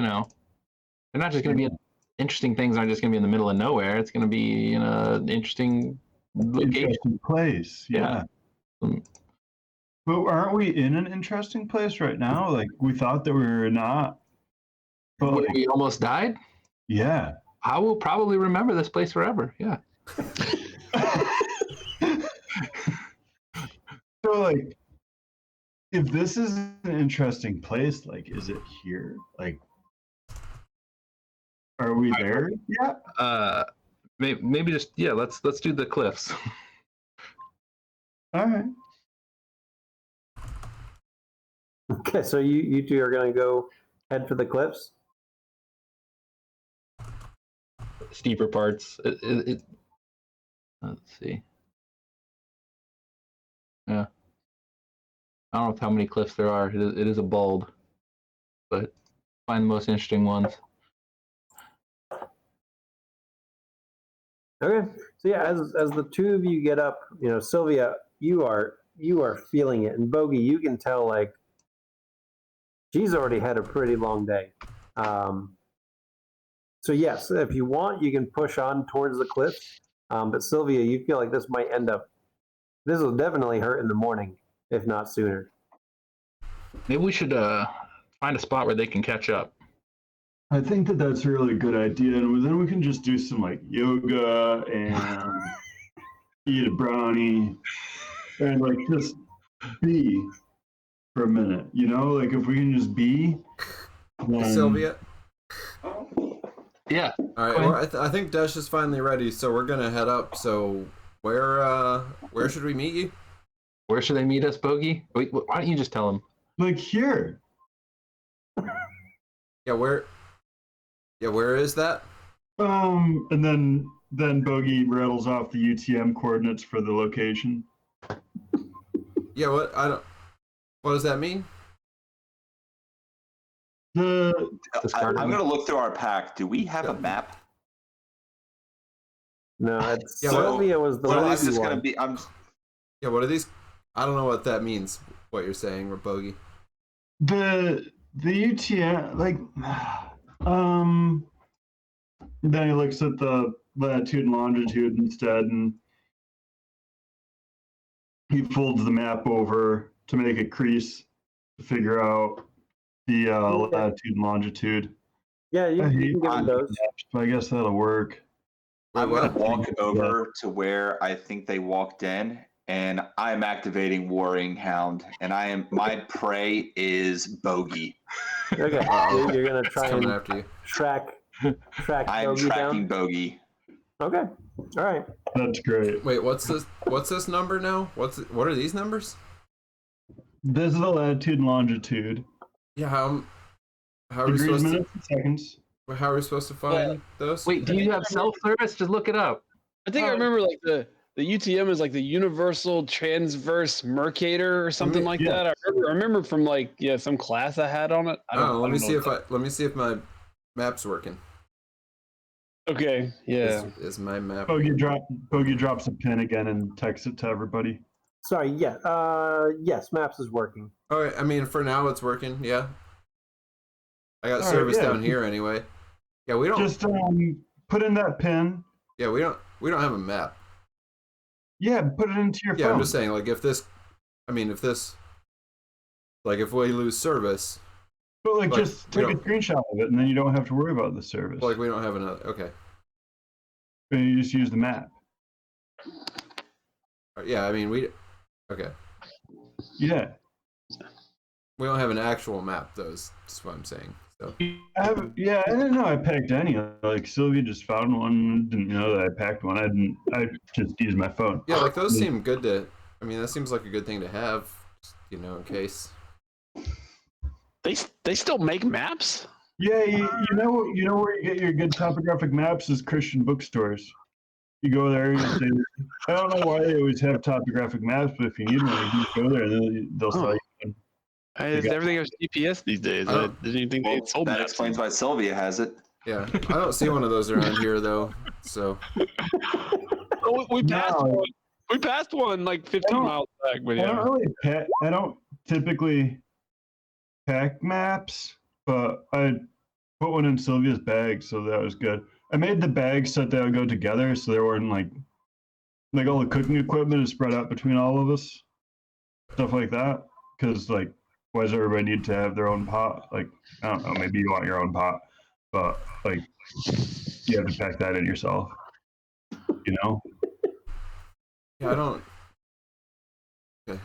Speaker 6: not just going to be interesting things. Aren't just going to be in the middle of nowhere. It's going to be in an interesting location.
Speaker 1: Interesting place. Yeah. But aren't we in an interesting place right now? Like we thought that we were not. But
Speaker 6: Where
Speaker 1: like,
Speaker 6: we almost died.
Speaker 1: yeah.
Speaker 6: I will probably remember this place forever. Yeah.
Speaker 1: So like, if this is an interesting place, like, is it here? Like, are we there yet?
Speaker 6: Maybe just let's do the cliffs.
Speaker 1: All right.
Speaker 4: Okay, so you two are going to go head for the cliffs.
Speaker 6: Steeper parts. Let's see. Yeah. I don't know how many cliffs there are. It is a bulb, but find the most interesting ones.
Speaker 4: Okay, so yeah, as the two of you get up, Sylvia, you are feeling it, and Bogey, you can tell like she's already had a pretty long day. So yes, if you want, you can push on towards the cliffs. But Sylvia, you feel like this will definitely hurt in the morning, if not sooner.
Speaker 6: Maybe we should find a spot where they can catch up.
Speaker 1: I think that that's a really good idea, and then we can just do some like yoga and eat a brownie and like just be for a minute. Like if we can just be.
Speaker 2: Sylvia.
Speaker 6: Yeah.
Speaker 2: All right. Well, I think Dash is finally ready, so we're gonna head up. So where should we meet you?
Speaker 6: Where should they meet us, Bogey? Wait, why don't you just tell them?
Speaker 1: Like here.
Speaker 2: Yeah. Where is that?
Speaker 1: And then Bogey rattles off the UTM coordinates for the location.
Speaker 2: Yeah. What does that mean?
Speaker 5: I'm going to look through our pack. Do we have a map?
Speaker 4: No,
Speaker 2: Yeah,
Speaker 4: Sylvia was the
Speaker 5: What
Speaker 4: last
Speaker 5: is this
Speaker 4: one.
Speaker 5: going to be?
Speaker 2: Yeah. What are these? I don't know what that means. What you're saying, Bogey?
Speaker 1: The UTM then he looks at the latitude and longitude instead, and he folds the map over to make a crease to figure out the latitude and longitude.
Speaker 4: Yeah, you can give them those.
Speaker 1: So I guess that'll work.
Speaker 5: I'm going to walk over to where I think they walked in, and I'm activating Warring Hound, and my prey is Bogey.
Speaker 4: Okay, you're going to try
Speaker 2: coming
Speaker 4: and
Speaker 2: after you.
Speaker 4: track
Speaker 5: I am
Speaker 4: Bogey
Speaker 5: tracking
Speaker 4: down.
Speaker 5: Bogey.
Speaker 4: Okay, all right.
Speaker 1: That's great.
Speaker 2: Wait, what's this number now? What are these numbers?
Speaker 1: This is the latitude and longitude.
Speaker 2: Yeah, how are we
Speaker 1: Degrees,
Speaker 2: supposed to?
Speaker 1: minutes, and seconds.
Speaker 2: How are we supposed to find those?
Speaker 6: Wait, do you have self-service? Just look it up.
Speaker 3: I think I remember like the UTM is like the Universal Transverse Mercator or something like
Speaker 1: yeah.
Speaker 3: that. I remember from like some class I had on it.
Speaker 2: Let me see if my map's working.
Speaker 3: Okay. Yeah.
Speaker 2: Is my map.
Speaker 1: Bogey drops a pin again and texts it to everybody.
Speaker 4: Sorry, yeah. Yes, Maps is working.
Speaker 2: All right. I mean, for now it's working. Yeah. I got
Speaker 1: All right,
Speaker 2: service
Speaker 1: yeah.
Speaker 2: down here anyway. Yeah, we don't.
Speaker 1: Just put in that pin.
Speaker 2: Yeah, we don't have a map.
Speaker 1: Yeah, put it into your
Speaker 2: Yeah,
Speaker 1: phone.
Speaker 2: I'm just saying, like, if we lose service,
Speaker 1: But
Speaker 2: like,
Speaker 1: just take a screenshot of it, and then you don't have to worry about the service.
Speaker 2: like, we don't have another. Okay.
Speaker 1: And you just use the map.
Speaker 2: Yeah, I mean, okay.
Speaker 1: Yeah.
Speaker 2: We don't have an actual map, though. Is what I'm saying. So.
Speaker 1: I didn't know I packed any. Like Sylvia just found one. Didn't know that I packed one. I just used my phone.
Speaker 2: Yeah, like those seem good to. I mean, that seems like a good thing to have, you know, in case.
Speaker 3: They still make maps?
Speaker 1: Yeah, you know where you get your good topographic maps is Christian bookstores. You go there. I don't know why they always have topographic maps, but if you need one, you just go there and they'll sell you one.
Speaker 3: Everything has GPS these days. I didn't even think they sold
Speaker 5: that
Speaker 3: maps.
Speaker 5: explains why Sylvia has it.
Speaker 2: Yeah, I don't see one of those around here though. So.
Speaker 3: Oh, we passed one. We passed one like 15 miles back. But yeah.
Speaker 1: I don't typically pack maps, but I put one in Sylvia's bag, so that was good. I made the bags so that they would go together, so there weren't like all the cooking equipment is spread out between all of us, stuff like that. Because like, why does everybody need to have their own pot? Like, I don't know, maybe you want your own pot, but like, you have to pack that in yourself. You know?
Speaker 2: Yeah, I don't. Okay.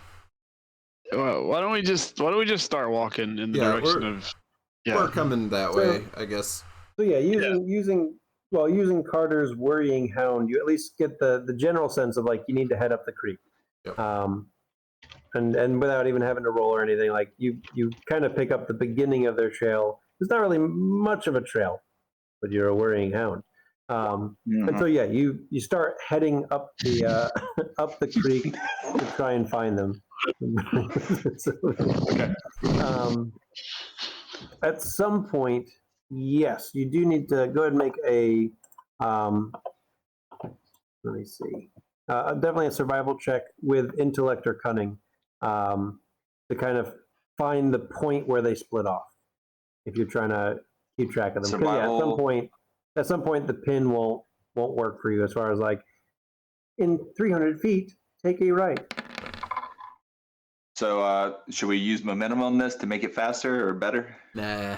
Speaker 3: Well, why don't we just start walking in the direction of? Yeah,
Speaker 2: we're coming that way, I guess.
Speaker 4: So yeah, using Carter's worrying hound, you at least get the general sense of like you need to head up the creek.
Speaker 2: Yep.
Speaker 4: And without even having to roll or anything, like you kind of pick up the beginning of their trail. It's not really much of a trail, but you're a worrying hound. And so yeah, you start heading up the up the creek to try and find them. At some point, yes, you do need to go ahead and make a let me see, definitely a survival check with intellect or cunning to kind of find the point where they split off. If you're trying to keep track of them, because at some point the pin won't work for you as far as like in 300 feet, take a right.
Speaker 5: So should we use momentum on this to make it faster or better?
Speaker 2: Nah.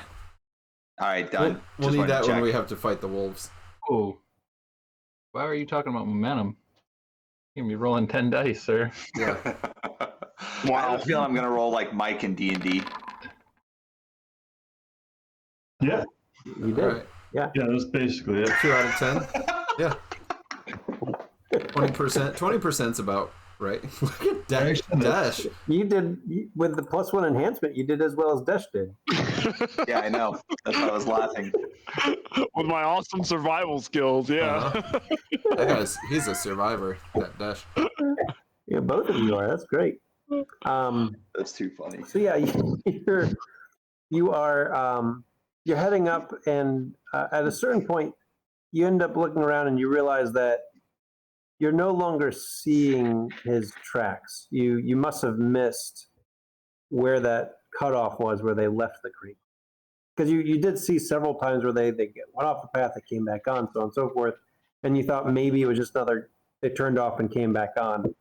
Speaker 5: All right, done.
Speaker 2: We'll need that when we have to fight the wolves.
Speaker 6: Oh. Why are you talking about momentum? You're going to be rolling 10 dice, sir.
Speaker 2: Yeah.
Speaker 5: Wow. I feel I'm going to roll like Mike in D&D.
Speaker 1: Yeah.
Speaker 4: You did.
Speaker 2: Right.
Speaker 4: Yeah.
Speaker 1: Yeah, that's basically it.
Speaker 2: 2 out of 10. Yeah. 20%. 20%'s about right. Dash.
Speaker 4: You did with the +1 enhancement. You did as well as Desh did.
Speaker 5: Yeah, I know. That's why I was laughing.
Speaker 3: With my awesome survival skills, yeah.
Speaker 2: He's a survivor. That Dash.
Speaker 4: Yeah, both of you are. That's great.
Speaker 5: That's too funny.
Speaker 4: So yeah, you're heading up, and at a certain point, you end up looking around and you realize that you're no longer seeing his tracks. You must have missed where that cutoff was, where they left the creek. Because you did see several times where they went off the path, they came back on, so on and so forth, and you thought maybe it was just they turned off and came back on.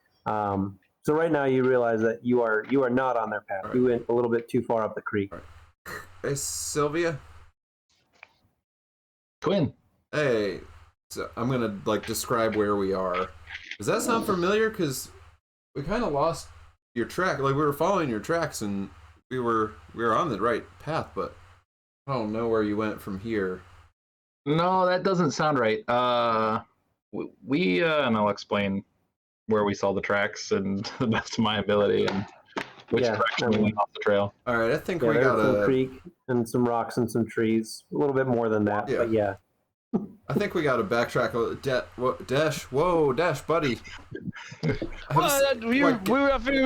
Speaker 4: So right now you realize that you are not on their path. Right. You went a little bit too far up the creek.
Speaker 2: Right. Hey, Sylvia.
Speaker 6: Twin.
Speaker 2: Hey. So I'm gonna describe where we are. Does that sound familiar? Because we kind of lost your track. Like we were following your tracks and we were on the right path, but I don't know where you went from here.
Speaker 6: No, that doesn't sound right. And I'll explain where we saw the tracks and the best of my ability and which direction we went off the trail.
Speaker 2: All right, I think we got
Speaker 4: a creek and some rocks and some trees. A little bit more than that, but yeah.
Speaker 2: I think we got to backtrack. Dash, buddy.
Speaker 3: We were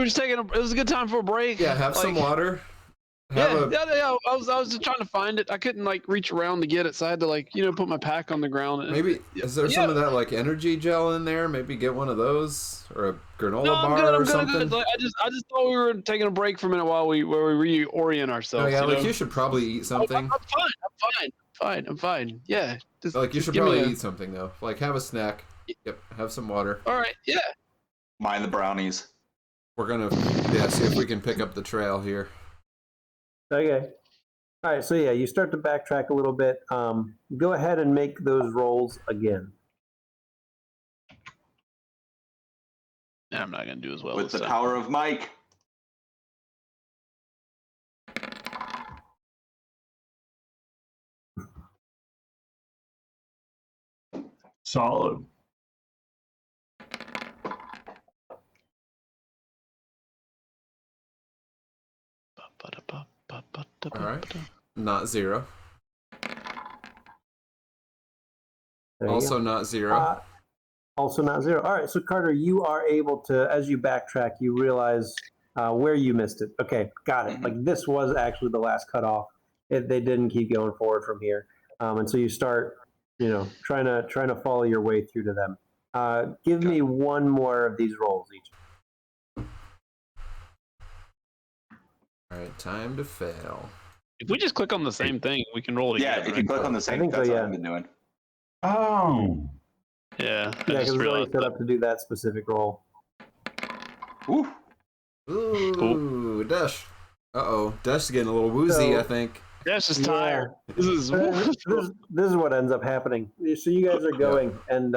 Speaker 3: just taking. It was a good time for a break.
Speaker 2: Yeah, have some water. have
Speaker 3: Yeah. I was just trying to find it. I couldn't like reach around to get it, so I had to like put my pack on the ground. And,
Speaker 2: maybe is there some of that like energy gel in there? Maybe get one of those or a granola
Speaker 3: No,
Speaker 2: bar
Speaker 3: I'm
Speaker 2: or
Speaker 3: good.
Speaker 2: something.
Speaker 3: Like, I just thought we were taking a break for a minute while we reorient ourselves.
Speaker 2: Oh yeah, like
Speaker 3: know?
Speaker 2: you should probably eat something.
Speaker 3: I'm fine. Yeah,
Speaker 2: Like you
Speaker 3: just
Speaker 2: should
Speaker 3: give me
Speaker 2: probably
Speaker 3: a-
Speaker 2: eat something though. Like have a snack. Yep, have some water.
Speaker 3: All right, yeah.
Speaker 5: Mind the brownies.
Speaker 2: We're gonna see if we can pick up the trail here.
Speaker 4: Okay. All right. So yeah, you start to backtrack a little bit. Go ahead and make those rolls again.
Speaker 3: Nah, I'm not gonna do as well.
Speaker 5: With
Speaker 3: this
Speaker 5: the
Speaker 3: time.
Speaker 5: power of Mike.
Speaker 1: Solid.
Speaker 2: All right. Not 0.
Speaker 4: There you
Speaker 2: Also
Speaker 4: go.
Speaker 2: not 0.
Speaker 4: Also not 0. All right. So Carter, you are able to, as you backtrack, you realize where you missed it. Okay, got it. Like this was actually the last cutoff. They didn't keep going forward from here, and so you start, trying to follow your way through to them. Give me one more of these rolls each.
Speaker 2: All right, time to fail.
Speaker 3: If we just click on the same thing, we can roll it
Speaker 5: Yeah,
Speaker 3: again.
Speaker 5: if you click on the same,
Speaker 4: think so,
Speaker 5: that's what
Speaker 4: yeah.
Speaker 5: I've been doing.
Speaker 1: Oh.
Speaker 3: Yeah, I
Speaker 4: Yeah,
Speaker 3: just
Speaker 4: because it's already
Speaker 3: realized
Speaker 4: set
Speaker 3: that.
Speaker 4: up to do that specific roll.
Speaker 5: Ooh.
Speaker 2: Ooh, Dash. Uh-oh, Dash is getting a little woozy,
Speaker 4: So-
Speaker 2: I think.
Speaker 3: That's just
Speaker 4: Yeah.
Speaker 3: tired. This is
Speaker 4: This is what ends up happening. So you guys are going, and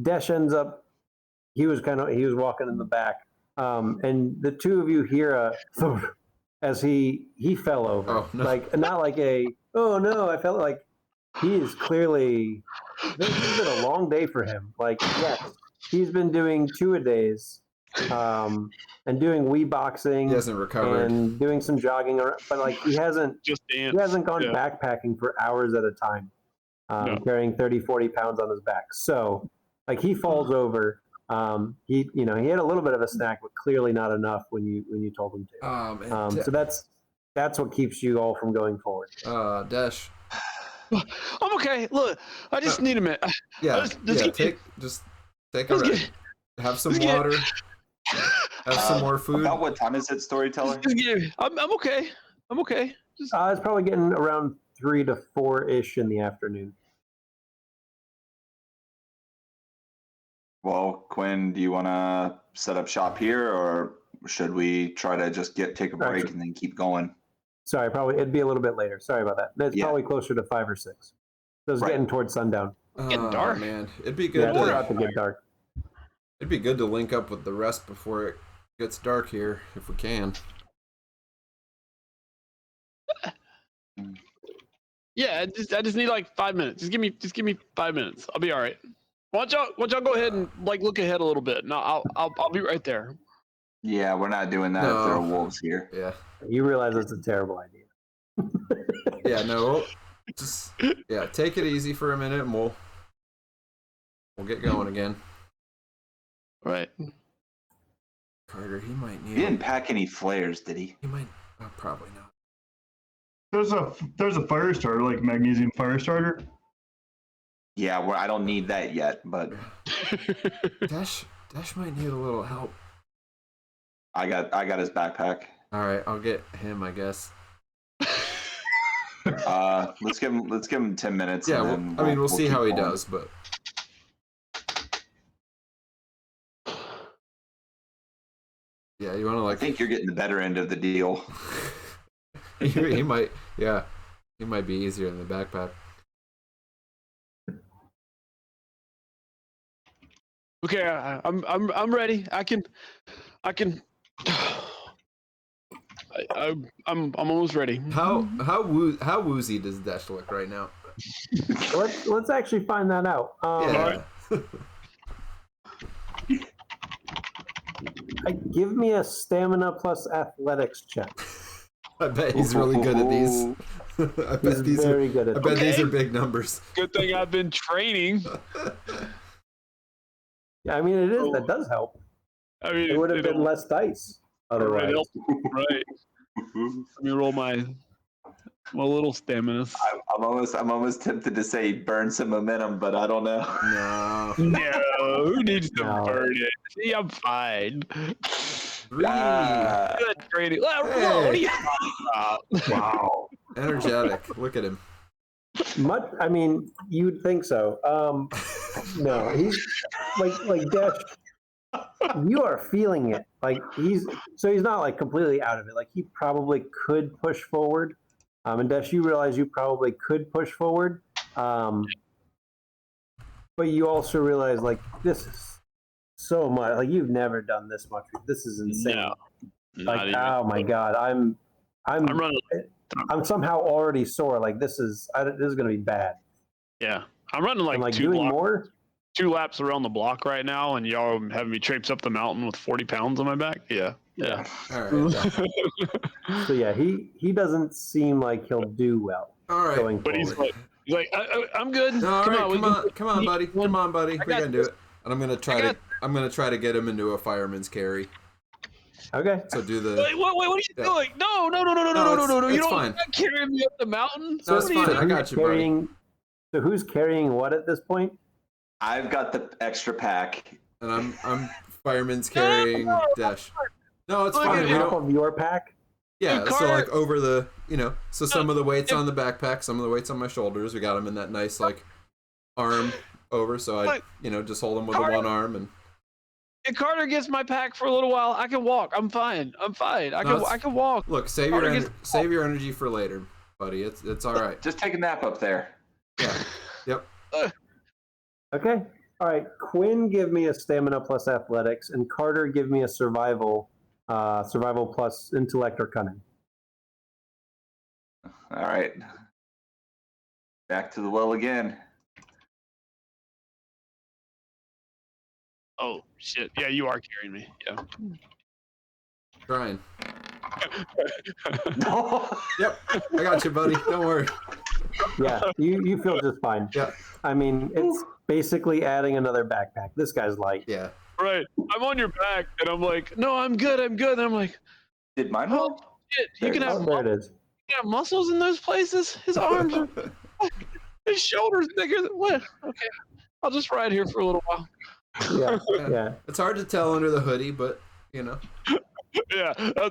Speaker 4: Desh ends up. He was walking in the back, and the two of you hear a thump as he fell over.
Speaker 2: Oh, no.
Speaker 4: Like not like a oh no, I felt like he is clearly. This has been a long day for him. Like yes, he's been doing 2-a-days, and doing Wii boxing.
Speaker 2: He hasn't recovered.
Speaker 4: And doing some jogging around, but like he hasn't
Speaker 3: just dance.
Speaker 4: he hasn't gone
Speaker 3: Yeah.
Speaker 4: backpacking for hours at a time,
Speaker 3: No.
Speaker 4: carrying 30-40 pounds on his back. So like he falls over. He had a little bit of a snack, but clearly not enough when you told him to.
Speaker 2: Man.
Speaker 4: So that's what keeps you all from going forward.
Speaker 2: Dash.
Speaker 3: I'm okay. Look, I just need a minute.
Speaker 2: Yeah,
Speaker 3: Just
Speaker 2: take a
Speaker 3: Let's
Speaker 2: rest. Have some
Speaker 3: let's get-
Speaker 2: water. Have some more food.
Speaker 5: About what time is it, storyteller?
Speaker 3: I'm okay. I'm okay. Just
Speaker 4: It's probably getting around 3 to 4-ish in the afternoon.
Speaker 5: Well, Quinn, do you want to set up shop here, or should we try to just take a break and then keep going?
Speaker 4: Sorry, probably it'd be a little bit later. Sorry about that. It's
Speaker 5: Yeah.
Speaker 4: probably closer to 5 or 6. So it's
Speaker 5: Right.
Speaker 4: getting towards sundown.
Speaker 3: Getting dark.
Speaker 2: Man, it'd be
Speaker 4: Yeah,
Speaker 2: good.
Speaker 4: it's about to get dark.
Speaker 2: It'd be good to link up with the rest before it gets dark here, if we can.
Speaker 3: yeah. I just need like 5 minutes. Just give me 5 minutes. I'll be all right. Why don't y'all go ahead and like look ahead a little bit? No, I'll be right there.
Speaker 5: Yeah, we're not doing that if there are wolves here.
Speaker 2: Yeah.
Speaker 4: You realize it's a terrible idea.
Speaker 2: Yeah. No. Just take it easy for a minute, and we'll get going again.
Speaker 3: Right.
Speaker 2: Carter, he might
Speaker 5: He
Speaker 2: need.
Speaker 5: didn't pack any flares, did he?
Speaker 2: He might. Probably not.
Speaker 1: There's a fire starter, like magnesium fire starter.
Speaker 5: Yeah, I don't need that yet, but
Speaker 2: Dash might need a little help.
Speaker 5: I got his backpack.
Speaker 2: All right, I'll get him, I guess.
Speaker 5: Let's give him 10 minutes.
Speaker 2: Yeah,
Speaker 5: and then
Speaker 2: we'll see
Speaker 5: keep
Speaker 2: how he
Speaker 5: going.
Speaker 2: does, but yeah, you want to
Speaker 5: I
Speaker 2: like.
Speaker 5: think you're getting the better end of the deal.
Speaker 2: he might. Yeah, he might be easier in the backpack.
Speaker 3: Okay, I'm ready. I'm almost ready.
Speaker 2: How woozy does Dash look right now?
Speaker 4: Let's actually find that out.
Speaker 2: Yeah.
Speaker 4: Give me a stamina plus athletics check.
Speaker 2: I bet he's really good at these. I bet
Speaker 4: He's
Speaker 2: these
Speaker 4: very
Speaker 2: are.
Speaker 4: good at
Speaker 2: I bet
Speaker 4: that.
Speaker 2: these are big numbers.
Speaker 3: Good thing I've been training.
Speaker 4: Yeah, I mean, that does help.
Speaker 3: I mean,
Speaker 4: It would have been less dice otherwise.
Speaker 3: Right. Let me roll my little stamina.
Speaker 5: I'm almost tempted to say burn some momentum, but I don't know.
Speaker 2: No.
Speaker 3: No, who needs to
Speaker 4: No.
Speaker 3: burn it? See, I'm fine.
Speaker 2: 3.
Speaker 3: Good training. What are you talking about?
Speaker 1: Wow.
Speaker 2: Energetic. Look at him.
Speaker 4: I mean, you'd think so. No, he's like Dash. You are feeling it. Like he's not like completely out of it. Like he probably could push forward. And Dash, you realize you probably could push forward. But you also realize like this is so much. Like you've never done this much. This is insane.
Speaker 3: No,
Speaker 4: Like oh my god, I'm
Speaker 3: running.
Speaker 4: I'm somehow already sore. Like this is gonna be bad.
Speaker 3: Yeah, I'm running like,
Speaker 4: I'm like
Speaker 3: two
Speaker 4: doing
Speaker 3: blocks.
Speaker 4: more.
Speaker 3: 2 laps around the block right now, and y'all having me traipse up the mountain with 40 pounds on my back. Yeah.
Speaker 2: All right.
Speaker 4: So yeah, he doesn't seem like he'll do well.
Speaker 2: All right.
Speaker 4: Going
Speaker 3: But he's
Speaker 4: forward.
Speaker 3: like, I'm good.
Speaker 2: All
Speaker 3: Come
Speaker 2: right,
Speaker 3: on,
Speaker 2: come on, buddy. Come on, buddy. We're gonna do it. And I'm gonna try to get him into a fireman's carry.
Speaker 4: Okay.
Speaker 2: So do the.
Speaker 3: Wait, what are you doing? No. You
Speaker 2: it's
Speaker 3: don't
Speaker 2: fine.
Speaker 3: carry me up the mountain.
Speaker 2: No, it's fine. I got you, buddy.
Speaker 4: So who's carrying what at this point?
Speaker 5: I've got the extra pack.
Speaker 2: And I'm fireman's carrying Dash. No, it's fine. We
Speaker 4: Half
Speaker 2: don't,
Speaker 4: of your pack.
Speaker 2: yeah,
Speaker 3: Hey,
Speaker 2: so
Speaker 3: Carter.
Speaker 2: like over the, so some of the weight's on the backpack, some of the weight's on my shoulders. We got him in that nice like arm over, so I, just hold him with the one arm and.
Speaker 3: If Carter gets my pack for a little while, I can walk. I'm fine. I can walk.
Speaker 2: Look, save your energy for later, buddy. It's all right.
Speaker 5: Just take a nap up there.
Speaker 2: Yeah. Yep.
Speaker 4: Okay. All right. Quinn, give me a stamina plus athletics, and Carter, give me a survival plus intellect or cunning.
Speaker 5: All right. Back to the well again.
Speaker 3: Oh shit! Yeah, you are carrying me. Yeah.
Speaker 2: Trying.
Speaker 5: No.
Speaker 2: Yep. I got you, buddy. Don't worry.
Speaker 4: Yeah, you feel just fine.
Speaker 2: Yeah.
Speaker 4: I mean, it's basically adding another backpack. This guy's light.
Speaker 2: Yeah.
Speaker 3: Right. I'm on your back, and I'm like, no, I'm good. And I'm like,
Speaker 5: Did mine help?
Speaker 3: shit, you can have
Speaker 4: There it is.
Speaker 3: muscles in those places. His arms are, his shoulders bigger than what? Okay, I'll just ride here for a little while.
Speaker 4: Yeah, yeah.
Speaker 2: It's hard to tell under the hoodie, but
Speaker 3: Yeah,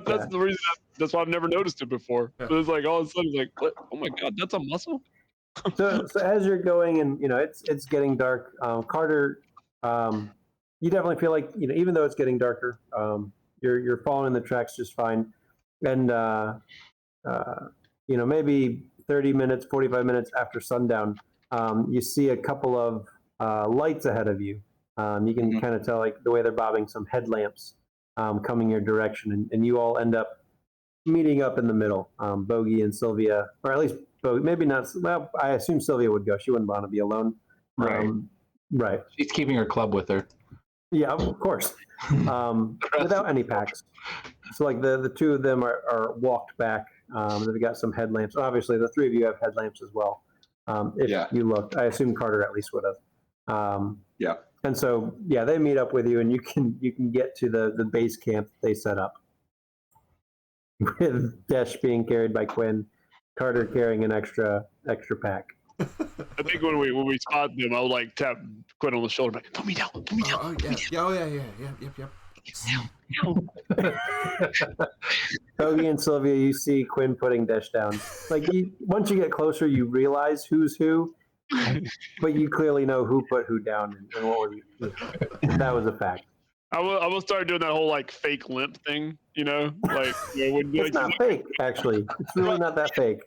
Speaker 3: that's the reason. That's why I've never noticed it before.
Speaker 2: Yeah.
Speaker 3: But it's like all of a sudden, it's like, what? Oh my god, that's a muscle.
Speaker 4: So as you're going, and it's getting dark. Carter, you definitely feel like even though it's getting darker, you're following the tracks just fine, and maybe 30 minutes, 45 minutes after sundown, you see a couple of lights ahead of you. You can kind of tell like the way they're bobbing some headlamps coming your direction, and you all end up meeting up in the middle. Bogey and Sylvia, or at least Bogey, maybe not. Well, I assume Sylvia would go. She wouldn't want to be alone.
Speaker 6: Right.
Speaker 4: Right.
Speaker 6: She's keeping her club with her.
Speaker 4: Yeah, of course. Without any packs. So like the two of them are walked back. They've got some headlamps. Obviously, the three of you have headlamps as well. If you looked, I assume Carter at least would have.
Speaker 5: Yeah.
Speaker 4: And so, yeah, they meet up with you, and you can get to the base camp they set up. With Desh being carried by Quinn, Carter carrying an extra pack.
Speaker 3: I think when we spot them, I would like tap Quinn on the shoulder, like, put me down.
Speaker 2: Oh yeah. Oh yeah. Yep.
Speaker 4: Togi and Sylvia, you see Quinn putting Desh down. Like once you get closer, you realize who's who, but you clearly know who put who down and what was. That was a fact.
Speaker 3: I will start doing that whole like fake limp thing, like when
Speaker 4: It's not fake, actually. It's really not that fake.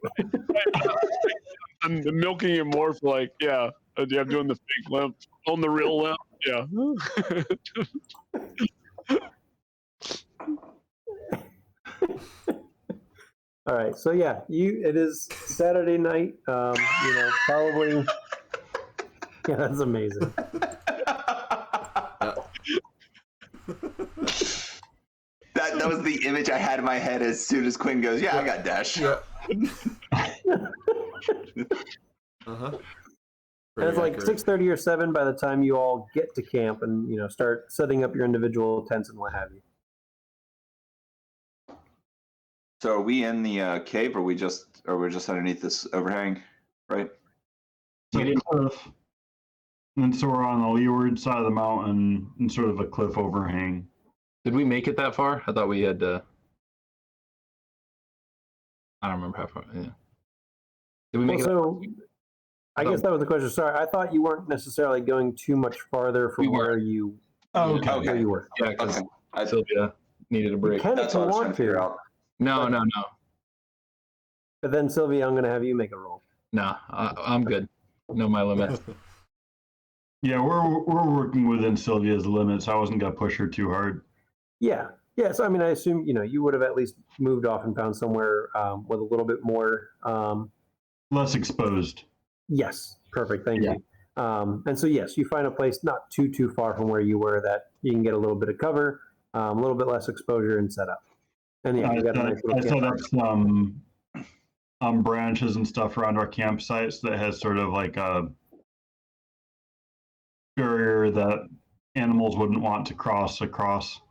Speaker 3: I'm milking it more for like, I'm doing the fake limp on the real limp, yeah.
Speaker 4: All right, so yeah, it is Saturday night. Probably. Yeah, that's amazing.
Speaker 5: That was the image I had in my head as soon as Quinn goes, I got Dash.
Speaker 2: Yeah.
Speaker 4: And it's like 6:30 or 7 by the time you all get to camp and start setting up your individual tents and what have you.
Speaker 5: So are we in the cave, or we're just underneath this overhang, right?
Speaker 1: It's like a cliff. And so we're on the leeward side of the mountain and sort of a cliff overhang.
Speaker 6: Did we make it that far? I thought we had to. I don't remember how far. Yeah. Did we make it?
Speaker 4: So, I guess that was the question. Sorry, I thought you weren't necessarily going too much farther from where you.
Speaker 1: Oh, okay.
Speaker 4: Where you were.
Speaker 6: Yeah, because
Speaker 5: Okay.
Speaker 6: Sylvia needed a break.
Speaker 4: You can if
Speaker 5: That's
Speaker 4: you
Speaker 5: what I was trying
Speaker 4: want
Speaker 5: to figure
Speaker 4: to.
Speaker 5: out.
Speaker 6: No.
Speaker 4: But then, Sylvia, I'm going to have you make a roll.
Speaker 6: No, I'm good. Know my limits.
Speaker 1: Yeah, we're working within Sylvia's limits. I wasn't gonna push her too hard.
Speaker 4: Yeah. Yeah. So, I mean, I assume, you would have at least moved off and found somewhere with a little bit more.
Speaker 1: Less exposed.
Speaker 4: Yes. Perfect. Thank you. And so, yes, you find a place not too far from where you were that you can get a little bit of cover, a little bit less exposure and set up. And yeah, you got a nice little
Speaker 1: I set
Speaker 4: campfire.
Speaker 1: up some branches and stuff around our campsites that has sort of like a barrier that animals wouldn't want to cross across.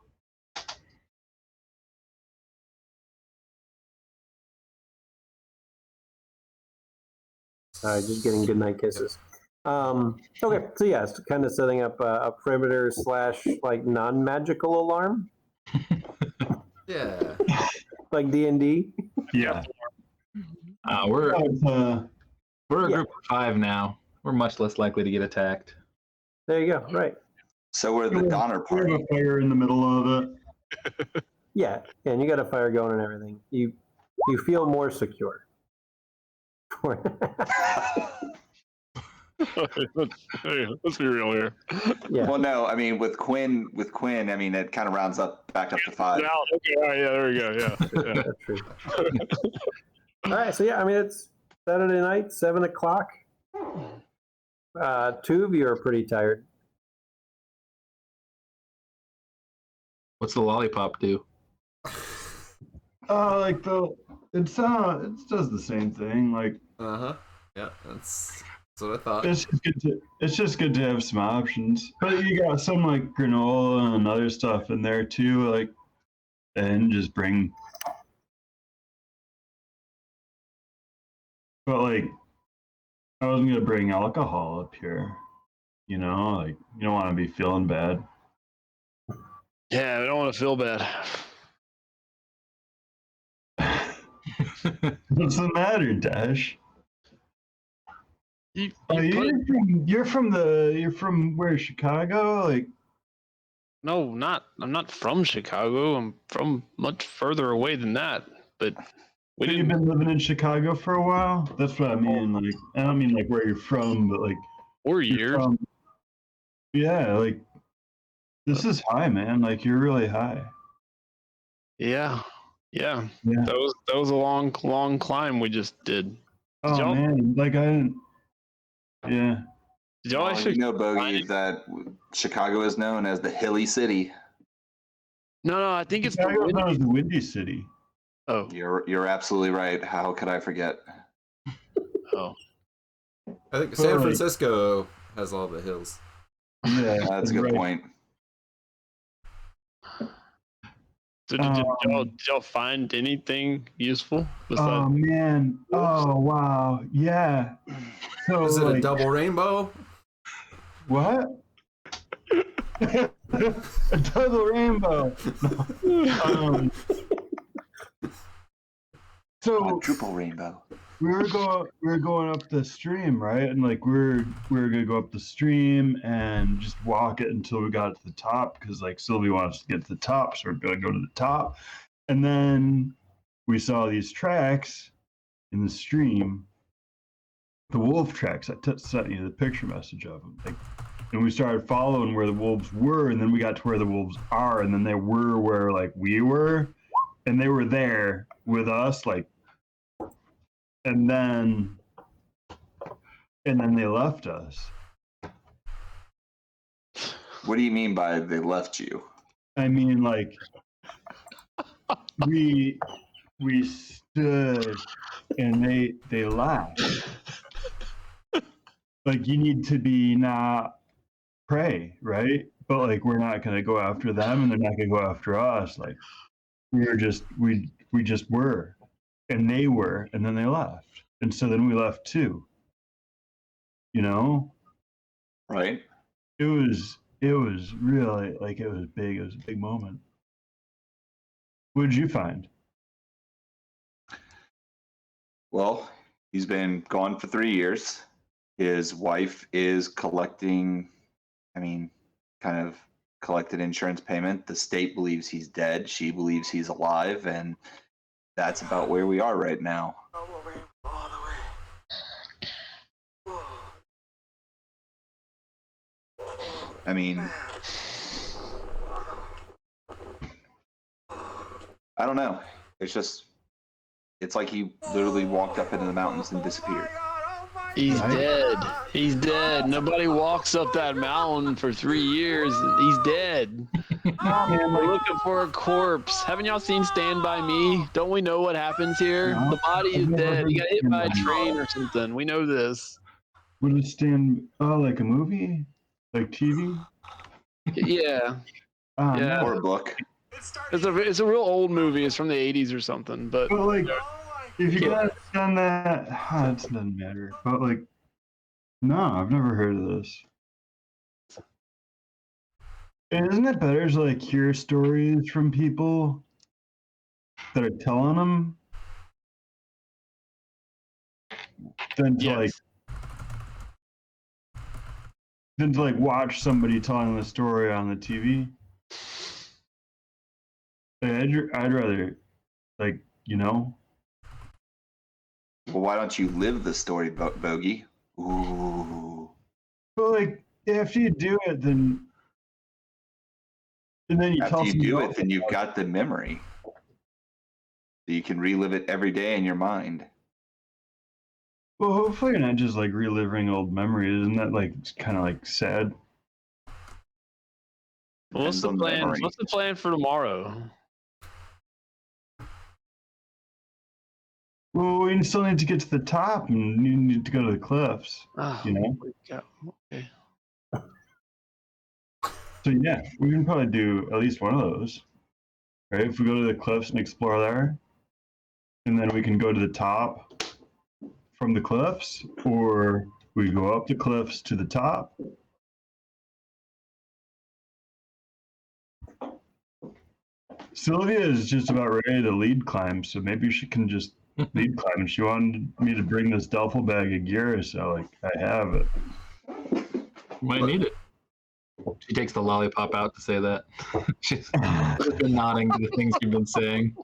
Speaker 4: Just getting good night kisses. Okay, so yeah, it's kind of setting up a perimeter / like non-magical alarm,
Speaker 2: Yeah.
Speaker 4: like D&D.
Speaker 1: Yeah.
Speaker 6: We're a
Speaker 4: Yeah.
Speaker 6: group of 5 now. We're much less likely to get attacked.
Speaker 4: There you go. Right.
Speaker 5: So we're the Donner
Speaker 1: We have
Speaker 5: Party.
Speaker 1: a fire in the middle of it.
Speaker 4: Yeah, and you got a fire going and everything. You feel more secure.
Speaker 3: Let's be real here.
Speaker 4: Yeah.
Speaker 5: Well, no, I mean with Quinn, I mean it kind of rounds up back up to 5.
Speaker 3: Now, okay, all right, yeah, there we go. Yeah.
Speaker 4: That's true. All right, so yeah, I mean it's Saturday night, 7:00. 2 of you are pretty tired.
Speaker 6: What's the lollipop do?
Speaker 1: Like it does the same thing. Like
Speaker 2: Yeah, that's what I thought.
Speaker 1: it's just good to have some options. But you got some like granola and other stuff in there too. Like, and just bring. But like, I wasn't gonna bring alcohol up here. Like you don't want to be feeling bad.
Speaker 3: Yeah, I don't want to feel bad.
Speaker 1: What's the matter, Dash?
Speaker 3: You
Speaker 1: You're from where, Chicago? Like,
Speaker 3: No, I'm not from Chicago. I'm from much further away than that. But we
Speaker 1: you've
Speaker 3: didn't.
Speaker 1: been living in Chicago for a while? That's what I mean. Like, I don't mean like where you're from, but like
Speaker 3: 4
Speaker 1: you're
Speaker 3: years.
Speaker 1: from. Yeah, like this is high, man. Like you're really high.
Speaker 3: Yeah.
Speaker 1: Yeah.
Speaker 3: That was a long climb we just did.
Speaker 1: Oh
Speaker 3: y'all-
Speaker 1: man, like I didn't. Yeah.
Speaker 3: Did y'all
Speaker 5: Well,
Speaker 3: actually?
Speaker 5: you know, Bogey, that Chicago is known as the Hilly City.
Speaker 3: No, I think it's the
Speaker 1: Chicago's known as
Speaker 3: windy.
Speaker 1: the Windy City.
Speaker 3: Oh,
Speaker 5: You're absolutely right. How could I forget?
Speaker 3: oh.
Speaker 2: I think San Francisco has all the hills.
Speaker 1: Yeah,
Speaker 5: That's a good
Speaker 1: right.
Speaker 5: point.
Speaker 3: So did y'all find anything useful
Speaker 1: Oh
Speaker 3: besides?
Speaker 1: man. Oh wow. Yeah. So
Speaker 2: Is it a
Speaker 1: like,
Speaker 2: double rainbow?
Speaker 1: what? A double rainbow. So
Speaker 5: Triple rainbow.
Speaker 1: we were going up the stream, right? And like we were gonna go up the stream and just walk it until we got to the top because like Sylvie wants to get to the top, so we're gonna go to the top. And then we saw these tracks in the stream, the wolf tracks. I sent you the picture message of them. Like, and we started following where the wolves were, and then we got to where the wolves are, and then they were where like we were, and they were there with us, like. And then they left us.
Speaker 5: What do you mean by they left you?
Speaker 1: I mean, like, we stood and they laughed. Like, you need to be not prey, right? But like, we're not gonna go after them, and they're not gonna go after us. Like, we just were, and they were, and then they left, and so then we left too. You know,
Speaker 5: Right.
Speaker 1: it was really like it was big. It was a big moment. What did you find?
Speaker 5: Well, he's been gone for 3 years. His wife is collecting, kind of collected insurance payment. The state believes he's dead. She believes he's alive. And that's about where we are right now. I mean, I don't know. It's like he literally walked up into the mountains and disappeared.
Speaker 3: He's dead. He's dead. Nobody walks up that mountain for 3 years. He's dead. We're looking for a corpse. Haven't y'all seen Stand By Me? Don't we know what happens here?
Speaker 1: No.
Speaker 3: The body is
Speaker 1: I've never
Speaker 3: dead. He
Speaker 1: heard
Speaker 3: got hit by a
Speaker 1: Stand By Me.
Speaker 3: train or something. We know this.
Speaker 1: Would it stand? Oh, like a movie, like TV?
Speaker 3: Yeah.
Speaker 1: Oh,
Speaker 3: Yeah.
Speaker 1: no.
Speaker 5: Or a book.
Speaker 3: It's a real old movie. It's from the 80s or something. But
Speaker 1: But like, if you guys done that, it doesn't matter. But like, no, I've never heard of this. And isn't it better to like hear stories from people that are telling them than to like watch somebody telling the story on the TV? I'd rather, like, you know.
Speaker 5: Well, why don't you live the story, Bogey? Ooh.
Speaker 1: But like, after you do it, then and then you
Speaker 5: After
Speaker 1: tell
Speaker 5: you
Speaker 1: somebody
Speaker 5: do
Speaker 1: else
Speaker 5: it, then you've
Speaker 1: about
Speaker 5: got the memory. You can relive it every day in your mind.
Speaker 1: Well, hopefully you're not just like reliving old memories. Isn't that like kind of like sad?
Speaker 3: what's
Speaker 5: Depends
Speaker 3: the
Speaker 5: on the
Speaker 3: plan?
Speaker 5: memory.
Speaker 3: What's the plan for tomorrow?
Speaker 1: Well, we still need to get to the top, and you need to go to the cliffs.
Speaker 3: Oh,
Speaker 1: You know.
Speaker 3: okay.
Speaker 1: So yeah, we can probably do at least one of those, right? If we go to the cliffs and explore there, and then we can go to the top from the cliffs, or we go up the cliffs to the top. Sylvia is just about ready to lead climb, so maybe she can just lead climb. And she wanted me to bring this duffel bag of gear, so like I have it.
Speaker 6: Might need it. She takes the lollipop out to say that. She's been nodding to the things you've been saying.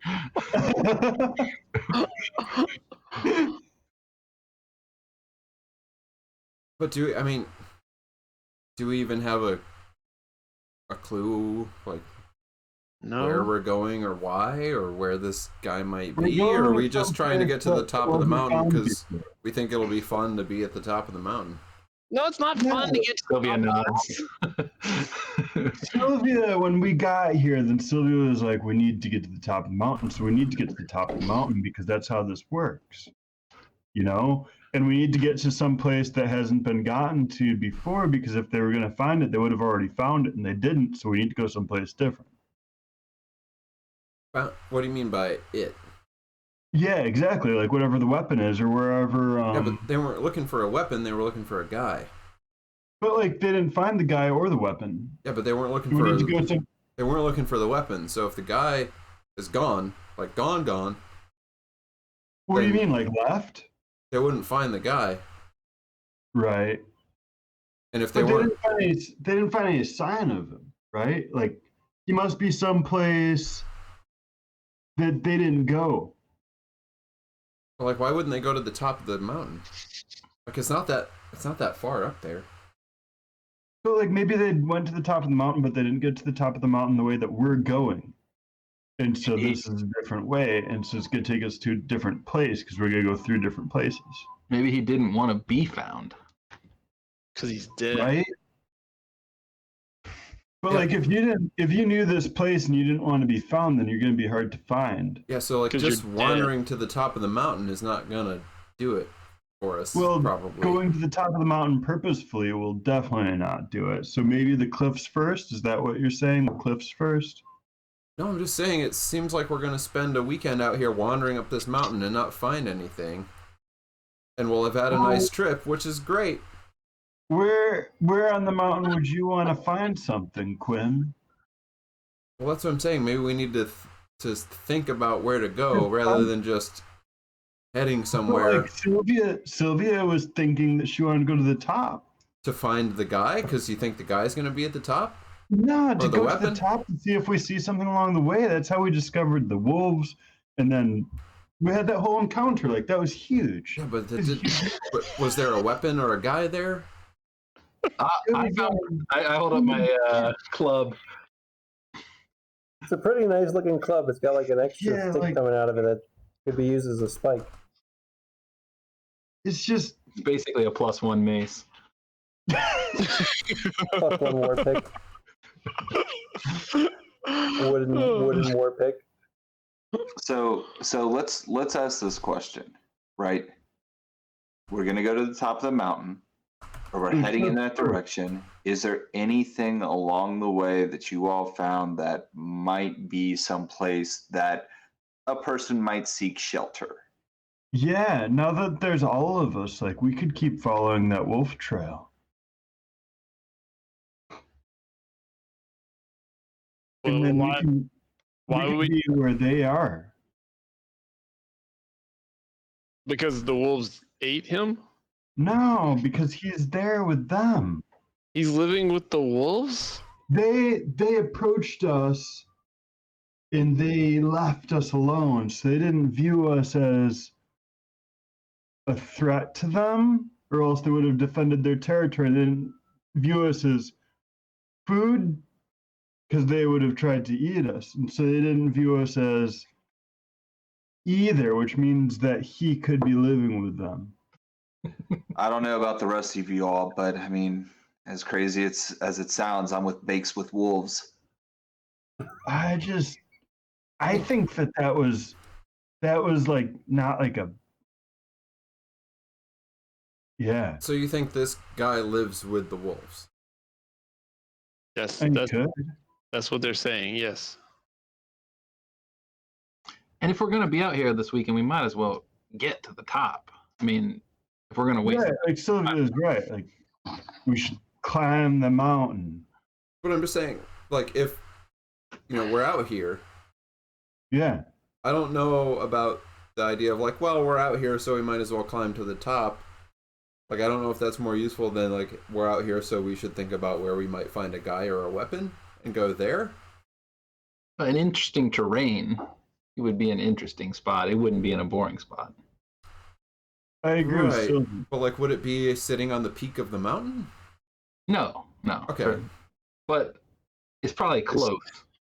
Speaker 2: But do we even have a clue, like where we're going or why or where this guy might be, or are we just trying to get to the top of the mountain because we think it'll be fun to be at the top of the mountain?
Speaker 3: No, it's not fun to get to
Speaker 6: Sylvia nods.
Speaker 1: Sylvia, when we got here, then Sylvia was like, we need to get to the top of the mountain. So we need to get to the top of the mountain because that's how this works, you know? And we need to get to some place that hasn't been gotten to before because if they were going to find it, they would have already found it and they didn't. So we need to go someplace different.
Speaker 2: What do you mean by it?
Speaker 1: Yeah, exactly. Like whatever the weapon is or wherever.
Speaker 2: Yeah, but they weren't looking for a weapon. They were looking for a guy.
Speaker 1: But like they didn't find the guy or the weapon.
Speaker 2: Yeah, but they weren't looking
Speaker 1: We
Speaker 2: for.
Speaker 1: need to go to...
Speaker 2: They weren't looking for the weapon. So if the guy is gone, like gone,
Speaker 1: What do you mean, like left?
Speaker 2: they wouldn't find the guy.
Speaker 1: Right.
Speaker 2: And if they
Speaker 1: But
Speaker 2: weren't,
Speaker 1: they didn't find any sign of him, right? Like he must be someplace that they didn't go.
Speaker 2: like, why wouldn't they go to the top of the mountain? Like it's not that far up there.
Speaker 1: So like maybe they went to the top of the mountain, but they didn't get to the top of the mountain the way that we're going. And so this is a different way, and so it's gonna take us to a different place because we're gonna go through different places.
Speaker 6: Maybe he didn't want to be found.
Speaker 3: because he's dead.
Speaker 1: Right? But
Speaker 2: Yeah.
Speaker 1: like if you knew this place and you didn't want to be found, then you're gonna be hard to find.
Speaker 2: Yeah, so like
Speaker 3: 'Cause
Speaker 2: just
Speaker 3: you're dead.
Speaker 2: wandering to the top of the mountain is not gonna do it for us.
Speaker 1: Well,
Speaker 2: probably.
Speaker 1: going to the top of the mountain purposefully will definitely not do it. So maybe the cliffs first? Is that what you're saying? The cliffs first?
Speaker 2: No, I'm just saying it seems like we're going to spend a weekend out here wandering up this mountain and not find anything. And we'll have had a nice trip, which is great.
Speaker 1: Where on the mountain would you want to find something, Quinn?
Speaker 2: Well, that's what I'm saying. Maybe we need to think about where to go rather than just heading somewhere.
Speaker 1: Like Sylvia was thinking that she wanted to go to the top.
Speaker 2: To find the guy? Because you think the guy's going to be at the top?
Speaker 1: No, to go
Speaker 2: weapon?
Speaker 1: to the top and see if we see something along the way. That's how we discovered the wolves. And then we had that whole encounter. Like, that was huge.
Speaker 2: Yeah, but was there a weapon or a guy there?
Speaker 6: I hold up my club.
Speaker 4: It's a pretty nice looking club. It's got like an extra stick coming out of it that could be used as a spike.
Speaker 1: It's
Speaker 6: basically a +1 mace.
Speaker 4: +1 war pick. Wooden war pick.
Speaker 5: So let's ask this question, right? We're gonna go to the top of the mountain, or we're heading in that direction. Is there anything along the way that you all found that might be someplace that a person might seek shelter?
Speaker 1: Yeah, now that there's all of us, like, we could keep following that wolf trail. And then
Speaker 3: why would we
Speaker 1: be where they are?
Speaker 3: Because the wolves ate him?
Speaker 1: No, because he's there with them.
Speaker 3: He's living with the wolves?
Speaker 1: They approached us and they left us alone, so they didn't view us as a threat to them, or else they would have defended their territory. They didn't view us as food because they would have tried to eat us, and so they didn't view us as either, which means that he could be living with them.
Speaker 5: I don't know about the rest of you all, but I mean, as crazy as it sounds, I'm with bakes with wolves.
Speaker 1: I think that was like not like a
Speaker 2: So you think this guy lives with the wolves?
Speaker 3: That's what they're saying, yes.
Speaker 6: And if we're going to be out here this weekend, we might as well get to the top. I mean, if we're going to wait.
Speaker 1: Yeah, like Sylvia's right. Like, we should climb the mountain.
Speaker 2: But I'm just saying, like, if, we're out here.
Speaker 1: Yeah.
Speaker 2: I don't know about the idea of, like, well, we're out here, so we might as well climb to the top. Like, I don't know if that's more useful than, like, we're out here, so we should think about where we might find a guy or a weapon and go there.
Speaker 6: An interesting terrain. It would be an interesting spot. It wouldn't be in a boring spot.
Speaker 1: I agree with Sylvia.
Speaker 2: But, like, would it be sitting on the peak of the mountain?
Speaker 6: No.
Speaker 2: Okay.
Speaker 6: Sure. But it's probably close.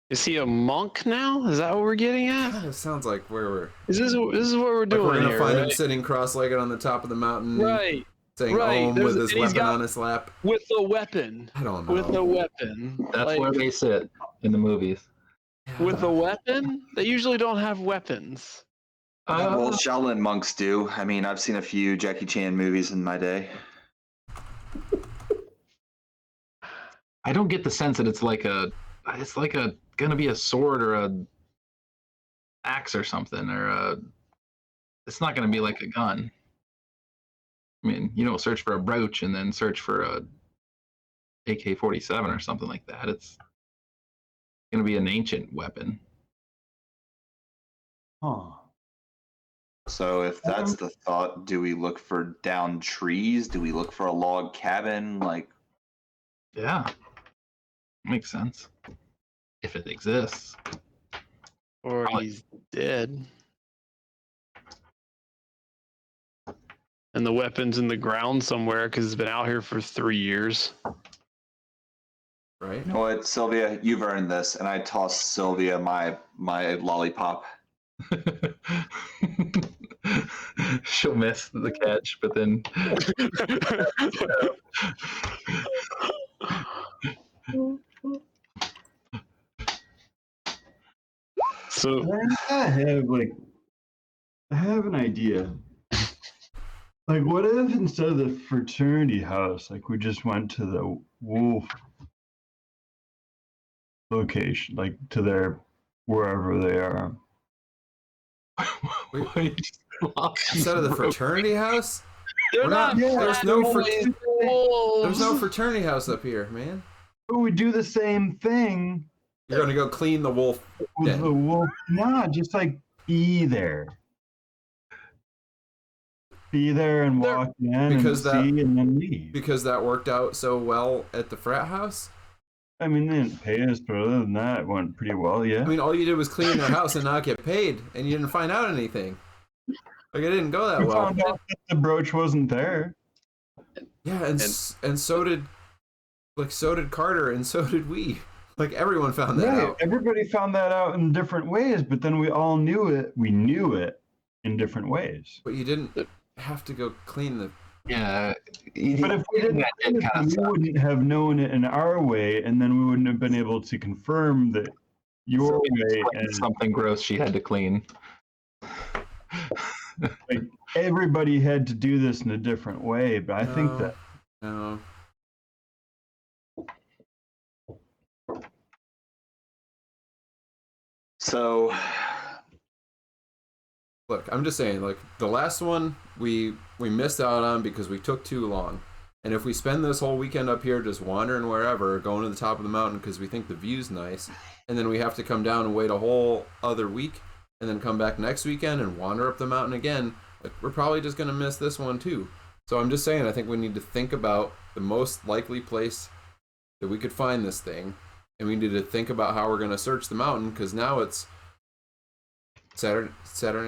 Speaker 3: Is he a monk now? Is that what we're getting at?
Speaker 2: Kind of sounds like where we're...
Speaker 3: This is what we're doing
Speaker 2: we're gonna
Speaker 3: here,
Speaker 2: find
Speaker 3: right?
Speaker 2: him sitting cross-legged on the top of the mountain.
Speaker 3: Right.
Speaker 2: Saying Om with his weapon on his lap.
Speaker 3: With a weapon.
Speaker 2: I don't know.
Speaker 3: With a weapon.
Speaker 6: That's where they sit in the movies.
Speaker 3: With a weapon? They usually don't have weapons.
Speaker 5: Well, Shaolin monks do. I mean, I've seen a few Jackie Chan movies in my day.
Speaker 6: I don't get the sense that it's gonna be a sword or a axe or something, or it's not gonna be like a gun. I mean, search for a brooch and then search for a AK-47 or something like that. It's gonna be an ancient weapon.
Speaker 1: Huh.
Speaker 5: So if that's the thought, do we look for downed trees? Do we look for a log cabin? Like,
Speaker 6: yeah, makes sense if it exists.
Speaker 3: Or he's dead. And the weapon's in the ground somewhere because it's been out here for 3 years.
Speaker 2: Right?
Speaker 5: you know what, Sylvia, you've earned this, and I toss Sylvia my lollipop.
Speaker 6: She'll miss the catch, but then
Speaker 3: So
Speaker 1: I have an idea. Like, what if instead of the fraternity house, like, we just went to the wolf location, like to their wherever they are.
Speaker 2: Instead of the fraternity house?
Speaker 3: They're not.
Speaker 2: There's no
Speaker 3: wolves.
Speaker 2: fraternity house up here, man.
Speaker 1: But we do the same thing
Speaker 2: You're gonna go clean the wolf
Speaker 1: with
Speaker 2: den.
Speaker 1: the wolf. Nah, just like be there. Be there and walk in
Speaker 2: because
Speaker 1: and see and then leave.
Speaker 2: Because that worked out so well at the frat house?
Speaker 1: I mean, they didn't pay us, but other than that, it went pretty well, yeah.
Speaker 2: I mean, all you did was clean their house and not get paid, and you didn't find out anything. Like, it didn't go that
Speaker 1: we
Speaker 2: well.
Speaker 1: found out that the brooch wasn't there.
Speaker 2: Yeah, and so did Carter, and so did we. Like, everyone found that out.
Speaker 1: Everybody found that out in different ways, but then we all knew it. We knew it in different ways.
Speaker 2: But you didn't have to go clean the...
Speaker 6: Yeah.
Speaker 1: But if we didn't, we wouldn't have known it in our way, and then we wouldn't have been able to confirm that your way and
Speaker 6: something gross she had to clean.
Speaker 1: like everybody had to do this in a different way. But I think that
Speaker 2: No.
Speaker 5: So,
Speaker 2: Look, I'm just saying, like, the last one we missed out on because we took too long. And if we spend this whole weekend up here just wandering wherever, going to the top of the mountain because we think the view's nice, and then we have to come down and wait a whole other week, and then come back next weekend and wander up the mountain again, like, we're probably just going to miss this one too. So I'm just saying, I think we need to think about the most likely place that we could find this thing, and we need to think about how we're going to search the mountain, because now it's Saturday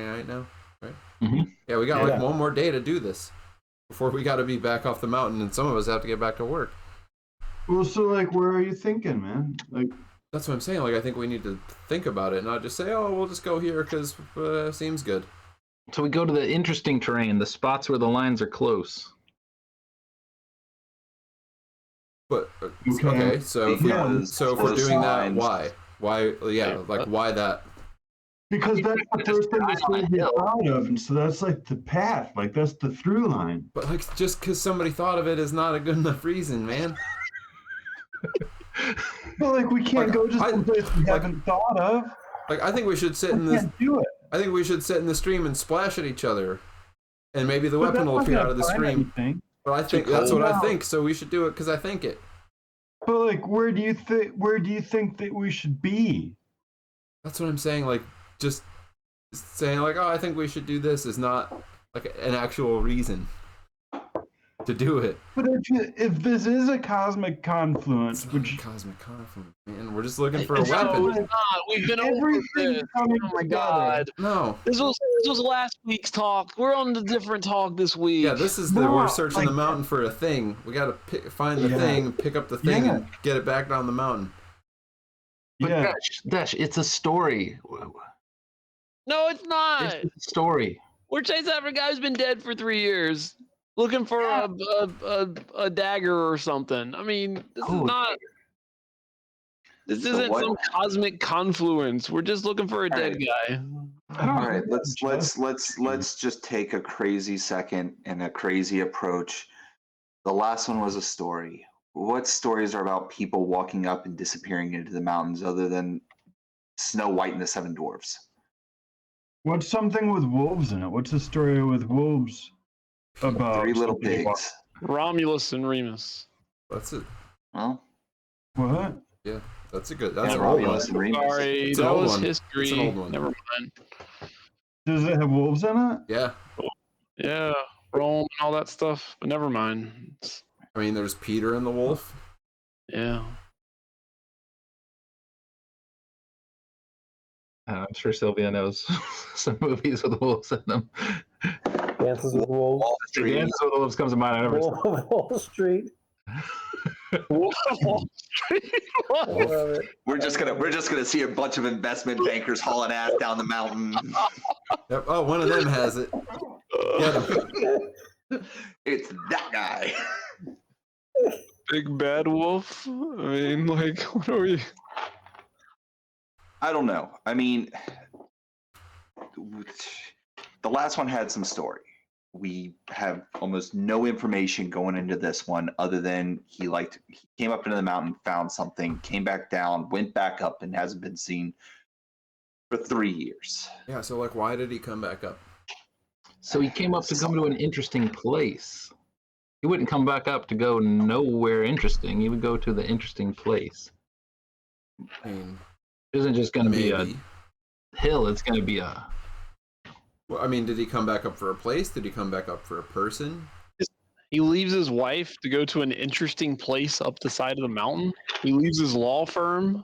Speaker 2: night now, right?
Speaker 6: Mm-hmm.
Speaker 2: Yeah, we got like one more day to do this before we got to be back off the mountain, and some of us have to get back to work.
Speaker 1: well, so like, where are you thinking, man? Like,
Speaker 2: That's what I'm saying. Like, I think we need to think about it, not just say, "Oh, we'll just go here because seems good."
Speaker 6: So we go to the interesting terrain, the spots where the lines are close.
Speaker 2: But okay, so if we're doing that,
Speaker 5: signs.
Speaker 2: why? Yeah, like why that?
Speaker 1: because that's the first thing that we thought of, and so that's like the path, like that's the through line.
Speaker 2: But like, just because somebody thought of it is not a good enough reason, man.
Speaker 1: Well, like we can't go just someplace we haven't thought of.
Speaker 2: Like, I think we should sit in
Speaker 1: We
Speaker 2: this.
Speaker 1: can't do it.
Speaker 2: I think we should sit in the stream and splash at each other, and maybe the
Speaker 1: But
Speaker 2: weapon
Speaker 1: that's
Speaker 2: will
Speaker 1: not
Speaker 2: appear
Speaker 1: gonna
Speaker 2: out of the
Speaker 1: find
Speaker 2: stream.
Speaker 1: anything.
Speaker 2: But I think
Speaker 5: Too
Speaker 2: that's what
Speaker 1: cold.
Speaker 2: I think. So we should do it because I think it.
Speaker 1: But like, where do you think that we should be?
Speaker 2: That's what I'm saying. Like, just saying like, oh, I think we should do this is not like an actual reason to do it.
Speaker 1: But if this is a cosmic confluence, which
Speaker 2: Cosmic conflict, man, we're just looking for a
Speaker 1: It's not.
Speaker 2: weapon.
Speaker 3: It's not. We've been over
Speaker 1: everything
Speaker 3: this.
Speaker 1: coming
Speaker 3: Oh my
Speaker 1: together.
Speaker 3: god.
Speaker 2: No.
Speaker 3: This was last week's talk. We're on the different talk this week.
Speaker 2: Yeah, this is
Speaker 1: No,
Speaker 2: we're searching the
Speaker 1: like-
Speaker 2: mountain for a thing. We gotta find the
Speaker 1: Yeah.
Speaker 2: thing, pick up the thing,
Speaker 1: Yeah.
Speaker 2: and get it back down the mountain.
Speaker 6: But
Speaker 1: Yeah.
Speaker 6: Dash, it's a story.
Speaker 3: No, it's not.
Speaker 6: It's a story.
Speaker 3: We're chasing after a guy who's been dead for 3 years, looking for a dagger or something. I mean, this is
Speaker 6: Oh,
Speaker 3: not. This
Speaker 5: So
Speaker 3: isn't
Speaker 5: what-
Speaker 3: some cosmic confluence. We're just looking for a dead guy.
Speaker 1: I don't
Speaker 5: All right,
Speaker 1: know.
Speaker 5: let's just take a crazy second and a crazy approach. The last one was a story. What stories are about people walking up and disappearing into the mountains other than Snow White and the Seven Dwarfs?
Speaker 1: What's something with wolves in it? What's the story with wolves about?
Speaker 5: Three Little
Speaker 1: something about-
Speaker 5: Pigs.
Speaker 3: Romulus and Remus.
Speaker 2: That's it.
Speaker 5: Well,
Speaker 1: What?
Speaker 2: That's a good.
Speaker 5: yeah,
Speaker 2: That's an old
Speaker 5: Romulus
Speaker 2: one.
Speaker 5: and Remus.
Speaker 3: Sorry,
Speaker 2: It's an
Speaker 3: that
Speaker 2: old
Speaker 3: was
Speaker 2: one.
Speaker 3: history.
Speaker 2: It's an old one.
Speaker 3: Never mind.
Speaker 1: Does it have wolves in it?
Speaker 2: Yeah,
Speaker 3: Yeah, Rome and all that stuff. But never mind.
Speaker 2: I mean, there's Peter and the Wolf.
Speaker 3: Yeah.
Speaker 6: I'm sure Sylvia knows some movies with wolves in them.
Speaker 4: Dances with Wolves.
Speaker 5: Wall Street.
Speaker 6: Dances with Wolves comes to mind. I never.
Speaker 4: Wolf of Wall Street.
Speaker 3: Wall Street.
Speaker 4: I love it.
Speaker 5: We're just gonna see a bunch of investment bankers hauling ass down the mountain.
Speaker 2: Yep. Oh, one of them has it.
Speaker 5: It's that guy.
Speaker 3: Big bad wolf. I mean, like, what are we?
Speaker 5: I don't know. I mean, the last one had some story. We have almost no information going into this one other than he came up into the mountain, found something, came back down, went back up, and hasn't been seen. For 3 years.
Speaker 2: Yeah, so like, why did he come back up?
Speaker 6: So he came up to come to an interesting place. He wouldn't come back up to go nowhere interesting. He would go to the interesting place.
Speaker 2: I mean,
Speaker 6: It isn't just going to be a
Speaker 2: maybe.
Speaker 6: hill. It's going to be a...
Speaker 2: Well, I mean, did he come back up for a place? Did he come back up for a person?
Speaker 3: He leaves his wife to go to an interesting place up the side of the mountain. He leaves his law firm.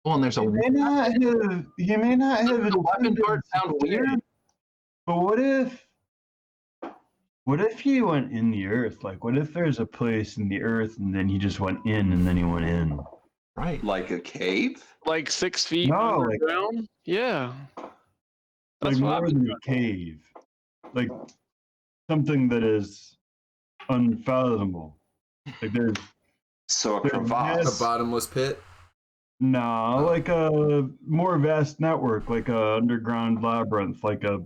Speaker 6: Oh, and there's a...
Speaker 1: He may not have
Speaker 6: The weapon part sound weird.
Speaker 1: But what if he went in the earth? Like, what if there's a place in the earth and then he just went in and then he went in?
Speaker 6: Right.
Speaker 5: Like a cave?
Speaker 3: Like 6 feet
Speaker 1: No, like-
Speaker 3: underground? Yeah.
Speaker 1: Like
Speaker 3: That's what I've
Speaker 1: more
Speaker 3: been
Speaker 1: than
Speaker 3: doing.
Speaker 1: a cave. Like something that is unfathomable. Like there's
Speaker 5: So a
Speaker 1: There-
Speaker 5: crevasse.
Speaker 2: A bottomless pit?
Speaker 1: like a more vast network, like a underground labyrinth, like a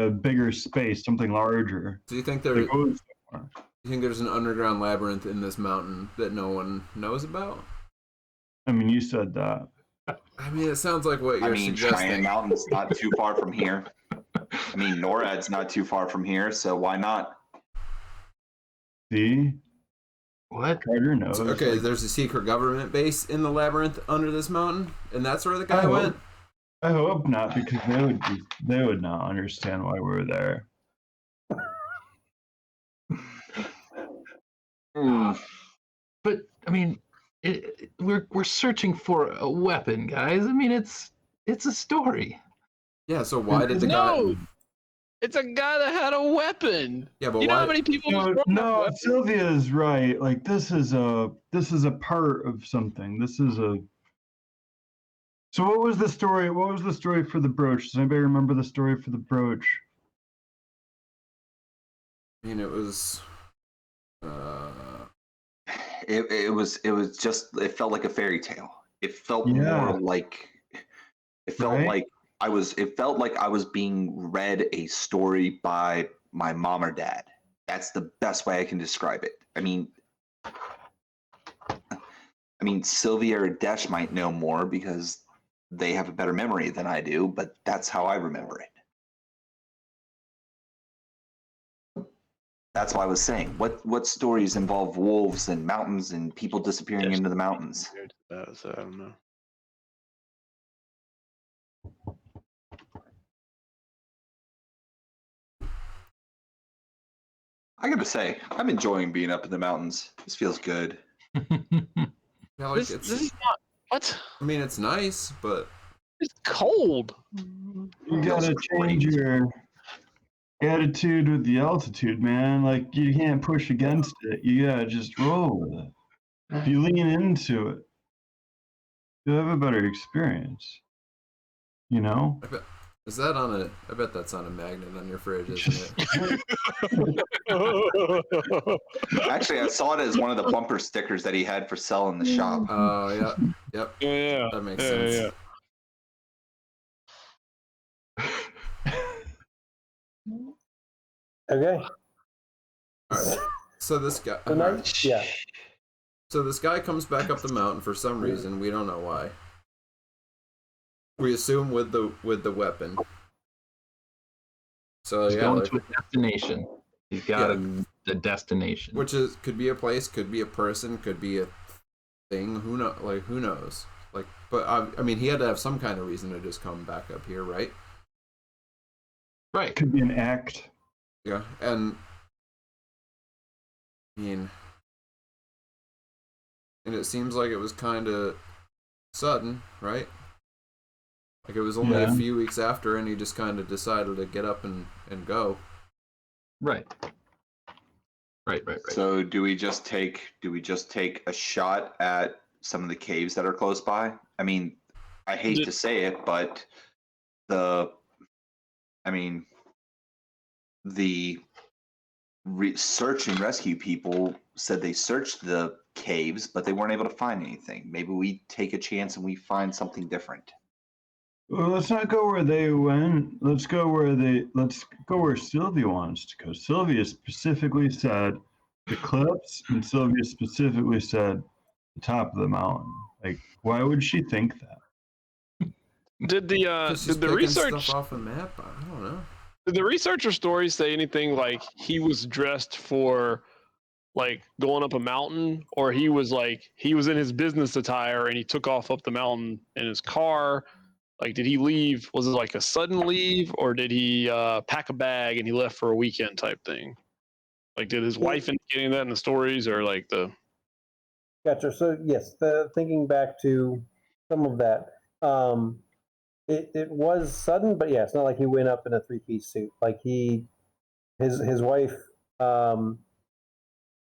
Speaker 1: bigger space, something larger.
Speaker 2: Do you think
Speaker 1: That goes somewhere.
Speaker 2: you think there's an underground labyrinth in this mountain that no one knows about?
Speaker 1: I mean, you said that.
Speaker 2: I mean, it sounds like what
Speaker 5: I
Speaker 2: you're
Speaker 5: mean,
Speaker 2: suggesting.
Speaker 5: Cheyenne Mountain's not too far from here. I mean, NORAD's not too far from here, so why not?
Speaker 1: See?
Speaker 6: What?
Speaker 1: Carter knows.
Speaker 2: Okay,
Speaker 1: Like,
Speaker 2: there's a secret government base in the labyrinth under this mountain, and that's where the guy
Speaker 1: I
Speaker 2: went?
Speaker 1: I hope not, because they would not understand why we're there.
Speaker 6: But I mean, we're searching for a weapon, guys. I mean, it's a story.
Speaker 2: Yeah, so why did the
Speaker 3: No!
Speaker 2: guy...
Speaker 3: It's a guy that had a weapon.
Speaker 2: Yeah, but
Speaker 3: You know
Speaker 2: why...
Speaker 3: how many people just
Speaker 1: No,
Speaker 3: brought
Speaker 1: no,
Speaker 3: weapons?
Speaker 1: Sylvia is right. Like this is a part of something. This is a. So what was the story? What was the story for the brooch? Does anybody remember the story for the brooch?
Speaker 2: I mean, it was...
Speaker 5: It was just, it felt like a fairy tale. It felt
Speaker 1: Yeah.
Speaker 5: more like, it felt
Speaker 1: Right?
Speaker 5: like it felt like I was being read a story by my mom or dad. That's the best way I can describe it. I mean, Sylvia or Desh might know more because they have a better memory than I do, but that's how I remember it. That's why I was saying, what stories involve wolves and mountains and people disappearing into the mountains?
Speaker 3: So I don't know.
Speaker 5: I gotta say, I'm enjoying being up in the mountains. This feels good.
Speaker 2: Yeah, like
Speaker 3: This
Speaker 2: it's...
Speaker 3: is not what?
Speaker 2: I mean, it's nice, but...
Speaker 3: It's cold.
Speaker 1: You gotta change your attitude with the altitude, man. Like you can't push against it. You gotta just roll with it. If you lean into it, you'll have a better experience. You know?
Speaker 2: I bet... Is that on a... I bet that's on a magnet on your fridge, isn't it?
Speaker 5: Actually, I saw it as one of the bumper stickers that he had for sale in the shop.
Speaker 2: Oh, yeah. Yep.
Speaker 3: Yeah.
Speaker 2: That makes sense.
Speaker 4: Okay.
Speaker 2: Alright. So this guy...
Speaker 4: So nice. Yeah.
Speaker 2: So this guy comes back up the mountain for some reason. We don't know why. We assume with the weapon. So
Speaker 6: He's
Speaker 2: yeah,
Speaker 6: going
Speaker 2: like,
Speaker 6: to a destination. He's got a destination.
Speaker 2: which is could be a place, could be a person, could be a thing. Who know? Like who knows? Like, but I mean, he had to have some kind of reason to just come back up here, right?
Speaker 6: Right.
Speaker 1: Could be an act.
Speaker 2: Yeah, and I mean, and it seems like it was kind of sudden, right? Like it was only a
Speaker 1: Yeah.
Speaker 2: few weeks after, and he just kind of decided to get up and go.
Speaker 6: Right. Right.
Speaker 5: So do we just take a shot at some of the caves that are close by? I mean, I hate to say it, but the search and rescue people said they searched the caves, but they weren't able to find anything. Maybe we take a chance and we find something different.
Speaker 1: Well, let's not go where they went. Let's go where Sylvia wants to go. Sylvia specifically said the cliffs, and Sylvia specifically said the top of the mountain. Like, why would she think that?
Speaker 3: Did
Speaker 2: Just
Speaker 3: the
Speaker 2: picking
Speaker 3: research
Speaker 2: stuff off a map? I don't know.
Speaker 3: did the researcher story say anything like he was dressed for like going up a mountain, or he was in his business attire and he took off up the mountain in his car? Like, did he leave? Was it like a sudden leave, or did he pack a bag and he left for a weekend type thing? Like, did his wife end up getting that in the stories, or like the?
Speaker 4: Gotcha. So yes, thinking back to some of that, it was sudden, but yeah, it's not like he went up in a three-piece suit. Like his wife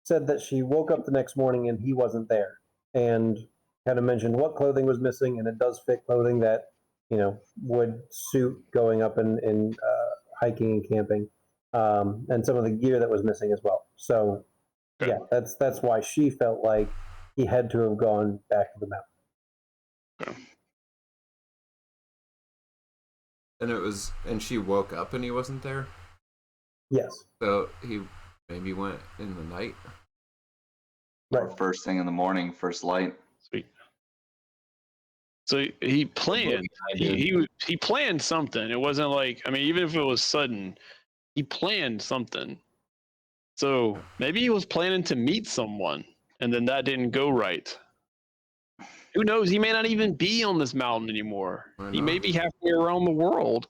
Speaker 4: said that she woke up the next morning and he wasn't there, and kind of mentioned what clothing was missing, and it does fit clothing that would suit going up and hiking and camping, and some of the gear that was missing as well. So
Speaker 3: Okay.
Speaker 4: yeah, that's why she felt like he had to have gone back to the mountain.
Speaker 3: Okay.
Speaker 2: And she woke up and he wasn't there.
Speaker 4: Yes.
Speaker 2: So he maybe went in the night.
Speaker 4: Right.
Speaker 5: Or first thing in the morning, first light.
Speaker 3: Sweet. So he planned. He planned something. It wasn't like, I mean, even if it was sudden, he planned something. So maybe he was planning to meet someone, and then that didn't go right. Who knows? He may not even be on this mountain anymore. He may be halfway around the world.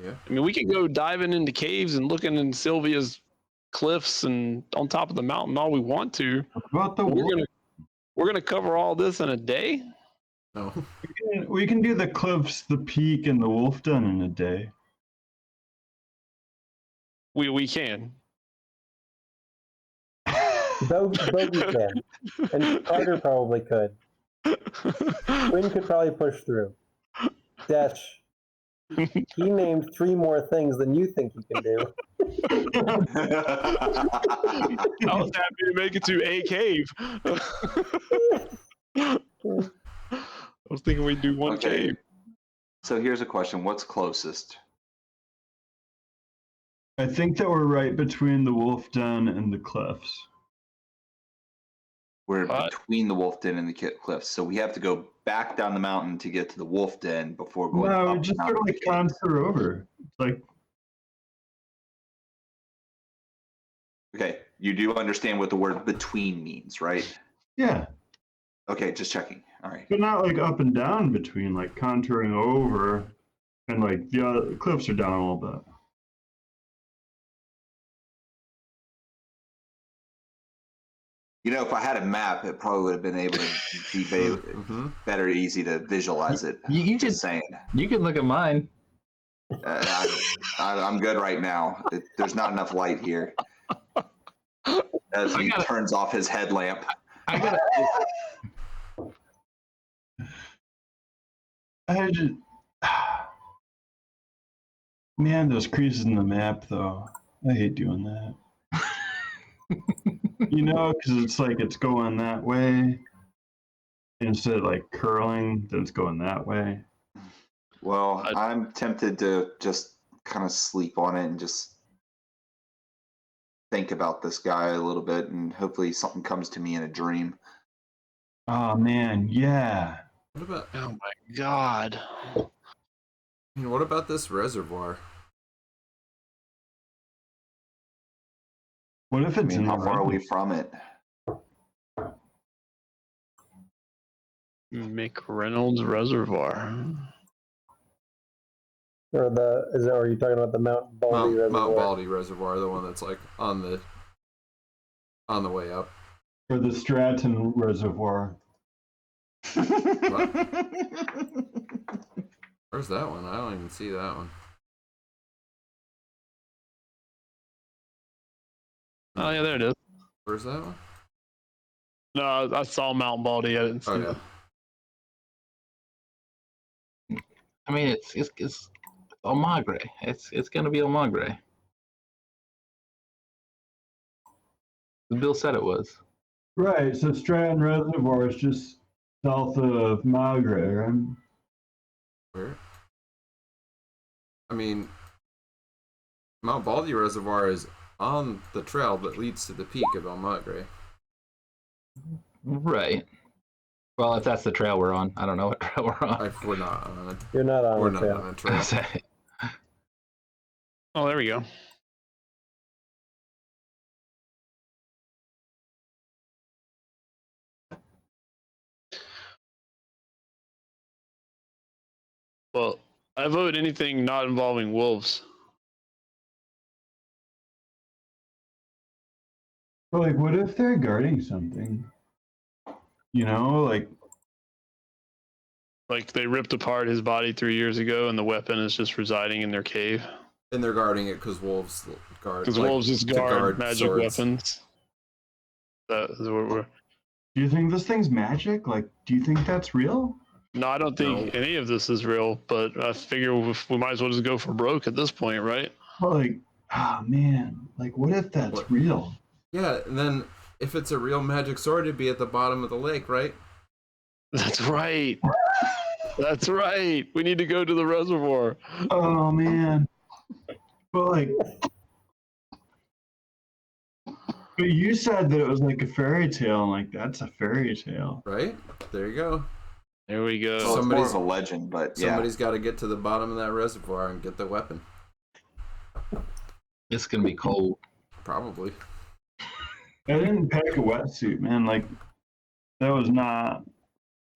Speaker 2: Yeah.
Speaker 3: I mean, we could go diving into caves and looking in Sylvia's cliffs and on top of the mountain all we want to.
Speaker 1: What about
Speaker 3: We're gonna cover all this in a day.
Speaker 2: No.
Speaker 1: we can do the cliffs, the peak, and the wolf den in a day.
Speaker 3: We can.
Speaker 4: Bogey can, and Carter probably could. Quinn could probably push through. Dash. He named 3 more things than you think he can do.
Speaker 3: I was happy to make it to a cave. I was thinking we'd do one cave.
Speaker 5: So here's a question: what's closest?
Speaker 1: I think that we're right between the wolf den and the cliffs.
Speaker 5: We're between the wolf den and the cliffs, so we have to go back down the mountain to get to the wolf den before going.
Speaker 1: No,
Speaker 5: up
Speaker 1: just
Speaker 5: the
Speaker 1: sort of
Speaker 5: mountain.
Speaker 1: like contour over. It's like,
Speaker 5: Okay, you do understand what the word "between" means, right?
Speaker 1: yeah,
Speaker 5: Okay, just checking. All right.
Speaker 1: but not like up and down between, like contouring over, and like the other cliffs are down a little bit.
Speaker 5: If I had a map, it probably would have been able to be better, easy to visualize it.
Speaker 6: You
Speaker 5: Just saying.
Speaker 6: You can look at mine.
Speaker 5: I'm good right now. There's not enough light here. As he turns off his headlamp.
Speaker 1: I just, man, those creases in the map, though. I hate doing that. Because it's like it's going that way. Instead of like curling, then it's going that way.
Speaker 5: Well, I'm tempted to just kind of sleep on it and just think about this guy a little bit, and hopefully something comes to me in a dream.
Speaker 1: Oh, man, yeah.
Speaker 2: What about?
Speaker 3: Oh my god.
Speaker 2: What about this reservoir?
Speaker 1: What if it's in
Speaker 5: how
Speaker 1: the
Speaker 5: far are we
Speaker 1: reservoir?
Speaker 5: from it?
Speaker 3: McReynolds Reservoir.
Speaker 4: Or are you talking about the Mount Baldy Reservoir?
Speaker 2: Mount Baldy Reservoir, the one that's like on the way up.
Speaker 1: Or the Stratton Reservoir.
Speaker 2: What? Where's that one? I don't even see that one.
Speaker 3: Oh yeah, there it is.
Speaker 2: Where's that one?
Speaker 3: No, I saw Mount Baldy. I didn't see it.
Speaker 6: I mean, it's Omagre. It's gonna be Omagre. Bill said it was.
Speaker 1: Right, so Stratton Reservoir is just south of Magre, right?
Speaker 2: Where? I mean, Mount Baldy Reservoir is on the trail that leads to the peak of El Magre.
Speaker 6: Right. Well, if that's the trail we're on, I don't know what trail we're on.
Speaker 2: We're not on it.
Speaker 4: You're not on
Speaker 2: We're
Speaker 4: the
Speaker 2: not
Speaker 4: trail.
Speaker 2: on a trail.
Speaker 3: Oh, there we go. Well, I vote anything not involving wolves.
Speaker 1: But like, what if they're guarding something? You know, like
Speaker 3: Like they ripped apart his body 3 years ago, and the weapon is just residing in their cave.
Speaker 2: And they're guarding it because wolves guard.
Speaker 3: Because
Speaker 2: like,
Speaker 3: wolves just
Speaker 2: to
Speaker 3: guard magic
Speaker 2: swords.
Speaker 3: weapons. That is what we're.
Speaker 1: do you think this thing's magic? Like, do you think that's real?
Speaker 3: No, I don't think any of this is real. But I figure we might as well just go for broke at this point, right?
Speaker 1: Well, like, oh man, like, what if that's
Speaker 2: What?
Speaker 1: real?
Speaker 2: Yeah, and then if it's a real magic sword, it'd be at the bottom of the lake, right?
Speaker 3: That's right. That's right. We need to go to the reservoir.
Speaker 1: Oh man, but like, but you said that it was like a fairy tale, and like that's a fairy tale.
Speaker 2: Right? There you go.
Speaker 3: There we go.
Speaker 5: Well, it's more of a legend, but yeah.
Speaker 2: Somebody's got to get to the bottom of that reservoir and get the weapon.
Speaker 6: It's gonna be cold.
Speaker 2: Probably.
Speaker 1: I didn't pack a wetsuit, man. Like, that was not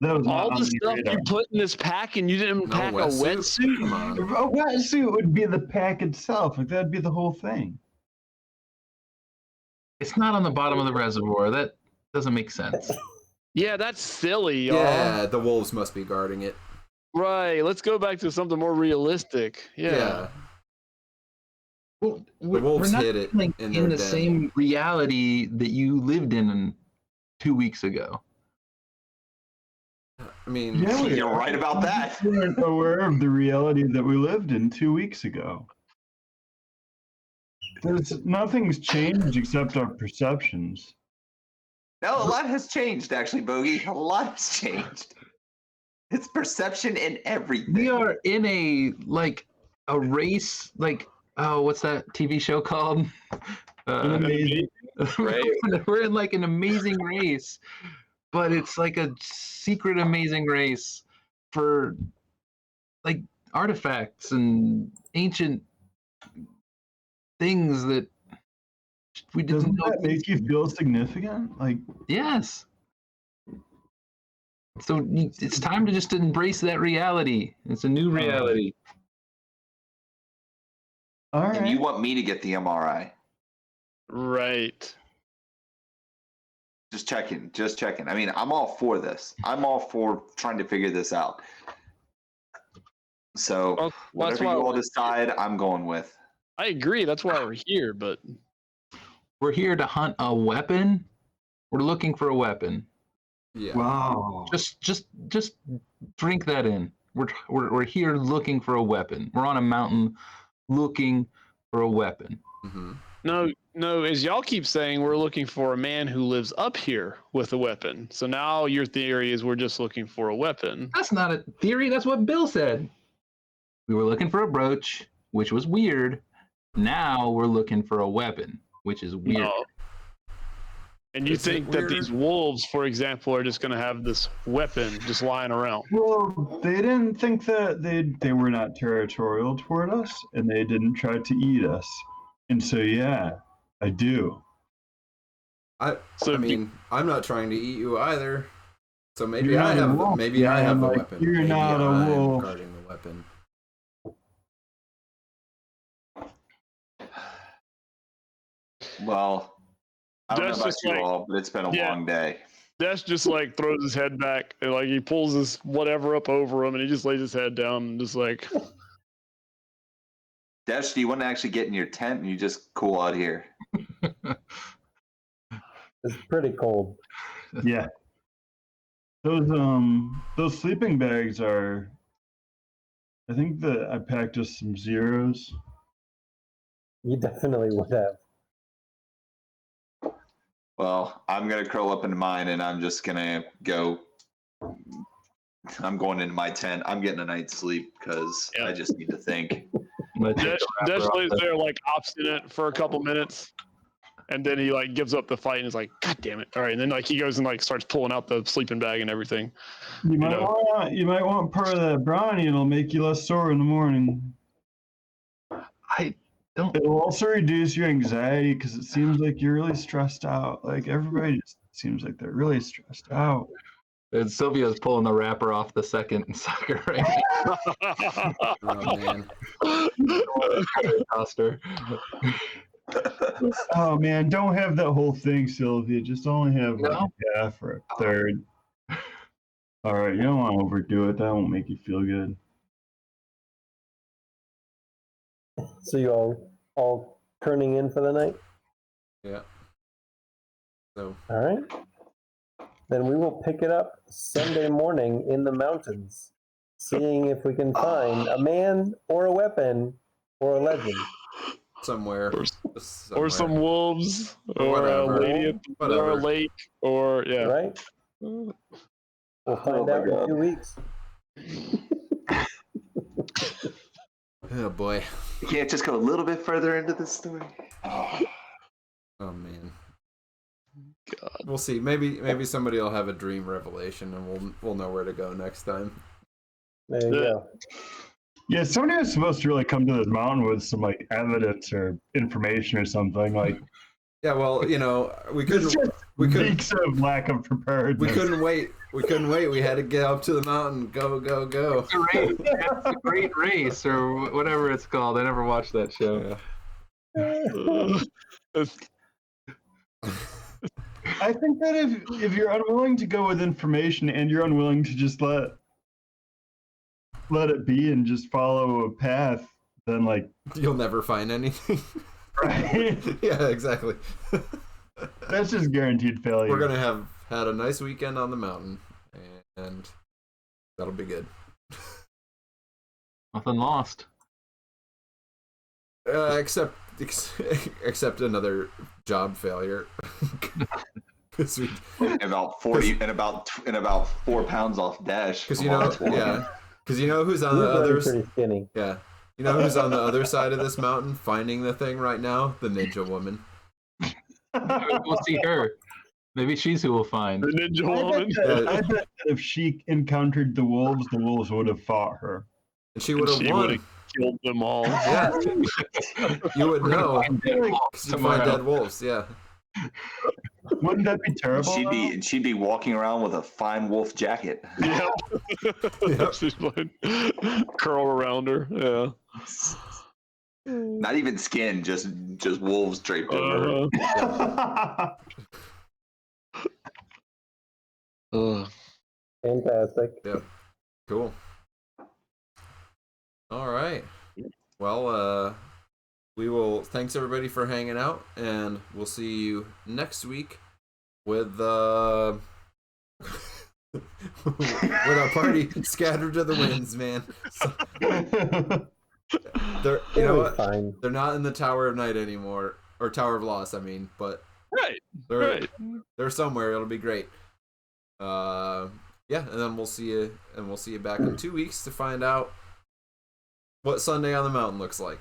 Speaker 3: All
Speaker 1: on
Speaker 3: the stuff
Speaker 1: radar.
Speaker 3: you put in this pack, and you didn't
Speaker 2: No
Speaker 3: pack a
Speaker 2: wetsuit?
Speaker 3: wetsuit.
Speaker 2: Come on.
Speaker 1: A wetsuit would be the pack itself. Like, that'd be the whole thing.
Speaker 6: It's not on the bottom of the reservoir. That doesn't make sense.
Speaker 3: Yeah, that's silly, y'all.
Speaker 2: Yeah, the wolves must be guarding it.
Speaker 3: Right. Let's go back to something more realistic. Yeah.
Speaker 6: Well,
Speaker 2: wolves
Speaker 6: not
Speaker 2: hid it
Speaker 6: like
Speaker 2: in
Speaker 6: in
Speaker 2: their
Speaker 6: the
Speaker 2: den.
Speaker 6: same reality that you lived in 2 weeks ago.
Speaker 2: I mean,
Speaker 1: Yeah, we
Speaker 5: You're
Speaker 1: are.
Speaker 5: right about that.
Speaker 1: We weren't aware of the reality that we lived in 2 weeks ago. Nothing's changed except our perceptions.
Speaker 5: No, a lot has changed, actually, Bogey. A lot has changed. It's perception in everything.
Speaker 6: We are in a race, what's that TV show called?
Speaker 1: Amazing.
Speaker 5: Right.
Speaker 6: We're in like an amazing race, but it's like a secret amazing race for like artifacts and ancient things that we didn't
Speaker 1: Doesn't
Speaker 6: know.
Speaker 1: that make you feel significant? Like,
Speaker 6: Yes. So it's time to just embrace that reality. It's a new reality.
Speaker 1: all
Speaker 5: And
Speaker 1: right.
Speaker 5: you want me to get the MRI?
Speaker 3: Right.
Speaker 5: Just checking. Just checking. I mean, I'm all for this. I'm all for trying to figure this out. So
Speaker 3: Well, that's
Speaker 5: whatever you
Speaker 3: why
Speaker 5: all
Speaker 3: we're-
Speaker 5: decide, I'm going with.
Speaker 3: I agree. That's why we're here. But
Speaker 6: We're here to hunt a weapon. We're looking for a weapon.
Speaker 2: yeah.
Speaker 1: Wow.
Speaker 6: Just drink that in. We're here looking for a weapon. We're on a mountain looking for a weapon.
Speaker 2: Mm-hmm.
Speaker 3: no. As y'all keep saying, we're looking for a man who lives up here with a weapon. So now your theory is we're just looking for a weapon.
Speaker 6: That's not a theory. That's what Bill said. We were looking for a brooch, which was weird. Now we're looking for a weapon, which is weird.
Speaker 3: No. And you
Speaker 2: Is it
Speaker 3: think that
Speaker 2: weird?
Speaker 3: these wolves, for example, are just going to have this weapon just lying around?
Speaker 1: Well, they didn't think that they were not territorial toward us, and they didn't try to eat us. And so, yeah, I do.
Speaker 2: I
Speaker 3: So
Speaker 2: mean, I'm not trying to eat you either. So maybe
Speaker 1: You're
Speaker 2: I
Speaker 1: not a
Speaker 2: have
Speaker 1: wolf,
Speaker 2: maybe I have
Speaker 1: man,
Speaker 2: a
Speaker 1: like,
Speaker 2: weapon.
Speaker 1: you're
Speaker 2: Maybe
Speaker 1: not a
Speaker 2: I'm
Speaker 1: wolf.
Speaker 2: guarding the weapon.
Speaker 5: Well, I don't
Speaker 3: That's
Speaker 5: know about
Speaker 3: just
Speaker 5: you
Speaker 3: like-
Speaker 5: all, but it's been a
Speaker 3: yeah.
Speaker 5: long day.
Speaker 3: Dash just like throws his head back and like he pulls his whatever up over him and he just lays his head down and just like,
Speaker 5: Desh, do you want to actually get in your tent and you just cool out here?
Speaker 4: It's pretty cold.
Speaker 1: Yeah. Those sleeping bags are. I think that I packed us some zeros.
Speaker 4: You definitely would have.
Speaker 5: Well, I'm gonna curl up into mine and I'm just gonna go. I'm going into my tent. I'm getting a night's sleep because
Speaker 3: Yeah.
Speaker 5: I just need to think.
Speaker 6: Let's
Speaker 3: Dash
Speaker 6: wrap her up
Speaker 3: lays
Speaker 6: then.
Speaker 3: there like obstinate for a couple minutes. And then he like gives up the fight and is like, God damn it! All right, and then like he goes and like starts pulling out the sleeping bag and everything.
Speaker 1: You might want part of that brownie. It'll make you less sore in the morning.
Speaker 6: I don't.
Speaker 1: It'll also reduce your anxiety because it seems like you're really stressed out. Like everybody just seems like they're really stressed out.
Speaker 6: And Sylvia's pulling the wrapper off the second sucker right
Speaker 2: Oh man.
Speaker 6: Toaster.
Speaker 1: Oh man, don't have that whole thing, Sylvia. Just only have like
Speaker 6: No?
Speaker 1: a half or a third. All right, you don't want to overdo it. That won't make you feel good.
Speaker 4: So you all turning in for the night?
Speaker 2: Yeah. So
Speaker 4: All right. Then we will pick it up Sunday morning in the mountains, seeing if we can find a man or a weapon or a legend.
Speaker 2: somewhere.
Speaker 3: Or some wolves, or a
Speaker 2: whatever.
Speaker 3: lady at or a lake, or yeah.
Speaker 4: Right? We'll find out in 2 weeks.
Speaker 2: Oh boy.
Speaker 5: You can't just go a little bit further into the story.
Speaker 2: Oh man.
Speaker 3: God.
Speaker 2: We'll see. Maybe somebody will have a dream revelation, and we'll know where to go next time.
Speaker 4: There you go.
Speaker 1: Yeah, somebody was supposed to really come to this mountain with some like evidence or information or something. Like,
Speaker 2: Yeah, well, you know, we
Speaker 1: it's
Speaker 2: couldn't
Speaker 1: just weeks of lack of preparedness.
Speaker 2: we couldn't wait. We had to get up to the mountain. Go.
Speaker 6: It's a great race, or whatever it's called. I never watched that show.
Speaker 1: I think that if you're unwilling to go with information and you're unwilling to just let it be and just follow a path, then like
Speaker 2: You'll never find anything.
Speaker 1: right,
Speaker 2: Yeah, exactly.
Speaker 1: that's just guaranteed failure.
Speaker 2: We're gonna have had a nice weekend on the mountain, and that'll be good.
Speaker 6: Nothing lost.
Speaker 2: Except another job failure. 'Cause we,
Speaker 5: And about 40 and about 4 pounds off dash.
Speaker 2: because you know, yeah, because you know who's on the
Speaker 4: You're
Speaker 2: other.
Speaker 4: pretty skinny.
Speaker 2: Yeah, you know who's on the other side of this mountain finding the thing right now? The ninja woman.
Speaker 6: We'll see her. Maybe she's who we'll find.
Speaker 3: The ninja
Speaker 1: I
Speaker 3: woman.
Speaker 1: bet that if she encountered the wolves would have fought her.
Speaker 2: And she would have
Speaker 3: She
Speaker 2: won.
Speaker 3: would've killed them all.
Speaker 2: Yeah, you would know.
Speaker 6: Find dead wolves
Speaker 2: 'Cause you
Speaker 6: somewhere
Speaker 2: find dead
Speaker 6: else.
Speaker 2: wolves. Yeah.
Speaker 1: Wouldn't that be terrible?
Speaker 5: She'd be walking around with a fine wolf jacket.
Speaker 3: Yep.
Speaker 2: Yep.
Speaker 3: She's like curl around her. Yeah.
Speaker 5: Not even skin, just wolves draped over her.
Speaker 4: Fantastic.
Speaker 2: Yep. Cool. All right. Well, we will. Thanks everybody for hanging out, and we'll see you next week with with our party scattered to the winds, man. So, they're you know
Speaker 4: It'll be
Speaker 2: what?
Speaker 4: fine.
Speaker 2: They're not in the Tower of Night anymore, or Tower of Loss, I mean, but
Speaker 3: Right.
Speaker 2: they're somewhere. It'll be great. Yeah, and then we'll see you back in 2 weeks to find out what Sunday on the Mountain looks like.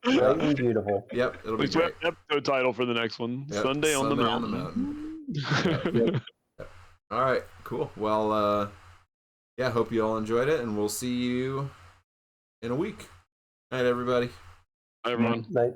Speaker 4: Bright and beautiful.
Speaker 2: Yep, it'll be
Speaker 3: We have
Speaker 2: great.
Speaker 3: an episode title for the next one.
Speaker 2: Yep,
Speaker 3: Sunday on the
Speaker 2: Sunday
Speaker 3: Mountain.
Speaker 2: Yep. All right, cool. Well, yeah, hope you all enjoyed it, and we'll see you in a week. Night, everybody.
Speaker 3: Hi, everyone.
Speaker 4: Night.